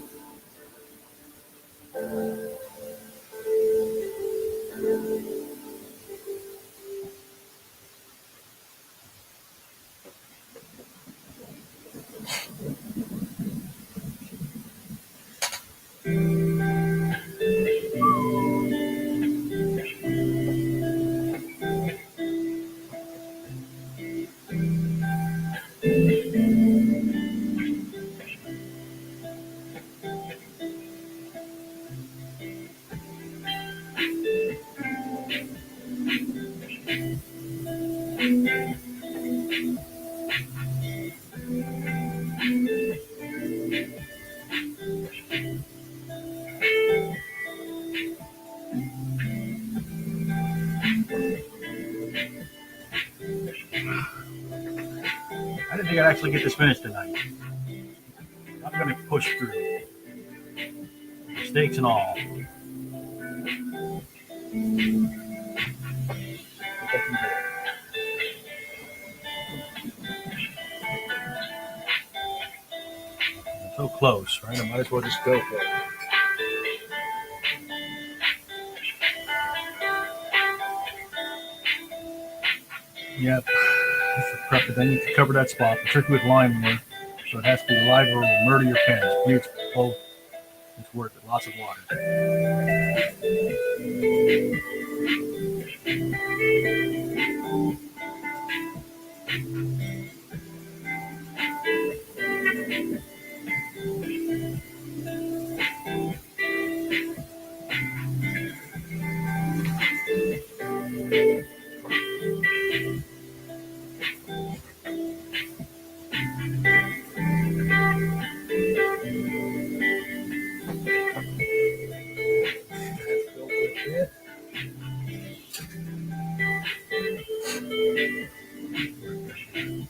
I didn't think I'd actually get this finished tonight. I'm going to push through. Mistakes and all. I think I can do it. I'm so close, right? I might as well just go for it. Yep. Prep it. Then you can cover that spot. The trick with lime work, so it has to be live or will murder your pens. It's both. It's worth it. Lots of water.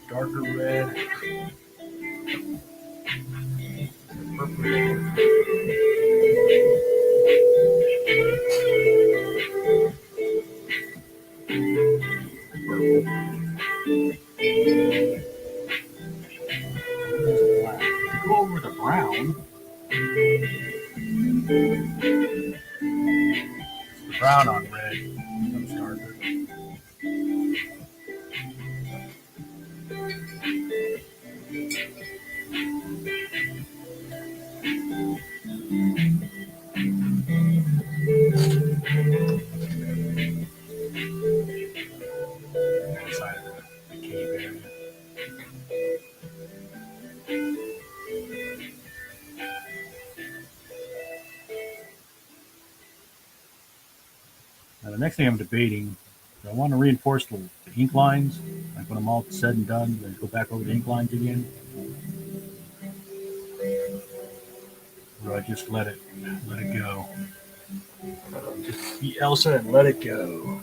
Darker red. Purple red. Black. Go over the brown. The brown on red becomes darker. Inside of the cave area. Now the next thing I'm debating, I want to reinforce the ink lines, like when I'm all said and done, then go back over the ink lines again. Or I just let it go. Just be Elsa and let it go.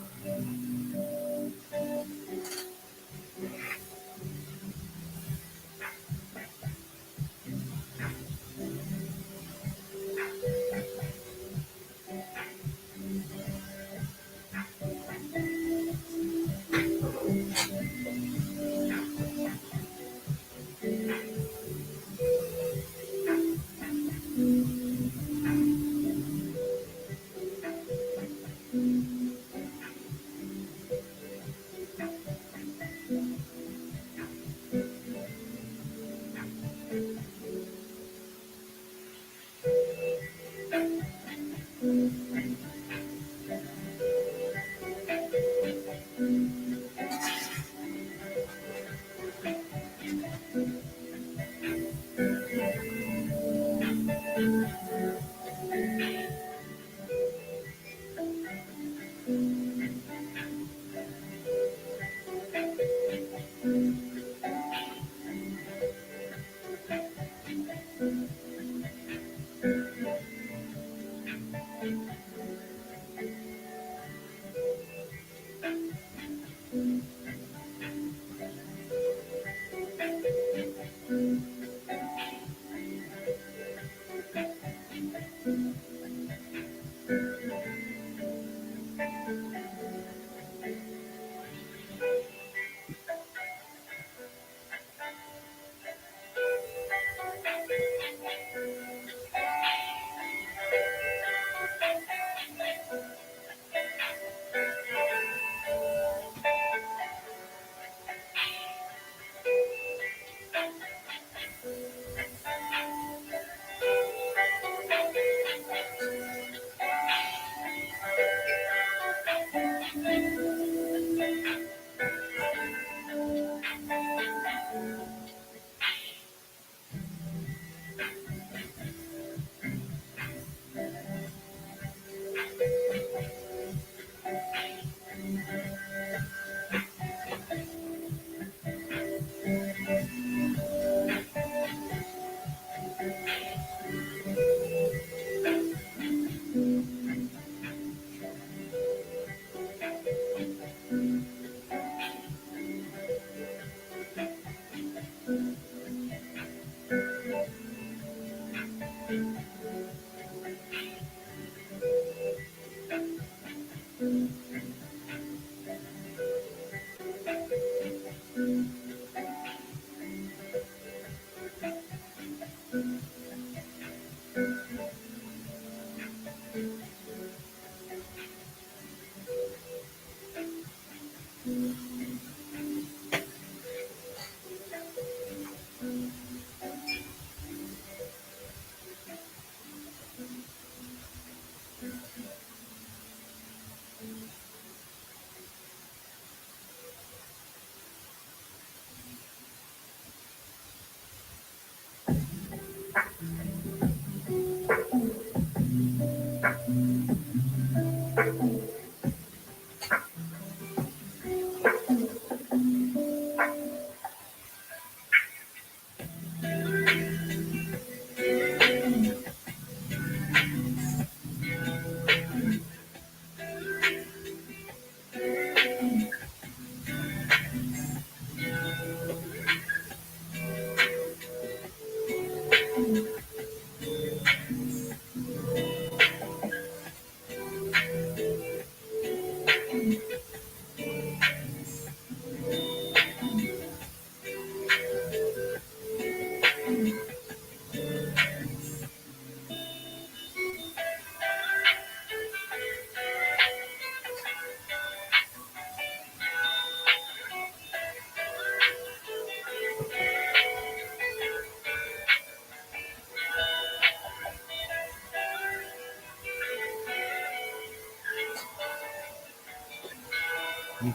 Okay.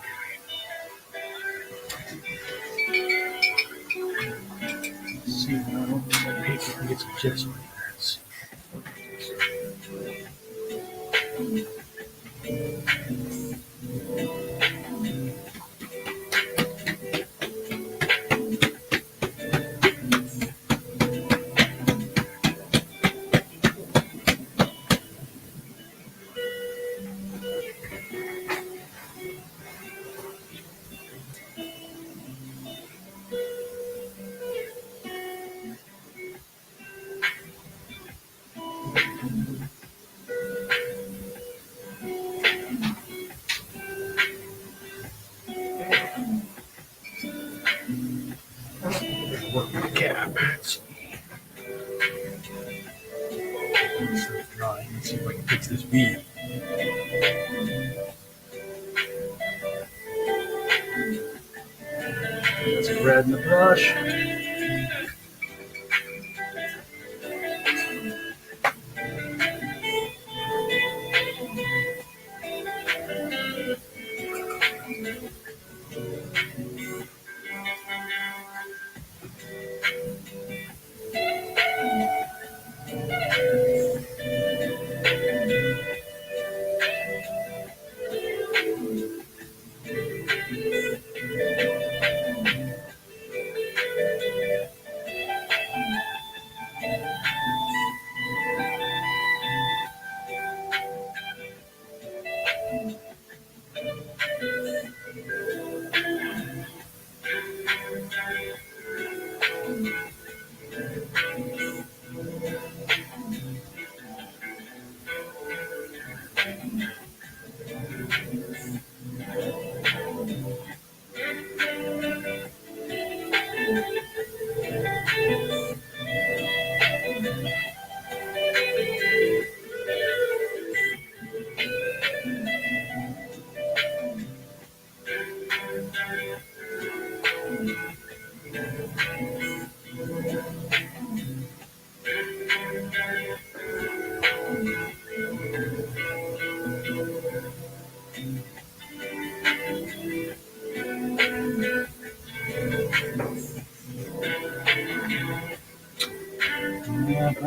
Let's see, I don't think I can get some chips on here. Let's see. Work with the cap. Let's see. Drawing. Let's see if I can fix this bead. Get some red in the brush.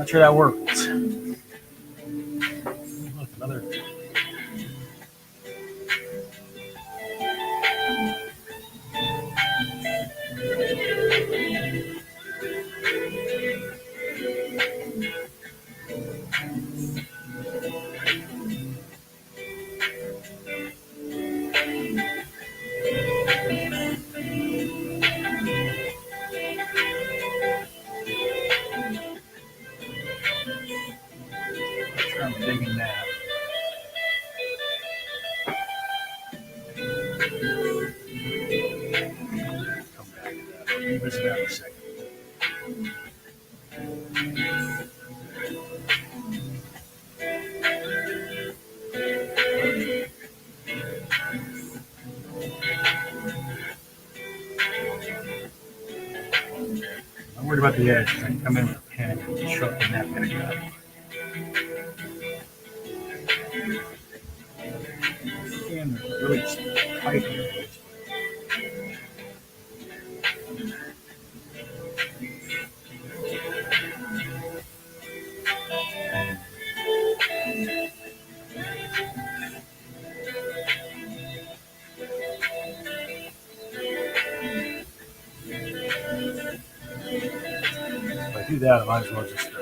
Not sure that worked. Look, another. I'm digging that. Come back to that. I'll revisit that in a second. I'm worried about the edge. I can come in with a pen and just shove the net back up. And really tight here. If I do that, I might as well just come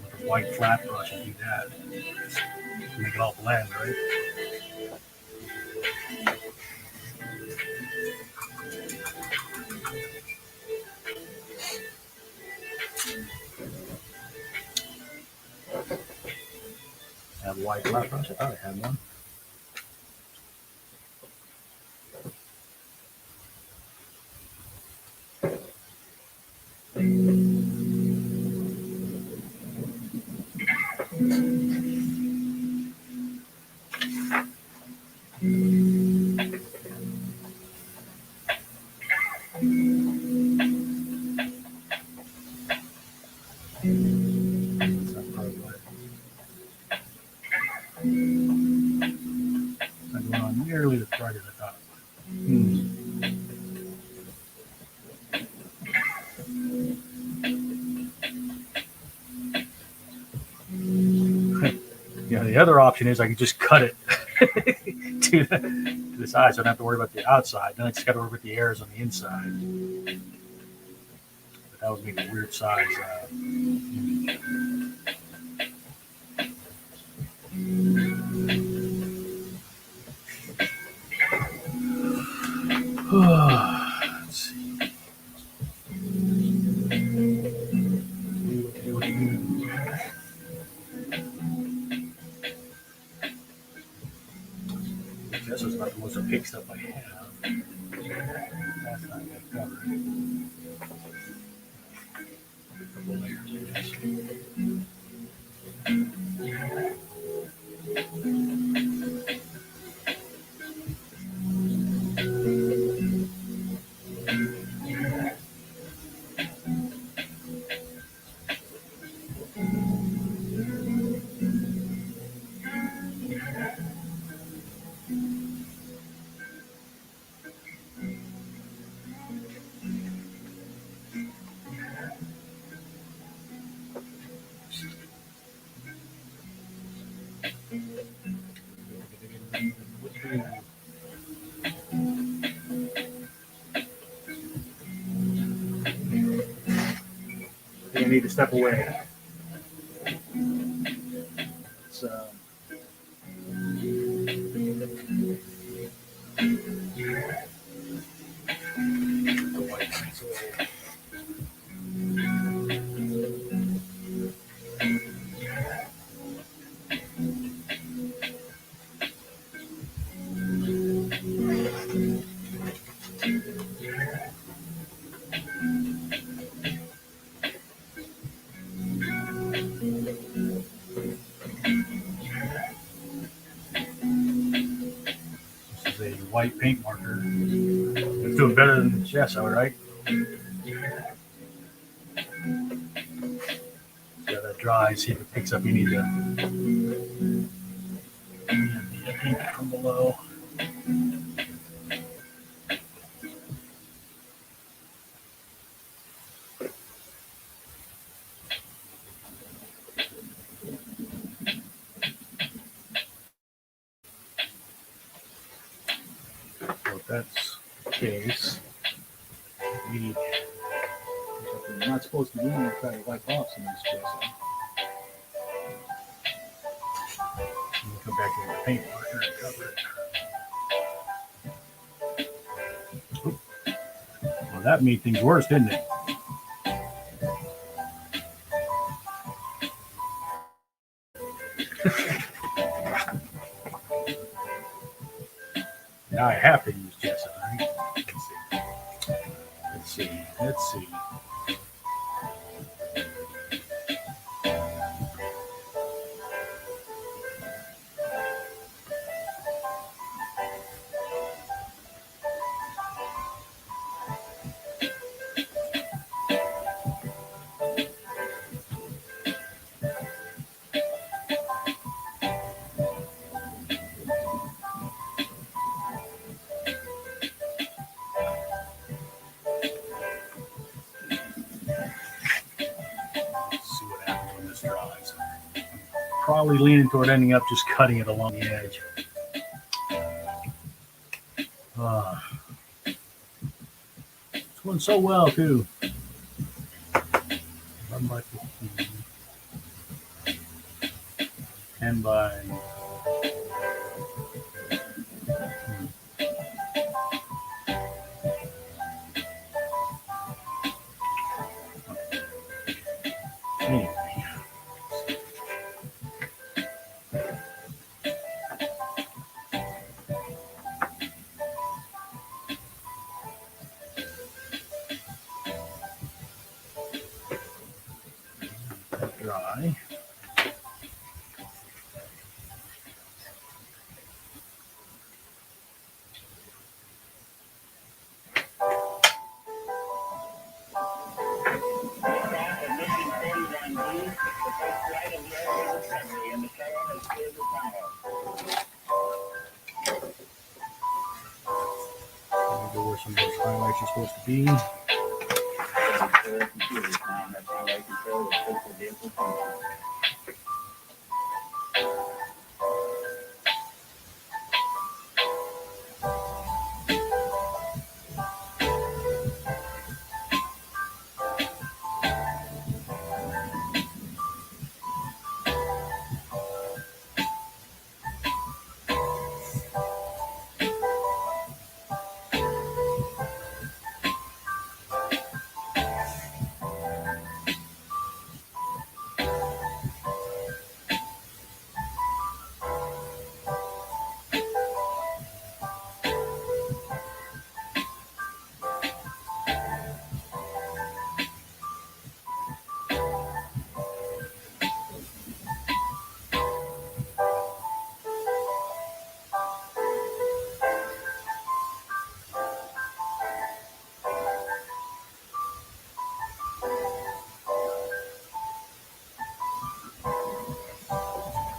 with a white flat brush and do that. Make it all blend, right? Have a white flat brush. I thought I had one. That's not probably right. Not going on nearly as bright as I thought it would. The other option is I can just cut it to the side, so I don't have to worry about the outside. Then I just got to worry about the airs on the inside. But that would make a weird size image. Let's see. This is not the most opaque stuff I have. That's not going to cover it. A couple layers, I guess. I need to step away. It's, the white pencil. This is a white paint marker. It's doing better than gesso, right? Let that dry, see if it picks up any of the ink from below. that's the case, we You're not supposed to do when you try to wipe off some of this stuff. can come back to the paint marker and cover it. Oop. Well, that made things worse, didn't it? Now I have to use gesso, right? Let's see. Let's see. See what happens when this dries. Probably leaning toward ending up just cutting it along the edge. It's going so well too. 1 by 15. 10 by. Anyway. Dry. Go where some of those highlights are supposed to be.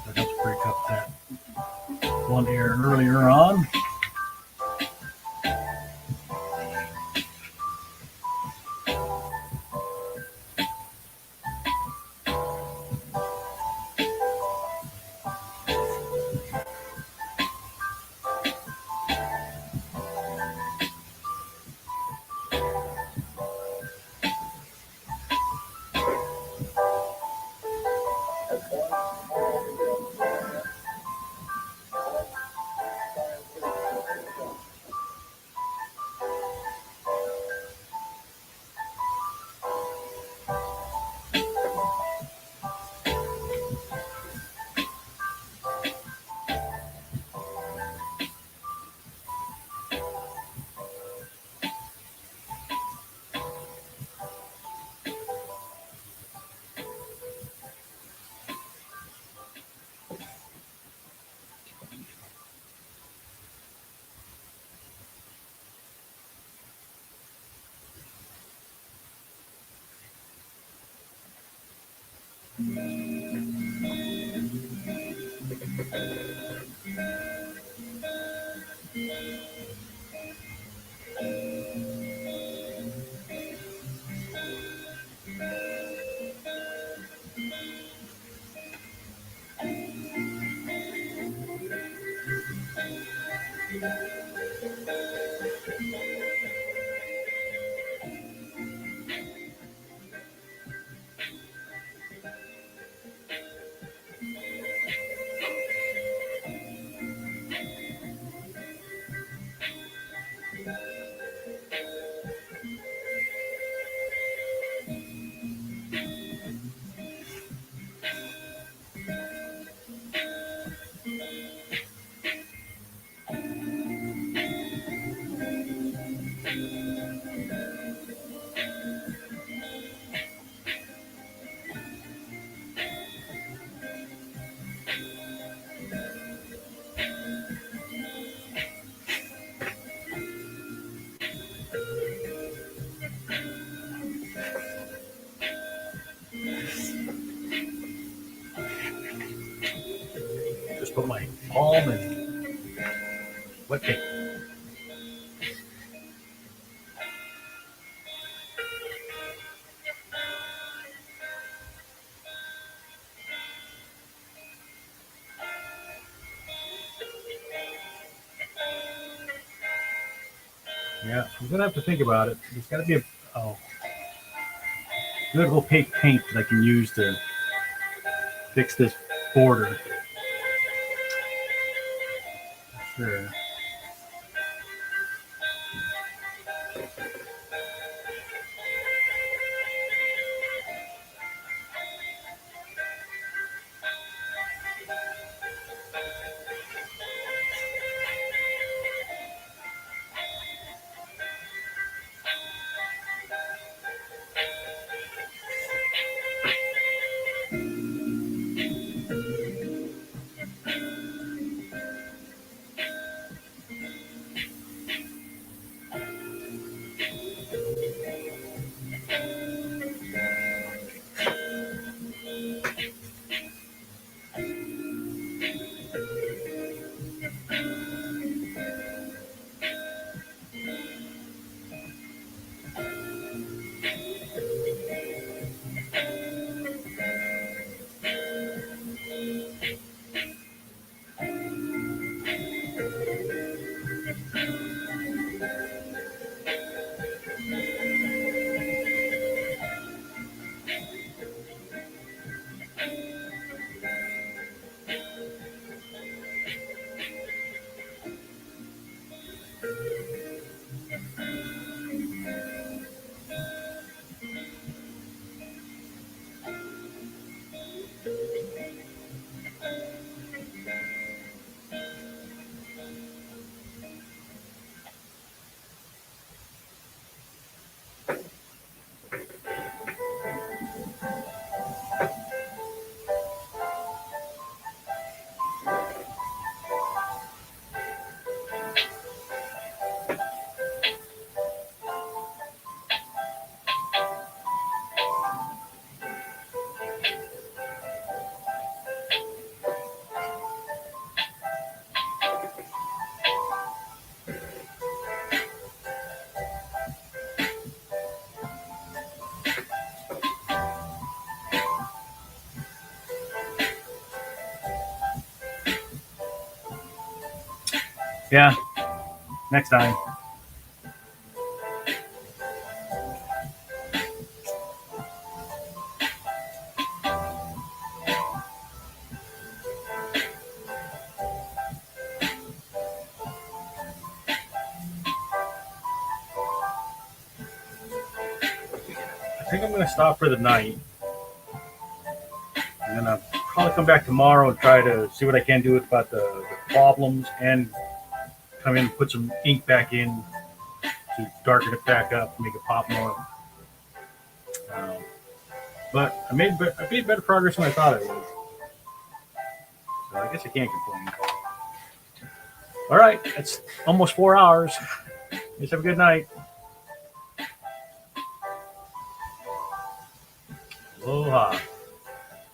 That helps break up that one here earlier on. just put my palm and wet paint. Yeah, I'm gonna have to think about it. There's got to be a good opaque paint that I can use to fix this border. Sure. Yeah, next time. I think I'm going to stop for the night. I'm going to probably come back tomorrow and try to see what I can do about the problems and come in and put some ink back in to darken it back up, make it pop more. But I made better progress than I thought I would. So I guess I can't complain. All right, it's almost 4 hours. Guys, have a good night. Aloha.